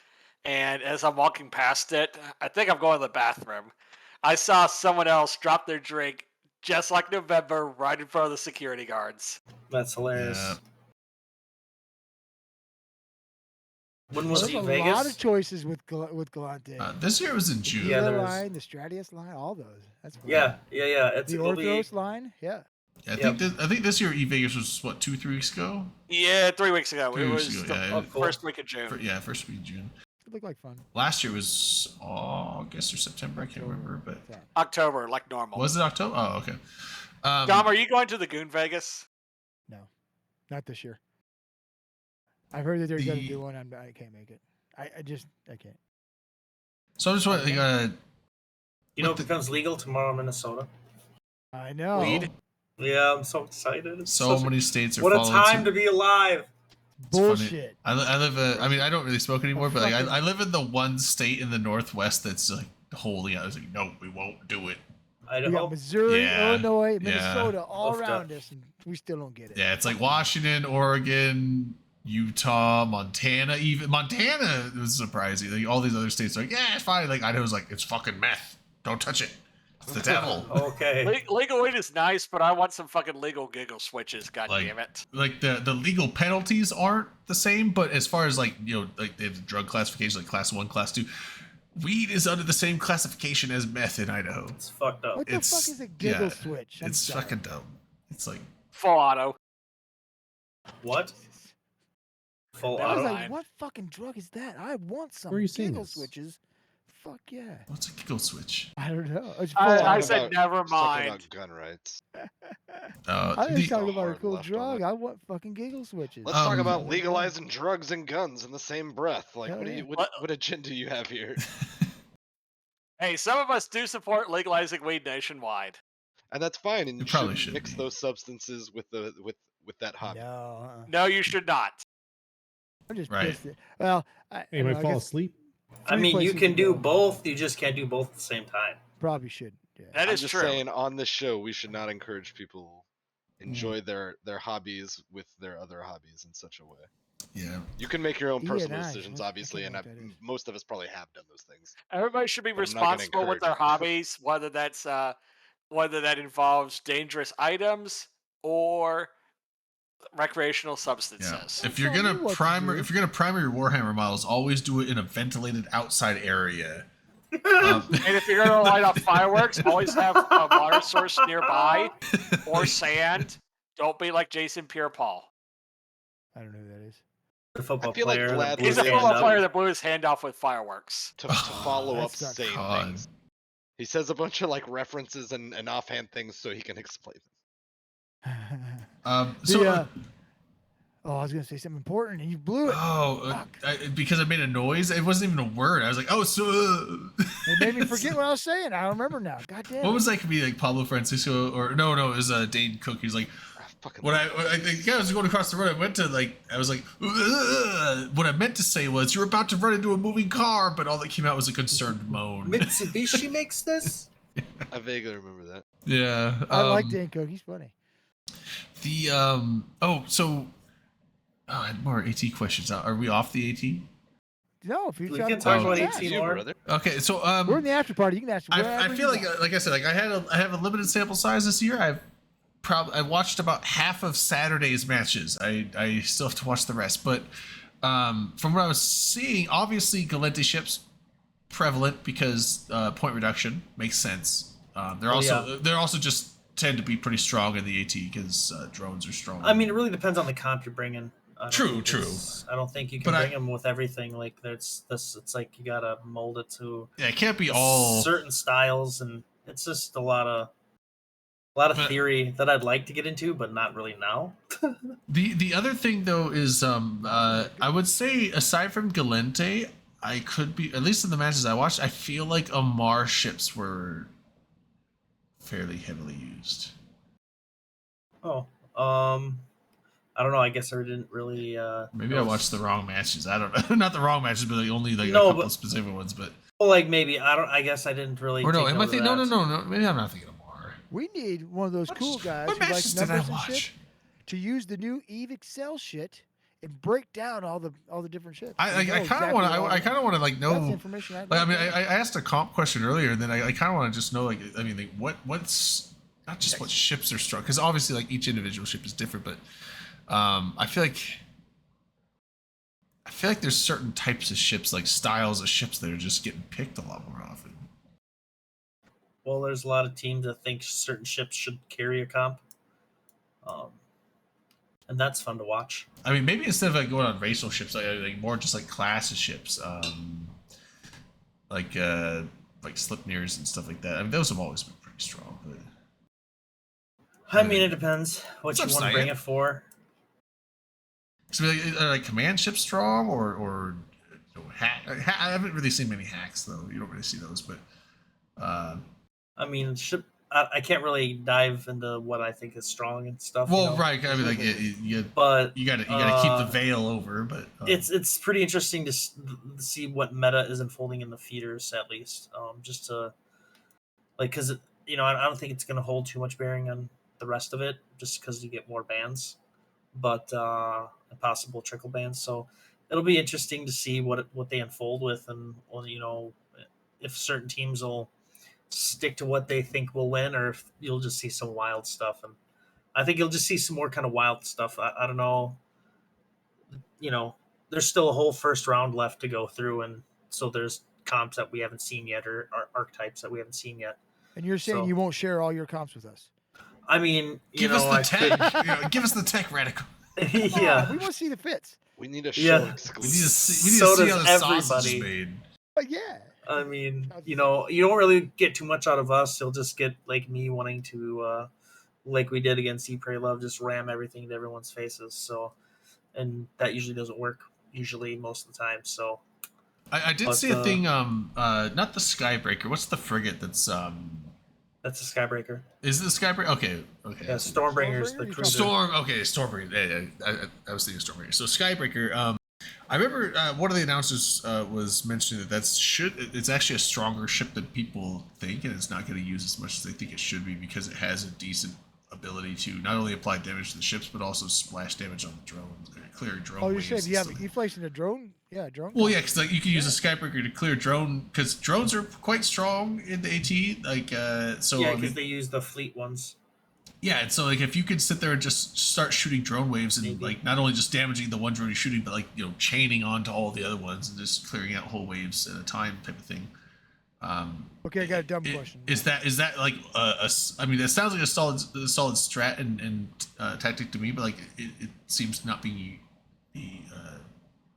And as I'm walking past it, I think I'm going to the bathroom. I saw someone else drop their drink just like November right in front of the security guards. That's hilarious. Yeah. When was There's he a in Vegas? lot of choices with Galante. This year was in June. The Yeah, Gila there was. line, the Stratius line, all those. That's fun. Yeah. The It'll be Orthros line, yeah. I think this year eVegas was what 2-3 weeks ago. Yeah, 3 weeks ago. 3 It weeks was ago, the yeah. first week of June. First week of June. It looked like fun. Last year was August or September. I can't remember, but October, like normal. was it October? Oh, okay. Dom, are you going to the Goon Vegas? No, not this year. I've heard that they're going to do one. I can't make it. I can't. So I'm just wondering, You know, it becomes legal tomorrow in Minnesota. I know. Weed? Yeah, I'm so excited. It's so such many states are. What a following time suit. to be alive. It's funny. Bullshit. I live. I mean, I don't really smoke anymore, but like, fucking- I live in the one state in the Northwest that's like holding out. I was like, no, we won't do it. I We got Missouri, Yeah, Illinois, yeah. Minnesota all Oofed up. around us, and we still don't get it. Yeah, it's like Washington, Oregon, Utah, Montana. Even Montana was surprising. Like all these other states are like, yeah, it's fine. Like Idaho's like, it's fucking meth. Don't touch it. It's the devil. Okay. Legal weed is nice, but I want some fucking legal giggle switches. God Like- damn it. Like the legal penalties aren't the same, but as far as like like they have the drug classification, like class 1, class 2, weed is under the same classification as meth in Idaho. It's fucked up. What the fuck is a giggle switch? I'm It's sorry. fucking dumb. It's like Full auto. What? Full I was auto. like, what fucking drug is that? I want some Where are you seeing giggle this? switches. Fuck yeah. what's a giggle switch? I don't know. It's full I auto. said never He's talking mind. about gun rights. I The- was talking about a hard cool left on drug. it. I want fucking giggle switches. Let's talk Um, about legalizing drugs and guns in the same breath. Like, Hell what do yeah. you, what agenda do you have here? Hey, some of us do support legalizing weed nationwide. And that's fine. And You you probably shouldn't should mix be. those substances with that hobby. No, No, you should not. I'm just Right. pissed. Well, Hey, you might fall asleep. I mean, you can do both. You just can't do both at the same time. Probably should. Yeah. That I'm is just true. saying, on this show, we should not encourage people enjoy their hobbies with their other hobbies in such a way. Yeah. You can make your own personal E&I, decisions, what- I obviously, can't and remember what that is. most of us probably have done those things. Everybody should be But I'm not gonna responsible with their encourage it. hobbies, whether that's whether that involves dangerous items or recreational Yeah. substances. If you're telling gonna you what to primer, do. if you're gonna primer your Warhammer models, always do it in a ventilated outside area. And if you're gonna light up fireworks, always have a water source nearby or sand. Don't be like Jason Pierre-Paul. I don't know who that is. The football feel like player. Vlad that was He's a blew his football hand up. player that blew his hand off with fireworks. To follow that up sucks. saying God. things. He says a bunch of like references and offhand things so he can explain them. Oh, I was gonna say something important, and you blew it. Because I made a noise, it wasn't even a word. I was like, oh, so. It made me forget what I was saying. I don't remember now. God damn. What it. was that? Could be like Pablo Francisco, or no, it was Dane Cook. He's like, when I think I was going across the road, I went to I was like, "Ugh." What I meant to say was, you're about to run into a moving car, but all that came out was a concerned moan. Mitsubishi makes this? I vaguely remember that. Yeah, I like Dan Cook. He's funny. the I had more AT questions. Are we off the AT? No, if you We try can to talk talk about that. 18 more. Okay, so We're in the after party. You can ask whatever I feel you want. like I said, I have a limited sample size this year. I watched about half of Saturday's matches. I still have to watch the rest, but from what I was seeing, obviously Galente ships prevalent because point reduction makes sense. They're also just tend to be pretty strong in the AT because drones are strong. I mean, it really depends on the comp you're bringing. I don't True, think true. I don't think you can But bring them with everything. Like it's like you gotta mold it to. Yeah, it can't be all certain styles, and it's just a lot of theory that I'd like to get into, but not really now. The other thing though is I would say aside from Galente, I could be, at least in the matches I watched, I feel like Amar ships were fairly heavily used. Oh, I don't know. I guess I didn't really. Maybe I watched the wrong matches. I don't know. Not the wrong matches, but like only like No, a couple but- of specific ones. But Well, like maybe I don't. I guess I didn't really. or no, take am I note of thinking? No, that. Maybe I'm not thinking of Amar. We need one of those cool guys what who likes matches did I numbers and shit watch? to use the new Eve Excel shit and break down all the different ships. I You know kind of exactly want to. what I kind of want to like know. That's the information I'd Like, I like mean, to I asked a comp question earlier, and then I kind of want to just know, like, I mean, like, what's not just what ships are strong, because obviously, like, each individual ship is different, but I feel like there's certain types of ships, like styles of ships, that are just getting picked a lot more often. Well, there's a lot of teams that think certain ships should carry a comp. And that's fun to watch. I mean, maybe instead of like going on racial ships, like more just like class of ships, like Slipneers and stuff like that. I mean, those have always been pretty strong. But I mean, it depends what What's you up, want to bring Cyan? it for. So are like command ships strong or hack? I haven't really seen many hacks though. You don't really see those, but I mean, I can't really dive into what I think is strong and stuff. well, right. I mean, like but you gotta keep the veil over, but it's pretty interesting to see what meta is unfolding in the feeders, at least. Just to because I don't think it's going to hold too much bearing on the rest of it, just because you get more bans, but possible trickle bans. So it'll be interesting to see what they unfold with, and if certain teams will stick to what they think will win, or if you'll just see some wild stuff. And I think you'll just see some more kind of wild stuff. I don't know. There's still a whole first round left to go through, and so there's comps that we haven't seen yet, or archetypes that we haven't seen yet. And you're saying you won't share all your comps with us? I mean, give us the tech. Give us the tech, Radical. Yeah, we want to see the fits. We need a show exclusive. We need to see how the sausage is made. Yeah. I mean, you don't really get too much out of us. You'll just get like me wanting to, like we did against Eat, Pray, Love, just ram everything into everyone's faces. So, and that usually doesn't work. Usually, most of the time. So, I did see a thing. Not the Skybreaker. What's the frigate that's That's a Skybreaker. Is it the Skybreaker? Okay. Yeah, Stormbringer's the cruiser. Stormbreaker. I was thinking Stormbreaker. So Skybreaker. I remember one of the announcers was mentioning that it's actually a stronger ship than people think, and it's not going to use as much as they think it should be because it has a decent ability to not only apply damage to the ships but also splash damage on the drones, clear drone. Oh, you're saying you placing a drone? Yeah, drone. Well, yeah, because like you can use a Skybreaker to clear drone because drones are quite strong in the AT. Like, so yeah, because they use the fleet ones. Yeah, and so like if you could sit there and just start shooting drone waves and like not only just damaging the one drone you're shooting, but like chaining onto all the other ones and just clearing out whole waves at a time type of thing. Okay, I got a dumb question. Is that like I mean, that sounds like a solid strat and tactic to me, but like it seems not being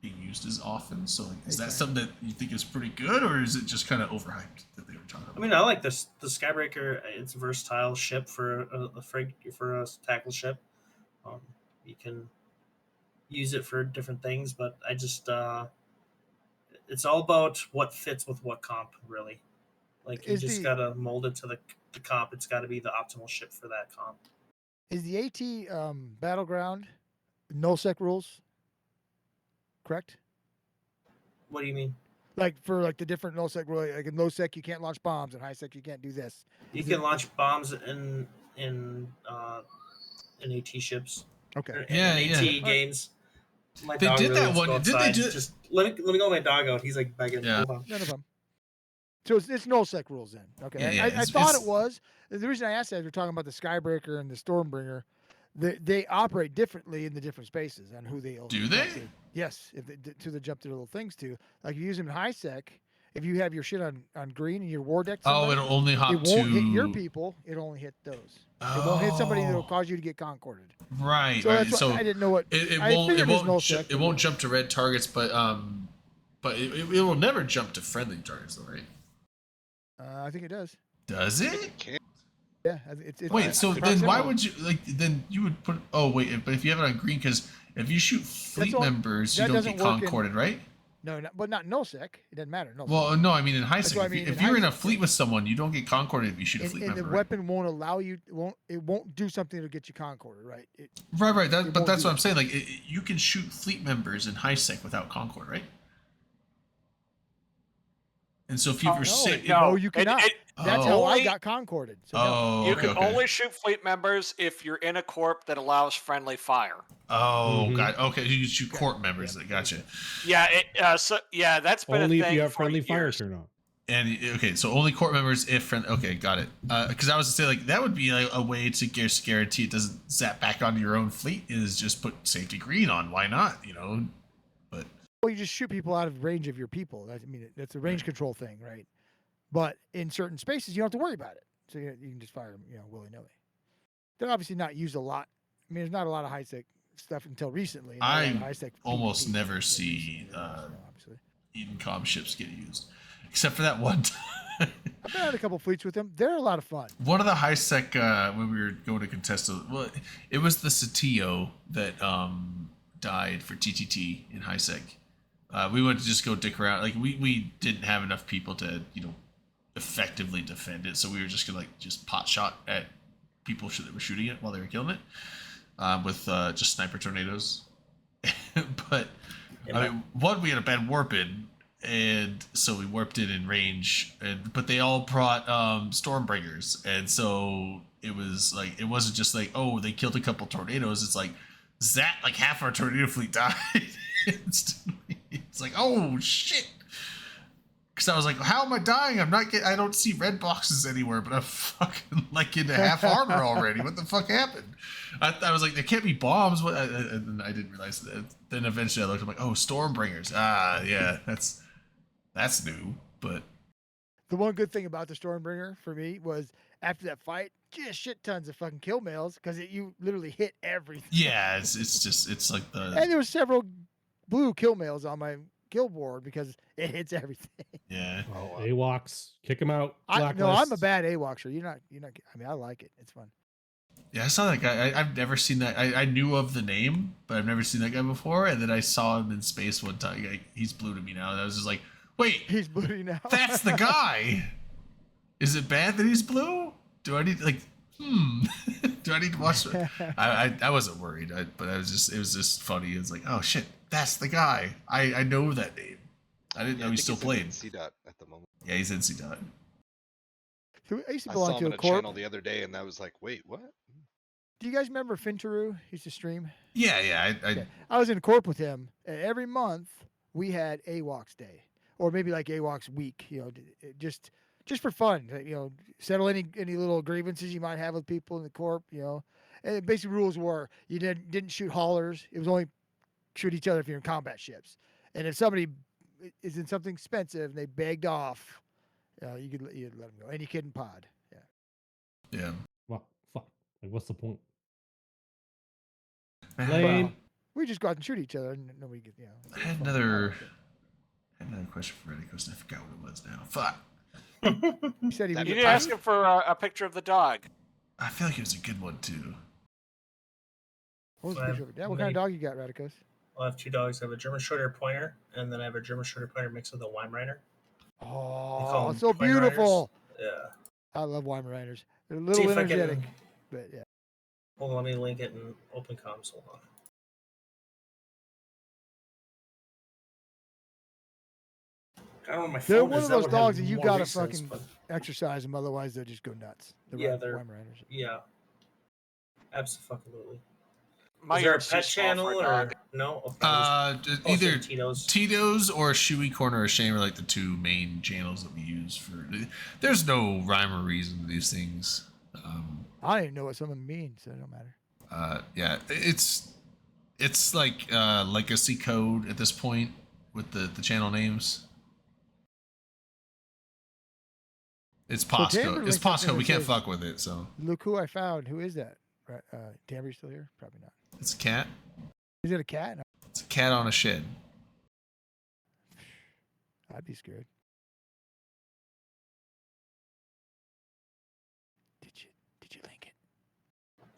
used as often. So like, is that something that you think is pretty good, or is it just kind of overhyped that they were talking about? I mean, I like this. The Skybreaker. It's a versatile ship for a tackle ship. You can use it for different things, but I just it's all about what fits with what comp, really. Like you just gotta mold it to the comp. It's got to be the optimal ship for that comp. Is the AT Battleground nullsec rules correct? What do you mean? Like for like the different nullsec rules, like in low sec you can't launch bombs, and high sec you can't do this. You can launch bombs in AT ships. Okay. Yeah, AT games. My they dog did really that wants to one. go Did they outside. do? Just let me go with my dog out. He's like begging. Yeah. Hold on. None of them. So it's nullsec rules then. Okay. Yeah, I thought it was. The reason I asked that is we're talking about the Skybreaker and the Stormbringer. They operate differently in the different spaces on who they do. They? Yes, if they, to the jump to the little things too. Like you use them in high sec. If you have your shit on green and your war deck, It'll only hop it won't to hit your people. It'll only hit those. It won't hit somebody that'll cause you to get concorded. Right. So right. that's what I didn't know what it I won't. figured It was won't. nullsec. It won't jump to red targets, but it will never jump to friendly targets, though, right? I think it does. Does it? Yeah. It's Wait. So then, proximity. why would you like? Then you would put. Oh wait, but if you have it on green, because if you shoot fleet members, you don't get concorded, right? No, but not nullsec. It doesn't matter. Nullsec. Well, no, I mean in high That's sec. what I mean, If in you're in high a fleet with someone, you don't get concorded if you shoot a fleet and member. the right? weapon won't allow you. It won't do something to get you concorded, right? Right. But won't that's do what I'm saying. Like you can shoot fleet members in high sec without concord, right? And so if you were sick, no, you cannot. That's how I Only- got concorded. So Oh, You okay, can okay. only shoot fleet members if you're in a corp that allows friendly fire. Oh, God. Okay, you shoot court members. Gotcha. Yeah, that's been Only a if thing you have for friendly fire years. turn on. And okay, so only court members if friend. Okay, got it. Because I was to say like that would be like a way to guarantee it doesn't zap back onto your own fleet. Is just put safety green on. Why not? But well, you just shoot people out of range of your people. I mean, that's a range control thing, right? But in certain spaces, you don't have to worry about it. So you can just fire them, willy nilly. They're obviously not used a lot I mean, there's not a lot of high sec stuff until recently. Not a lot of I high-sec almost PvP never recently, see obviously. Edencom ships get used, except for that one time. I've been on a couple fleets with them. They're a lot of fun. One of the high sec when we were going to contest, well, it was the Satio that died for TTT in high sec. We went to just go dick around. Like we didn't have enough people to effectively defend it, so we were just gonna just pot shot at people that were shooting it while they were killing it with just sniper tornadoes. But I mean, one, we had a bad warp in, and so we warped in range, but they all brought Stormbringers, and so it was like, it wasn't just like, oh, they killed a couple tornadoes. It's like like half our tornado fleet died instantly. It's like, oh shit. Because I was like, how am I dying? I don't see red boxes anywhere, but I'm fucking like into half armor already. What the fuck happened? I was like, there can't be bombs. What? And I didn't realize that. Then eventually I looked, I'm like, oh, Stormbringers. Ah, yeah, that's new. But the one good thing about the Stormbringer for me was after that fight, just shit tons of fucking kill mails because you literally hit everything. Yeah, it's like the. And there were several blue kill mails on my kill board because it hits everything. Yeah. Oh, AWOCs, kick them out. I'm a blacklist. bad AWOCer. You're not. I mean, I like it. It's fun. Yeah, I saw that guy. I've never seen that. I knew of the name, but I've never seen that guy before. And then I saw him in space one time. Like, he's blue to me now. And I was just like, wait, he's blue to you now. That's the guy. Is it bad that he's blue? Do I need do I need to watch it? I wasn't worried, but it was just funny. It was like, oh shit, that's the guy. I know that name. I didn't know he still played. CDOT at the moment. Yeah, he's in CDOT. I used to I belong saw him to on a a corp. channel the other day, and I was like, wait, what? Do you guys remember Fintaru? He used to stream. Yeah. I was in a corp with him. And every month we had AWOCs day, or maybe like AWOCs week. Just for fun. Settle any little grievances you might have with people in the corp. And basic rules were you didn't shoot haulers. It was only shoot each other if you're in combat ships. And if somebody is in something expensive and they begged off, you'd let them go. And you couldn't pod. Yeah. Yeah. Well, fuck. Like, what's the point? Lame. We just go out and shoot each other, and nobody gets. I had another question for Eddie Coast. I forgot what it was now. Fuck. He said he You need to ask him for a picture of the dog. I feel like it was a good one too. What kind of dog you got, Radicus? I have two dogs. I have a German Shorthair Pointer, and then I have a German Shorthair Pointer mixed with a Weimaraner. Oh, it's so beautiful. Yeah. I love Weimaraners. They're a little energetic, but yeah. Hold on, let me link it in open comms. Hold on. I don't know, my phone They're one is- of that those would have dogs that you more gotta recents, fucking but- exercise them, otherwise they'll just go nuts. Yeah, they're Weimaraners. yeah, absolutely. My Is there a ears too pet small channel for a or dog. no? Okay, Either Tito's. Tito's or Shoey Corner or Shame are like the two main channels that we use for. There's no rhyme or reason to these things. I don't even know what some of them mean, so it don't matter. Yeah, it's like legacy code at this point with the channel names. It's Tamper Postcode. It's linked up Postcode. We and can't says, fuck with it. So Look who I found. Who is that? Right, Tamper, you still here? Probably not. it's a cat. Is it a cat? No. It's a cat on a shed. I'd be scared. Did you link it?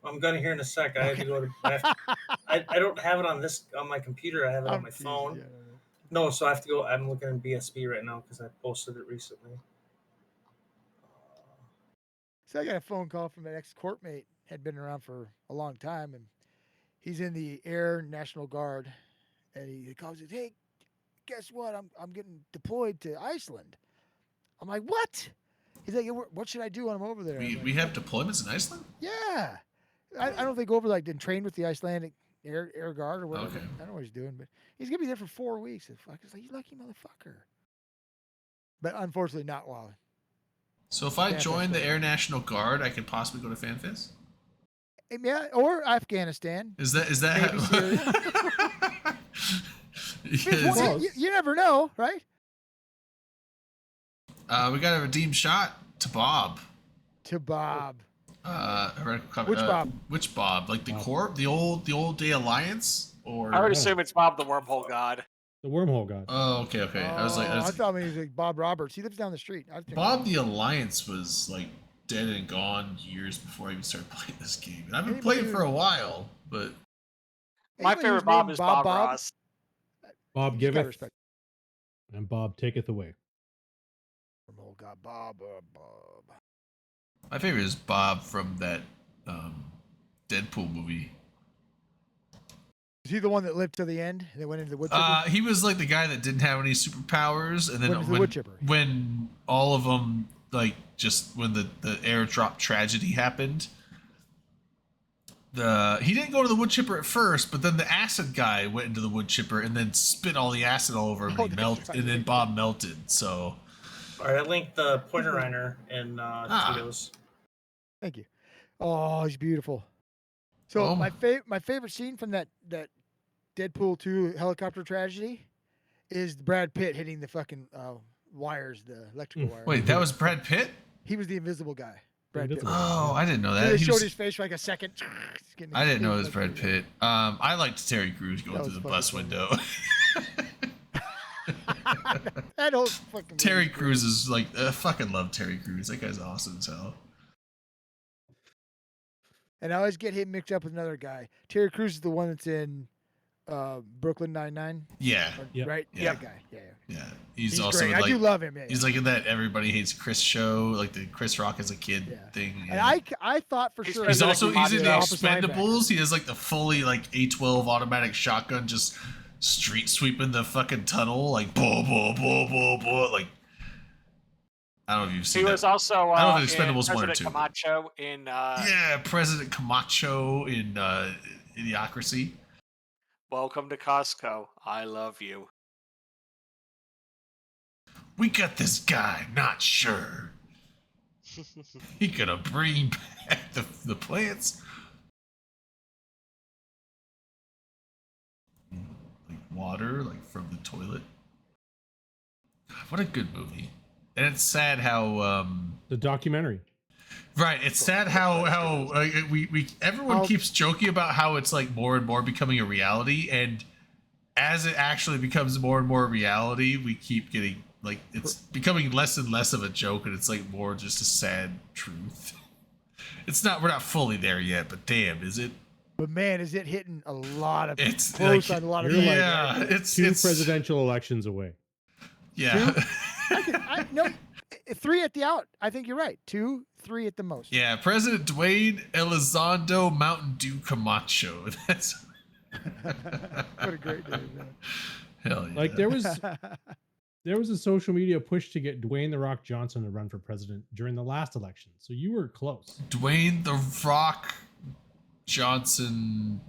I'm gonna hear in a sec. I have to go to. I don't have it on my computer. I have it on my phone. Yeah. No, so I have to go. I'm looking in BSB right now because I posted it recently. So I got a phone call from an ex-corp mate, had been around for a long time, and he's in the Air National Guard, and he calls and says, "Hey, guess what? I'm getting deployed to Iceland." I'm like, "What?" He's like, "What should I do when I'm over there?" I'm like, We have deployments in Iceland. yeah. I don't think over like and train with the Icelandic Air Guard or whatever. Okay. I don't know what he's doing, but he's gonna be there for 4 weeks. It's like, you lucky motherfucker. But unfortunately, not while. So if I Yeah, join that's the Air National Guard, I could possibly go to FanFest. Yeah, or Afghanistan. Is that Maybe how? Syria. Well, you never know, right? We got a redeemed shot to Bob. To Bob. Which Bob? Which Bob? Like the Bob. Corp, the old Day Alliance, or I would assume it's Bob the Wormhole God. The Wormhole God. Oh, okay. I was I thought maybe it was like Bob Roberts. He lives down the street. I think Bob the Alliance was like dead and gone years before I even started playing this game. And I've been Anybody playing for a while, but My Anybody favorite who's Bob named is Bob Bob? Ross. Bob You just gotta giveth, respect and Bob taketh away. Oh God, Bob. my favorite is Bob from that Deadpool movie. Is he the one that lived to the end? That went into the wood chipper? He was like the guy that didn't have any superpowers, and then Went into the wood chipper. when all of them like just when the airdrop tragedy happened, he didn't go to the wood chipper at first, but then the acid guy went into the wood chipper and then spit all the acid all over him, and, and then Bob melted. So, All right, I linked the Pointer Reiner in Tito's. Thank you. Oh, he's beautiful. So Oh. my favorite scene from that Deadpool 2 helicopter tragedy is Brad Pitt hitting the fucking wires, the electrical wires. wait, that was Brad Pitt? He was the invisible guy. Brad Pitt. Invisible. Oh, I didn't know They that. He showed was- his face for like a second. I didn't know it was Brad Pitt. I liked Terry Crews going That through was the fucking bus funny. window. That whole fucking Terry movie. Crews is like, I fucking love Terry Crews. That guy's awesome as hell. And I always get him mixed up with another guy. Terry Crews is the one that's in Brooklyn Nine-Nine. Yeah, Yep. Right? Yeah. That guy. Yeah. yeah. He's He's also great. in, I like, do love him. Yeah, he's like in that Everybody Hates Chris show, like the Chris Rock as a kid Yeah. thing. And yeah. I thought for He's sure. He's President also he's in the Office linebacker. Expendables. He has like the fully like A12 automatic shotgun, just street sweeping the fucking tunnel, like boom, boom, boom, boom, boom. Like I don't know if you've He seen was that. also I don't know in if Expendables 1 or President 2. Camacho in Yeah, President Camacho in Idiocracy. Welcome to Costco. I love you. We got this guy, not sure. He gonna bring back the plants. Like water, like from the toilet. What a good movie. And it's sad how The documentary. right, it's sad how we everyone keeps joking about how it's like more and more becoming a reality, and as it actually becomes more and more reality, we keep getting like it's becoming less and less of a joke, and it's like more just a sad truth. It's not, we're not fully there yet, but damn, is it? But man, is it hitting a lot of It's close like, on a lot of You're people. yeah, it's Two presidential elections away. yeah. No, 3 at the out. I think you're right. 2, 3 at the most. Yeah, President Dwayne Elizondo Mountain Dew Camacho. That's What a great name, man. hell yeah. Like there was a social media push to get Dwayne the Rock Johnson to run for president during the last election. So you were close. Dwayne the Rock Johnson.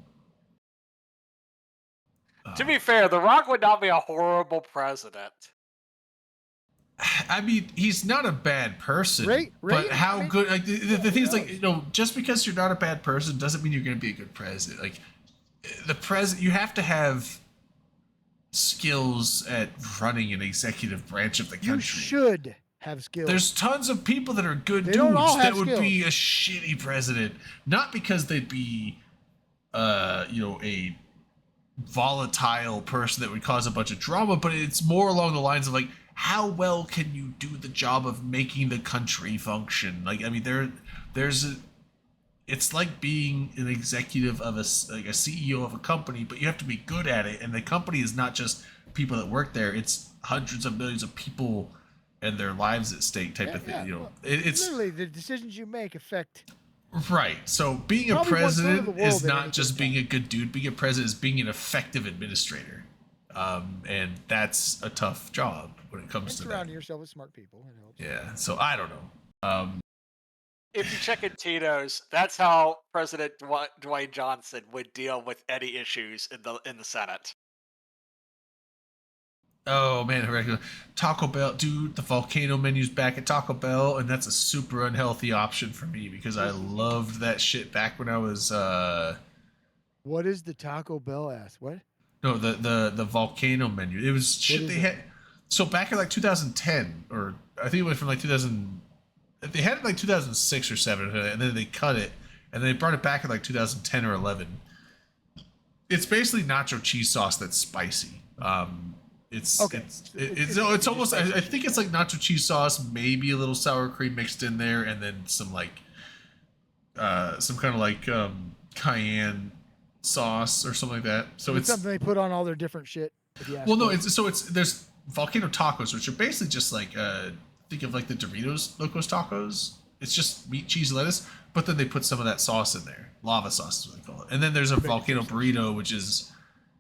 To be fair, The Rock would not be a horrible president. I mean, he's not a bad person, Right, but how I mean, good? Like the thing is, like, knows? you know, just because you're not a bad person doesn't mean you're going to be a good president. Like the president, you have to have skills at running an executive branch of the country. You should have skills. There's tons of people that are good They dudes don't all that have would skills. be a shitty president, not because they'd be, you know, a volatile person that would cause a bunch of drama, but it's more along the lines of like, how well can you do the job of making the country function? Like, I mean, it's like being an executive of a CEO of a company, but you have to be good at it. And the company is not just people that work there; it's hundreds of millions of people and their lives at stake, type of thing. Yeah, You know, well, it's literally the decisions you make affect. right. So being a Probably 1/3 of the president world is at not any just given being a good dude. Being a president is being an effective administrator, and that's a tough job when it comes And to that. surrounding yourself with smart people. It helps. Yeah. So I don't know. If you check in Tito's, that's how President Dwayne Johnson would deal with any issues in the Senate. Oh man, Taco Bell, dude. The volcano menu's back at Taco Bell, and that's a super unhealthy option for me because I loved that shit back when I was. What is the Taco Bell ass? What? No, the volcano menu. It was shit is they it? had. So back in like 2010, or I think it went from like 2000. they had it in like 2006 or 7, and then they cut it, and then they brought it back in like 2010 or 11. It's basically nacho cheese sauce that's spicy. It's almost. I think it's like nacho cheese sauce, maybe a little sour cream mixed in there, and then some like some kind of like cayenne sauce or something like that. So it's something they put on all their different shit. Well, no, there's volcano tacos, which are basically just like think of like the Doritos Locos Tacos. It's just meat, cheese, lettuce, but then they put some of that sauce in there. Lava sauce is what they call it. And then there's a volcano burrito, which is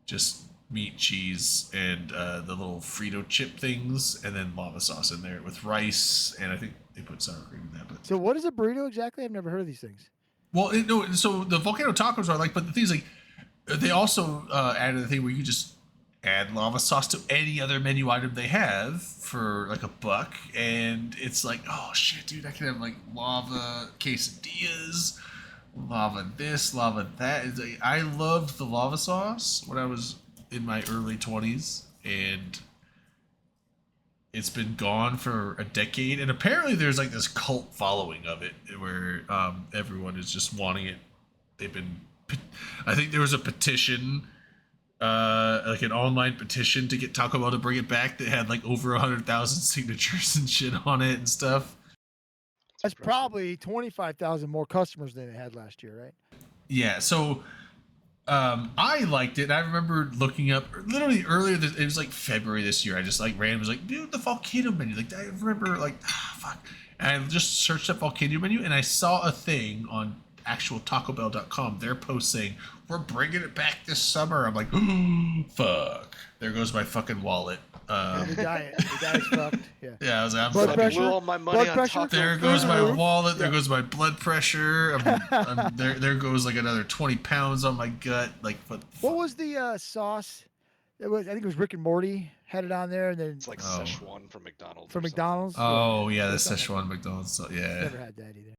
just meat, cheese, and the little Frito chip things, and then lava sauce in there with rice, and I think they put sour cream in that. But So what is a burrito exactly? I've never heard of these things. well, no, so the volcano tacos are like, but the thing is like, they also added a thing where you just add lava sauce to any other menu item they have for like $1, and it's like, oh shit, dude, I can have like lava quesadillas, lava this, lava that. It's like, I loved the lava sauce when I was in my early 20s, and it's been gone for a decade, and apparently there's like this cult following of it where everyone is just wanting it. I think there was a petition, like an online petition to get Taco Bell to bring it back that had like over 100,000 signatures and shit on it and stuff. That's probably 25,000 more customers than they had last year, right? Yeah, so I liked it. I remember looking up literally earlier. It was like February this year. I just like random was like, dude, the volcano menu. Like I remember like fuck. And I just searched up volcano menu, and I saw a thing on actual TacoBell.com. Their post saying we're bringing it back this summer. I'm like, fuck. There goes my fucking wallet. The diet's fucked. Yeah. Yeah, I was like, I'm Blood fucking. pressure. Blew all my money Blood on pressure. Taco There Bell. goes my wallet. There goes my blood pressure. There goes like another 20 pounds on my gut. Like What was the sauce? It was, I think it was Rick and Morty had it on there, and then It's like Szechuan from McDonald's. from or something. McDonald's. Oh yeah, the something Szechuan McDonald's. So, yeah. Never had that either.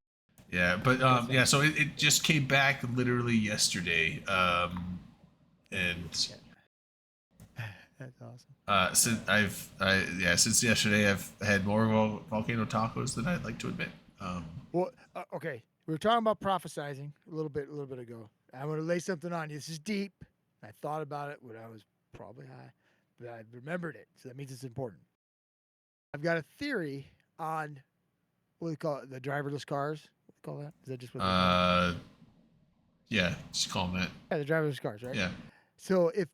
Yeah, but yeah, so it just came back literally yesterday, and That's awesome. since yesterday I've had more volcano tacos than I'd like to admit. Well, okay, we were talking about prophesizing a little bit ago. I'm going to lay something on you. This is deep. I thought about it when I was probably high, but I remembered it, so that means it's important. I've got a theory on what do you call it, the driverless cars. What do you call that? Is that just what? Yeah, just call them that. Yeah, the driverless cars, right? Yeah, So if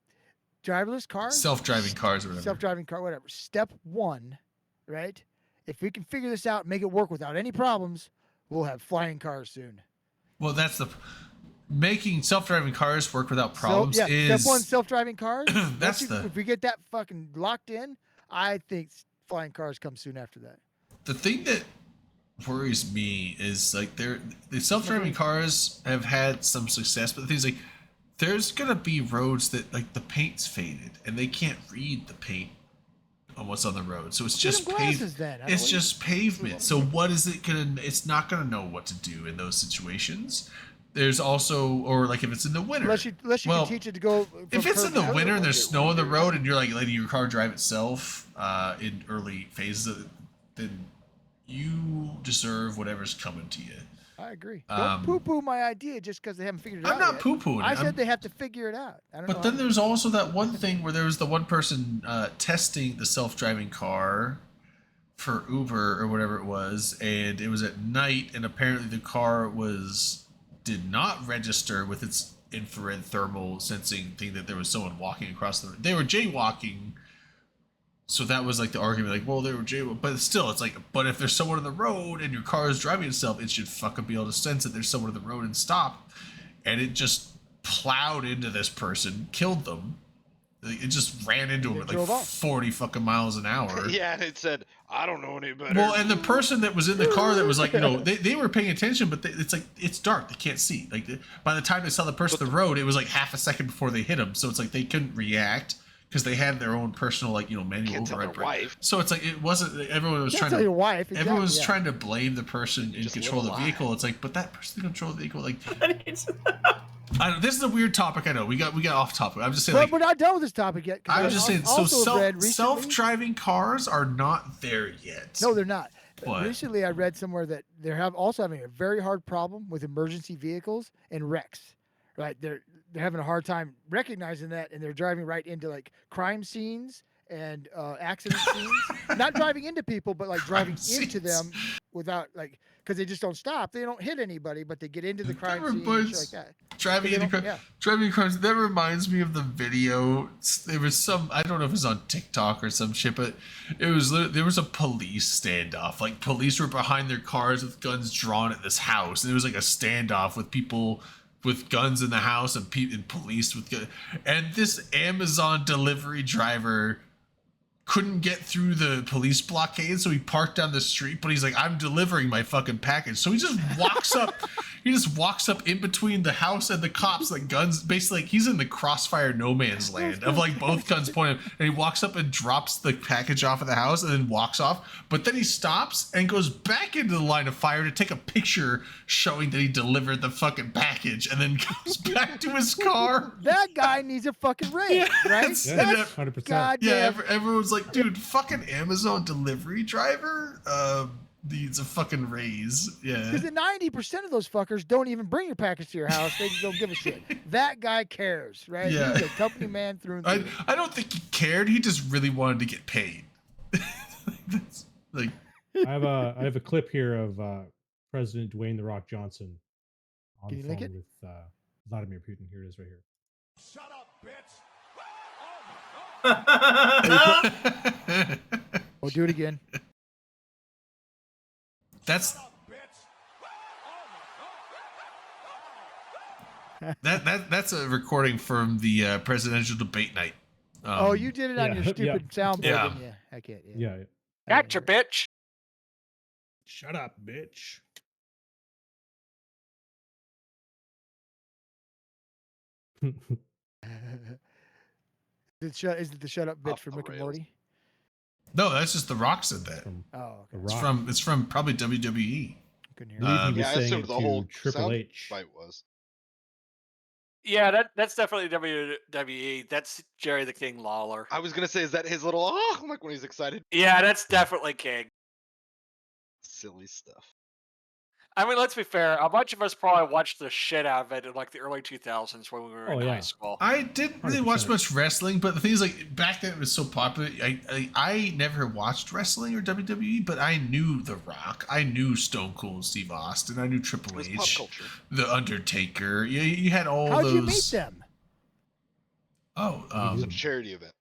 driverless cars, self-driving cars or whatever. self-driving car, whatever. Step 1, right? If we can figure this out, make it work without any problems, we'll have flying cars soon. Well, that's the making self-driving cars work without problems So, yeah, is step 1, self-driving cars. That's if we get that fucking locked in, I think flying cars come soon after that. the thing that worries me is like the self-driving cars have had some success, but the thing is like there's gonna be roads that like the paint's faded and they can't read the paint on what's on the road, so it's Get just them glasses then. I it's don't- just pavement. So what is it gonna? It's not gonna know what to do in those situations. There's also, or like if it's in the winter. Unless you Well, can teach it to go. If from it's in curb the to winter and curb. there's snow on the road and you're like letting your car drive itself in early phases of it, then you deserve whatever's coming to you. I agree. Don't poo-poo my idea just because they haven't figured it out. I'm not yet. poo-pooing it. I said I'm- they have to figure it out. I don't know. But then there's also that one thing where there was the one person testing the self-driving car for Uber or whatever it was, and it was at night, and apparently the car did not register with its infrared thermal sensing thing that there was someone walking across the road. They were jaywalking, so that was like the argument, like, well, they were jaywalking, but still, it's like, but if there's someone on the road and your car is driving itself, it should fucking be able to sense that there's someone on the road and stop. And it just plowed into this person, killed them. It just ran into him at like drove off. 40 fucking miles an hour. Yeah, and it said, I don't know any better. Well, and the person that was in the car that was like, they were paying attention, but it's like, it's dark. They can't see. Like, by the time they saw the person on the road, it was like half a second before they hit him. So it's like they couldn't react because they had their own personal, like, manual Can't tell their override. brake. wife. So it's like, it wasn't, everyone was Can't trying tell to, your wife. Exactly, everyone was yeah. trying to blame the person in Just control of live the a vehicle. It's like, but that person in control of the vehicle, like, I don't, this is a weird topic. I know we got off topic. I'm just saying, But like, we're not done with this topic yet. 'cause I I was just saying, so also read recently- self-driving cars are not there yet. No, they're not. What? Recently, I read somewhere that they're also having a very hard problem with emergency vehicles and wrecks. Right, they're having a hard time recognizing that, and they're driving right into like crime scenes and accident scenes. Not driving into people, but like driving into them without like because they just don't stop. They don't hit anybody, but they get into the crime scene and shit like that. Driving into crime. Yeah. Driving into crime. That reminds me of the video. There was some. I don't know if it was on TikTok or some shit, but there was a police standoff. Like police were behind their cars with guns drawn at this house, and there was like a standoff with people with guns in the house and police with guns. And this Amazon delivery driver couldn't get through the police blockade, so he parked down the street, but he's like, I'm delivering my fucking package. So he just walks up, in between the house and the cops, like guns, basically like he's in the crossfire no man's land of like both guns pointed, and he walks up and drops the package off of the house and then walks off. But then he stops and goes back into the line of fire to take a picture showing that he delivered the fucking package and then goes back to his car. That guy needs a fucking raise, right? That's- Yeah, 100%. goddamn. Yeah, everyone's like, dude, fucking Amazon delivery driver needs a fucking raise. Yeah. Because the 90% of those fuckers don't even bring your package to your house. They just don't give a shit. That guy cares, right? Yeah. He's a company man through and through. I don't think he cared. He just really wanted to get paid. That's like I have a clip here of President Dwayne the Rock Johnson on Can the you link phone it? with Vladimir Putin. Here it is, right here. Oh, do it again. that's that's a recording from the presidential debate night. Oh, you did it on your stupid soundboard, Yeah. didn't you? I can't. Yeah. Yeah. Gotcha, bitch. Shut up, bitch. Is it the shut up bitch from Rick and Morty? No, that's just The Rock said that. Oh, okay. It's from probably WWE. Couldn't I believe he was Yeah, I saying assumed it the to whole Triple sound H. bite was. Yeah, that's definitely WWE. That's Jerry the King Lawler. I was gonna say, is that his little like when he's excited? Yeah, that's definitely King. Silly stuff. I mean, let's be fair. A bunch of us probably watched the shit out of it in like the early 2000s when we were in high school. I didn't really watch much wrestling, but the thing is, like back then it was so popular. I never watched wrestling or WWE, but I knew The Rock, I knew Stone Cold Steve Austin, I knew Triple It was H, pop culture. The Undertaker. Yeah, you had all How'd those. you meet them? Oh, It was a charity event.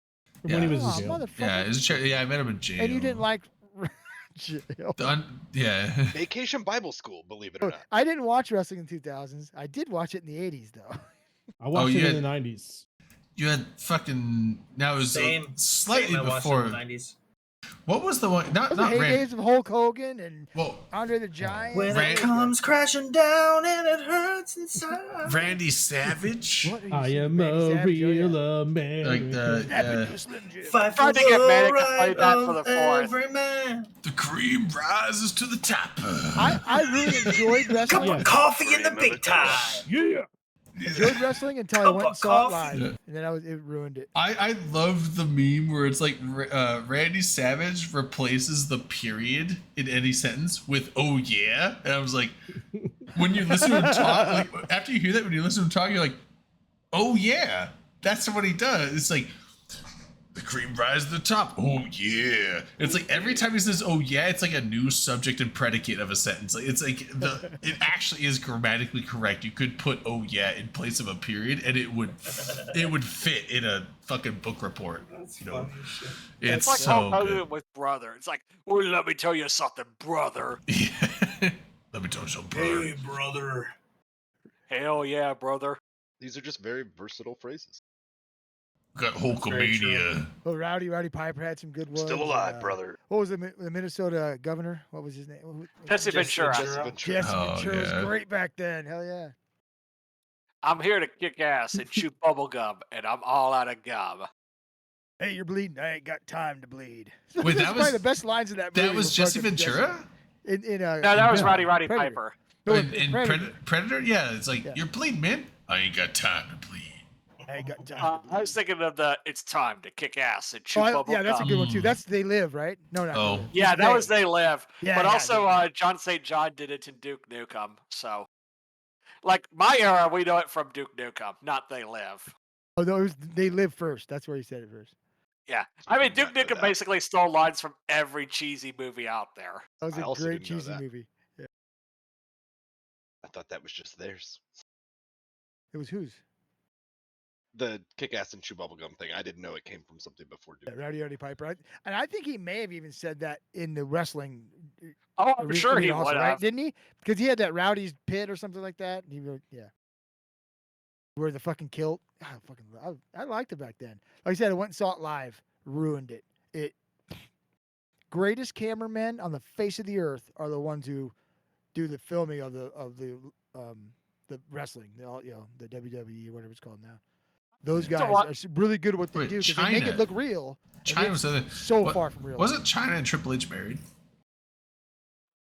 When he was Oh, in jail. motherfucker. Yeah, it was a charity. Yeah, I met him in jail. And you didn't like jail. Yeah. Vacation Bible School, believe it or not. I didn't watch wrestling in 2000s. I did watch it in the 80s, though. I watched you it had- in the 90s. You had fucking. Now it was Same. slightly Same, I watched it before. in the 90s. What was the one? Not Those are the Randy. heydays of Hulk Hogan and Well, Andre the Giant. When Ran- it comes crashing down and it hurts inside. Randy Savage. What are you I saying, am Randy a Savage? Oh, yeah. real man. Like the Fight for Tried to get the Manic to right play that for of the fourth. every man. the cream rises to the top. I really enjoyed Cup wrestling. of coffee in the big time. Yeah. Enjoyed wrestling until I Cup went and of saw it coffee. live, Yeah. and then it ruined it. I loved the meme where it's like Randy Savage replaces the period in any sentence with "oh yeah," and I was like, when you listen to him talk, like after you hear that, when you listen to him talk, you're like, "oh yeah," that's what he does. It's like the cream rises to the top. Oh yeah! It's like every time he says "oh yeah," it's like a new subject and predicate of a sentence. Like it's like it actually is grammatically correct. You could put "oh yeah" in place of a period, and it would fit in a fucking book report. That's You know, funny as shit. It's it's like so Hulk Hogan good. with brother. It's like, well, let me tell you something, brother. Let me tell you something, brother. Hey, brother. Hell yeah, brother. These are just very versatile phrases. Got Very Hulkamania. Oh, Roddy Piper had some good ones. Still and, alive, brother. What was the Minnesota governor? What was his name? Jesse Ventura. Jesse Oh, Ventura was yeah. great back then. Hell yeah. I'm here to kick ass and chew bubble gum, and I'm all out of gum. Hey, you're bleeding. I ain't got time to bleed. Wait, That's that probably was the best lines of that movie. that was were Jesse fucking Ventura. No, that was Roddy Predator. Piper. No, In Predator. Predator, yeah, it's like Yeah. you're bleeding, man. I ain't got time to bleed. I got time. I was thinking of the "It's time to kick ass" and chew Oh, bubble yeah, that's a gum. good one too. That's They Live, right? No, not They Oh. Live. Yeah, that was They. They Live. Yeah, But yeah, also, They Live. John St. John did it in Duke Nukem. So, like my era, we know it from Duke Nukem, not They Live. Oh, no, it was They Live first. That's where he said it first. Yeah, I mean Duke not know Nukem that. basically stole lines from every cheesy movie out there. That was I a also great didn't know cheesy that. movie. Yeah. I thought that was just theirs. It was whose? The kick ass and chew bubblegum thing. I didn't know it came from something before Duke. Yeah, Rowdy Roddy Piper. And I think he may have even said that in the wrestling. Oh, I'm arena sure he also, would right? have. Didn't he? Because he had that Rowdy's Pit or something like that. And he wrote, yeah. Where the fucking kilt. I liked it back then. Like I said, I went and saw it live. Ruined it. Greatest cameramen on the face of the earth are the ones who do the filming of the wrestling, the WWE or whatever it's called now. Those So guys what- are really good at what they Wait, do because they make China- it look real. and China it's was so what- far from real. Wasn't China and Triple H married?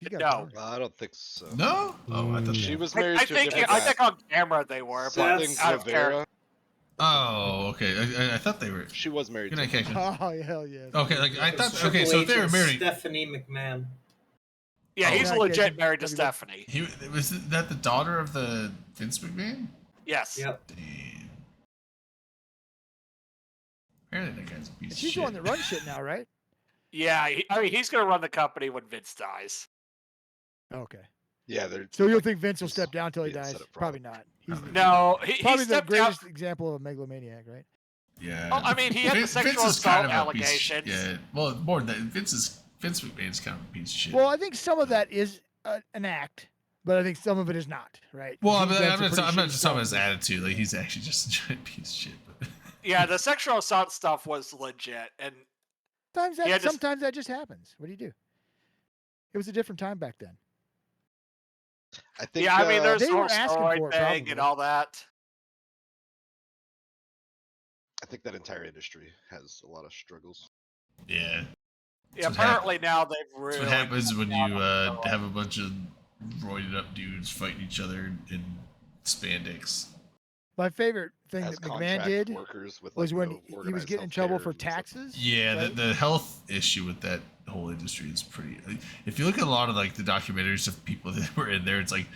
He's got No. power. I don't think so. No. Oh, I thought She was I married to a think different I guy. think on camera they were, Something but out of character. Guevara. Oh, okay. I thought they were. She was married Good to night, Keisha. Oh hell yeah. Okay, like I It's thought. Triple Okay, so H if they were and married, Stephanie McMahon. Yeah, Oh. he's Okay, legit okay. married to Okay. Stephanie. was that the daughter of the Vince McMahon? Yes. Yep. Damn. Apparently that guy's a piece of She's shit. the one that runs shit now, right? Yeah, I mean he's gonna run the company when Vince dies. Okay. Yeah, they're So you'll think Vince will step down till he being dies? set up for Probably not. He's No, he probably the stepped down. greatest example of a megalomaniac, right? Yeah. Oh, I mean, he had the Vince sexual is kind assault of a piece- allegations. Yeah. Well, more than that, Vince McMahon's kind of a piece of shit. Well, I think some of that is an act, but I think some of it is not, right? Well, He's I'm done some not pretty just shitty talking about his stuff. attitude. Like he's actually just a giant piece of shit. But Yeah, the sexual assault stuff was legit, and he had to- Sometimes that just happens. What do you do? It was a different time back then. I think. yeah, I mean there's they the whole were asking steroid for it, thing probably. and all that. I think that entire industry has a lot of struggles. yeah. Yeah, what apparently now they've really. That's what happens when cut you down on steroids. have a bunch of roided up dudes fighting each other in spandex. My favorite thing As that McMahon contract did workers with, was like, when no he was organized getting in trouble healthcare for and stuff. taxes. Yeah, right? the health issue with that whole industry is pretty. Like, if you look at a lot of like the documentaries of people that were in there, it's like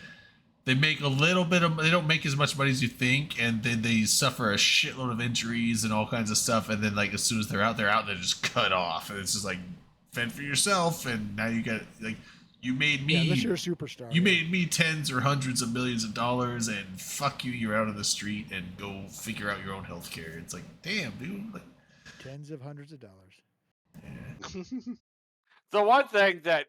they make a little bit of. They don't make as much money as you think, and then they suffer a shitload of injuries and all kinds of stuff. And then like as soon as they're out, they're just cut off, and it's just like fend for yourself. And now you got like you made me. Yeah, unless you're a superstar. You yeah. made me tens or hundreds of millions of dollars, and fuck you, you're out on the street and go figure out your own health care. It's like, damn, dude. Like, tens of hundreds of dollars. The one thing that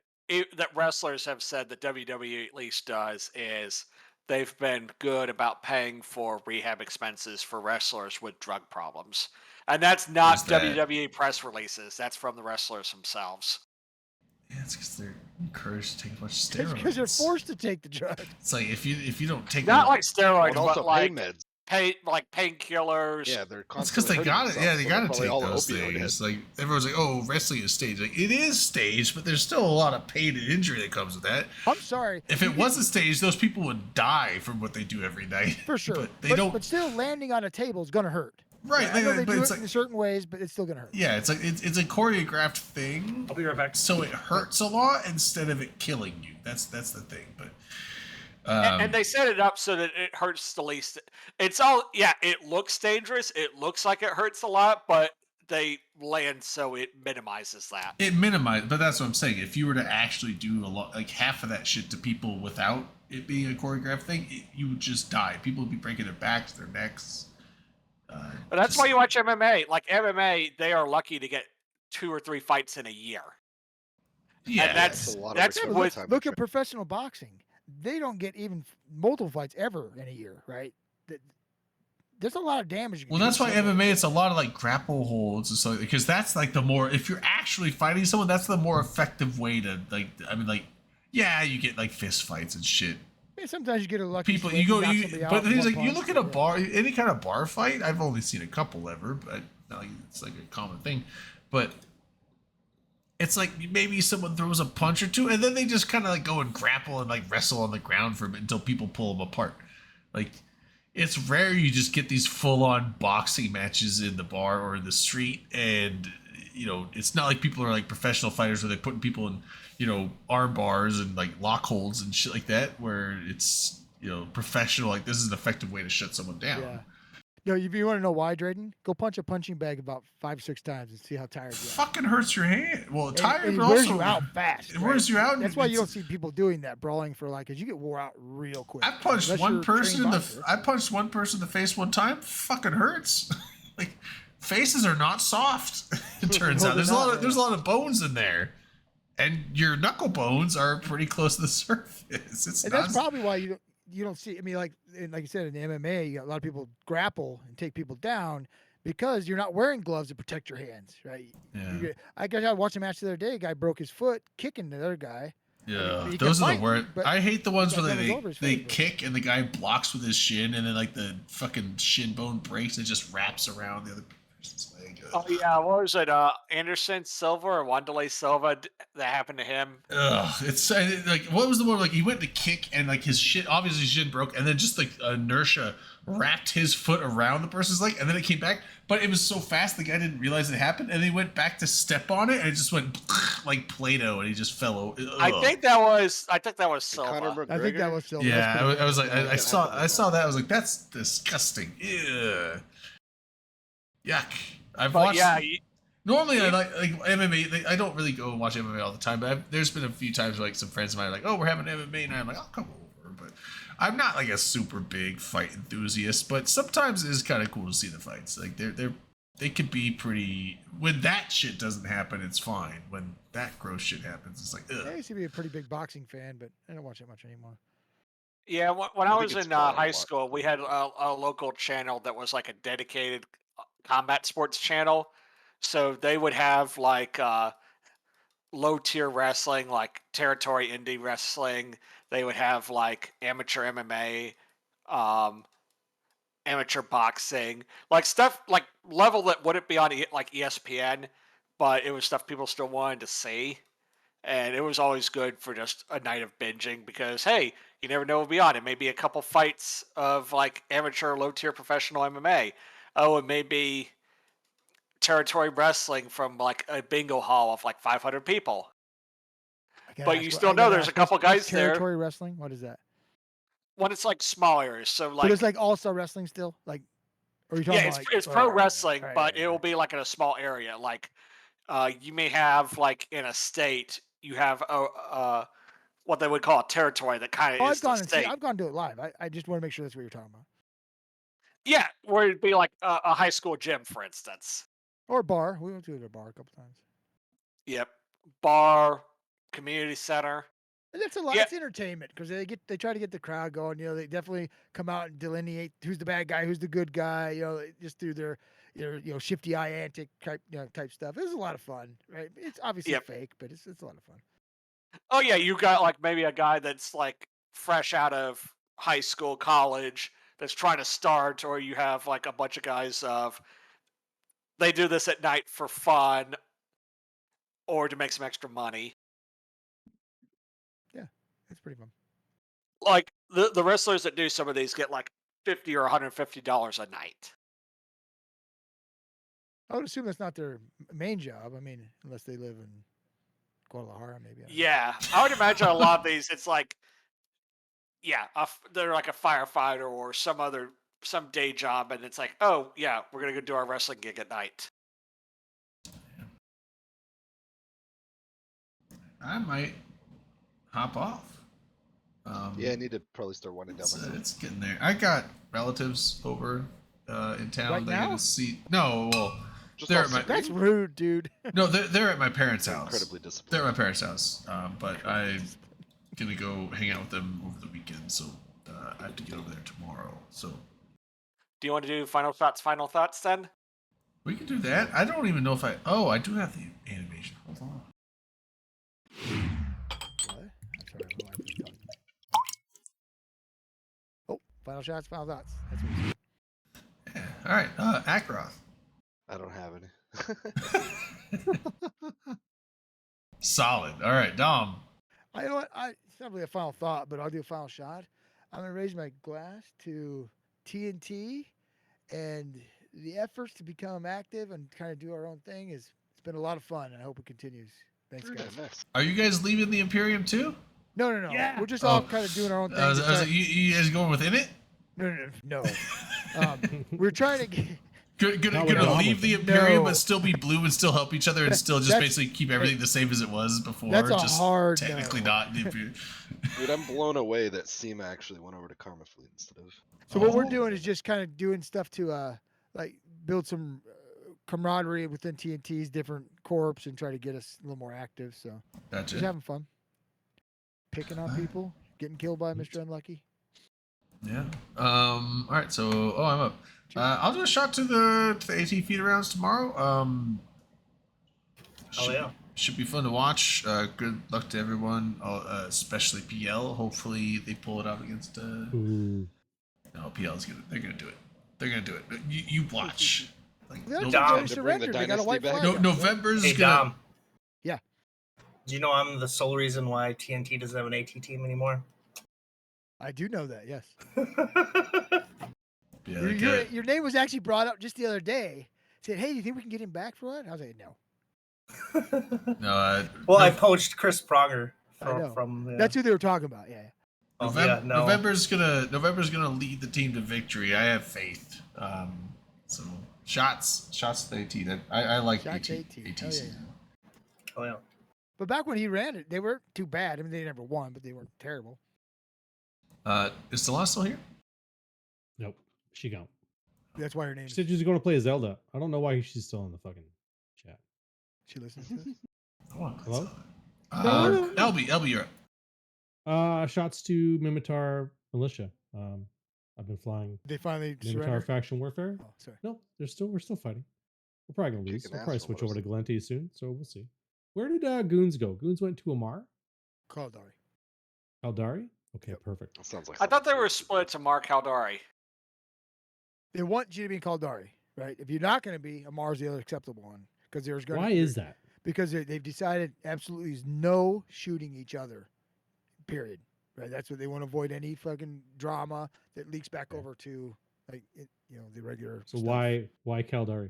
that wrestlers have said that WWE at least does is they've been good about paying for rehab expenses for wrestlers with drug problems, and that's not Who's that? WWE press releases. That's from the wrestlers themselves. yeah, it's because they're encouraged to take a bunch of It's steroids. because they're forced to take the drug. It's like if you don't take Not the- like steroids, And also but like pain meds. painkillers. Yeah, they're It's because they constantly got hurting it. Yeah, themselves, they so got they're to probably take all those opioid things. heads. Like everyone's like, "Oh, wrestling is staged." Like it is staged, but there's still a lot of pain and injury that comes with that. I'm sorry. If it wasn't staged, those people would die from what they do every night. For sure. But they don't. But still, landing on a table is gonna hurt. Right, I know they but do it's it like- in certain ways, but it's still gonna hurt. Yeah, it's like it's a choreographed thing. I'll be right back. So it hurts a lot instead of it killing you. That's the thing. But And they set it up so that it hurts the least. It's all, yeah, it looks dangerous. It looks like it hurts a lot, but they land so it minimizes that. it minimized. But that's what I'm saying. If you were to actually do a lot, like half of that shit to people without it being a choreographed thing, you would just die. People would be breaking their backs, their necks. But that's why you watch MMA. Like MMA, they are lucky to get 2 or 3 fights in a year. Yeah, and that's a lot of that's recovery with time. Look at professional boxing. They don't get even multiple fights ever in a year, right? There's a lot of damage. You can Well, do that's to why somebody. MMA. It's a lot of like grapple holds and stuff because that's like the more. If you're actually fighting someone, that's the more effective way to like. I mean, like, yeah, you get like fist fights and shit. Yeah, sometimes you get a lucky. People, swing, you go, knock you, somebody out but the in thing is, one like, you punch, look at a yeah. bar, any kind of bar fight. I've only seen a couple ever, but not like it's like a common thing. But it's like maybe someone throws a punch or two, and then they just kind of like go and grapple and like wrestle on the ground for a bit until people pull them apart. Like it's rare you just get these full-on boxing matches in the bar or in the street, and it's not like people are like professional fighters where they're putting people in arm bars and like lock holds and shit like that, where it's professional. Like, this is an effective way to shut someone down. Yeah. If you want to know why, Drayden, go punch a punching bag about 5-6 times and see how tired you are. Fucking hurts your hand. Well, tired, and it but wears also you out fast. It wears you out. That's why you don't see people doing that, brawling for because you get wore out real quick. I punched unless one you're a person trained in the. boxer. I punched one person in the face one time. Fucking hurts. Like, faces are not soft. It turns No, out they're not, there's a lot of bones in there, and your knuckle bones are pretty close to the surface. It's And not. that's probably why you don't see. I mean, like you said, in the MMA, you got a lot of people grapple and take people down because you're not wearing gloves to protect your hands, right? Yeah. I watched a match the other day. A guy broke his foot kicking the other guy. Yeah, he those can are the fight, worst. but I hate the ones he where got numbers over his they face, but- kick and the guy blocks with his shin, and then like the fucking shin bone breaks and it just wraps around the other person's leg. Oh yeah, what was it? Anderson Silva or Wanderlei Silva that happened to him. Ugh, it's like, what was the one, like he went to kick and like his shit, obviously his shin broke, and then just like inertia wrapped his foot around the person's leg, and then it came back, but it was so fast the guy didn't realize it happened, and he went back to step on it, and it just went like Play-Doh, and he just fell over. I think that was Silva. I think that was Silva. Yeah, That's I was like, I saw pretty that. I was like, that's disgusting. Ew. Yuck. I've But watched. yeah, Normally, I like MMA. I don't really go and watch MMA all the time, but there's been a few times where, like, some friends of mine are like, "Oh, we're having MMA," and I'm like, "I'll come over." But I'm not like a super big fight enthusiast. But sometimes it is kind of cool to see the fights. Like they could be pretty. When that shit doesn't happen, it's fine. When that gross shit happens, it's like, ugh. I used to be a pretty big boxing fan, but I don't watch it much anymore. Yeah, when I think was it's in fun to high watch. school, we had a local channel that was like a dedicated combat sports channel. So they would have like low tier wrestling, like territory indie wrestling. They would have like amateur MMA, amateur boxing, like stuff like level that wouldn't be on like ESPN, but it was stuff people still wanted to see. And it was always good for just a night of binging because, hey, you never know what'll be on. It may be a couple fights of like amateur, low tier professional MMA. Oh, it may be territory wrestling from like a bingo hall of like 500 people. But you still know there's a couple guys there. Territory wrestling. What is that? When it's like small areas, so But like it's like all-star wrestling still, like. Or are you talking yeah, about it's pro wrestling, but it will be like in a small area. Like you may have like in a state, you have a what they would call a territory that kind of Oh, is the state. I've gone to it live. I just want to make sure that's what you're talking about. Yeah, where it'd be like a high school gym, for instance. Or a bar. We went to a bar a couple times. Yep, bar, community center. And that's a lot. Yeah. It's entertainment because they try to get the crowd going. They definitely come out and delineate who's the bad guy, who's the good guy. Just through their shifty eye antic type stuff. It was a lot of fun, right? It's obviously Yep. fake, but it's a lot of fun. Oh yeah, you got like maybe a guy that's like fresh out of high school, college, that's trying to start, or you have like a bunch of guys they do this at night for fun or to make some extra money. Yeah, it's pretty fun. Like the wrestlers that do some of these get like $50 or $150 a night. I would assume that's not their main job. I mean, unless they live in Guadalajara, maybe. I don't know. Yeah, I would imagine a lot of these. It's like, yeah, they're like a firefighter or some day job, and it's like, oh yeah, we're gonna go do our wrestling gig at night. I might hop off. Yeah, I need to probably start winding down. It's getting there. I got relatives over in town. Right They're now? gonna see. No, well, Just they're off at my. That's rude, dude. No, they're at my parents' house. Incredibly disciplined. They're at my parents' house. But I'm gonna go hang out with them over the weekend, so I have to get over there tomorrow. So Do you want to do final thoughts then? we can do that. I don't even know if I. Oh, I do have the animation. Hold on. What? I'm sorry, my wife was talking to me. Oh, final shots, final thoughts. That's what he said. Yeah. All right. Akroth. I don't have any. Solid. All right, Dom. You know what? It's not really a final thought, but I'll do a final shot. I'm gonna raise my glass to TNT and the efforts to become active and kind of do our own thing it's been a lot of fun. I hope it continues. Thanks, Yeah, guys. nice. Are you guys leaving the Imperium too? No. Yeah. We're just Oh. all kind of doing our own thing. I was to try- like, you guys going within it? No. We're trying to get. Gonna without leave the Hamilton. Imperium No. but still be blue and still help each other and still just That's- basically keep everything the same as it was before. That's a just hard technically no. not the Imperium. Dude, I'm blown away that SEMA actually went over to Karma Fleet instead of. So what we're Oh. doing is just kind of doing stuff to like build some camaraderie within TNT's different corps and try to get us a little more active. So Gotcha. just having fun, picking on people, getting killed by Mr. Unlucky. Yeah. All right. So, I'm up. I'll do a shot to the AT feed rounds tomorrow. Should be fun to watch. Good luck to everyone, especially PL. Hopefully they pull it out against. Ooh. No, PL's gonna. They're gonna do it. They're gonna do it. You watch. Like, They're no- already to bring the surrendered. They got a dynasty white back? flag. no, up. November's Hey, gonna. Dom. Yeah. Do you know I'm the sole reason why TNT doesn't have an AT team anymore? I do know that. Yes. Yeah, Your, like, your, your name was actually brought up just the other day. Said, "Hey, do you think we can get him back for what?" I was like, "No." no, Well, I no- poached Chris Pronger I know. from That's who they were talking about. Yeah. Oh, November, yeah, no. November's gonna lead the team to victory. I have faith. So shots to the AT. That I like Shots AT. to AT. AT Hell yeah. season. Oh yeah. But back when he ran it, they weren't too bad. I mean, they never won, but they weren't terrible. Is Delon still here? Nope. She gone. That's why her name. She said she was going to play Zelda. I don't know why she's still in the fucking chat. She listens to this. Oh, Hello? LB, you're up. Shots to Mimitar Militia. I've been flying They finally Mimitar surrendered. faction warfare. Oh, sorry. No, we're still fighting. We're probably gonna lose. Kicking We'll probably ass switch over to almost. Galente soon, so we'll see. Where did Goons go? Goons went to Amar? Caldari. Aldari? Okay, perfect. That sounds like. I thought they something were Cersei split to Mark Haldari. They want you to be in Caldari, right? If you're not going to be, Amar's the other acceptable one because there's going. Why is that? Because they've decided absolutely is no shooting each other. Period. Right. That's what they want to avoid any fucking drama that leaks back Okay. over to the regular. So stuff. why Caldari?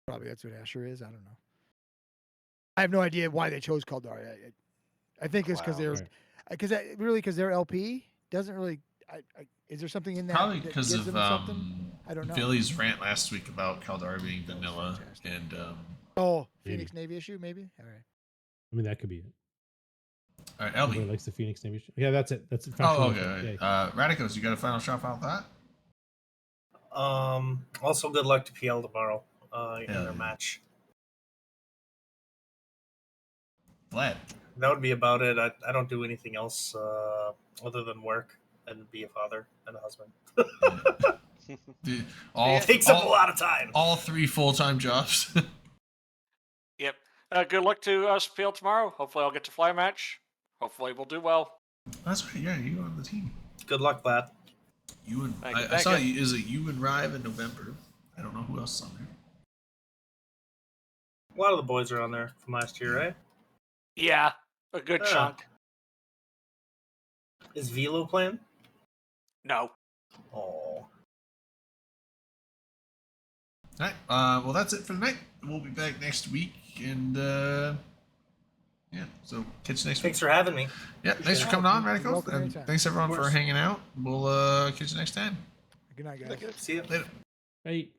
Probably that's what Asher is. I don't know. I have no idea why they chose Caldari. I think it's because they're Right. because their LP doesn't really. Is there something in that? Probably that because gives of them something? I don't know. Billy's rant last week about Caldari being vanilla and Oh, Maybe. Phoenix Navy issue, maybe. All right. I mean, that could be it. all right, Everybody LB. likes the Phoenix Navy. Yeah, that's it. That's it. Oh, Faction okay. warfare. Yay. Radicos, you got a final shot about that? Also, good luck to PL tomorrow in Yeah. their match. Vlad. That would be about it. I don't do anything else other than work and be a father and a husband. Dude, It takes up a lot of time. All 3 full-time jobs. Yep. Good luck to us, PL, tomorrow. Hopefully, I'll get to fly a match. Hopefully, we'll do well. That's right. Yeah, you on the team. Good luck, lad. You and Thank you, I thank saw you. you. Is it you and Rive in November? I don't know who else is on there. A lot of the boys are on there from last year, right? Yeah, a good Yeah. chunk. Is Velo playing? No. Oh. All right. Well, that's it for the night. We'll be back next week, and yeah. So catch you next week. Thanks for having me. Yeah. Thanks for coming on, You're Radicals, welcome and anytime. thanks everyone Of for course. hanging out. We'll catch you next time. Good night, guys. See you. Later. Hey.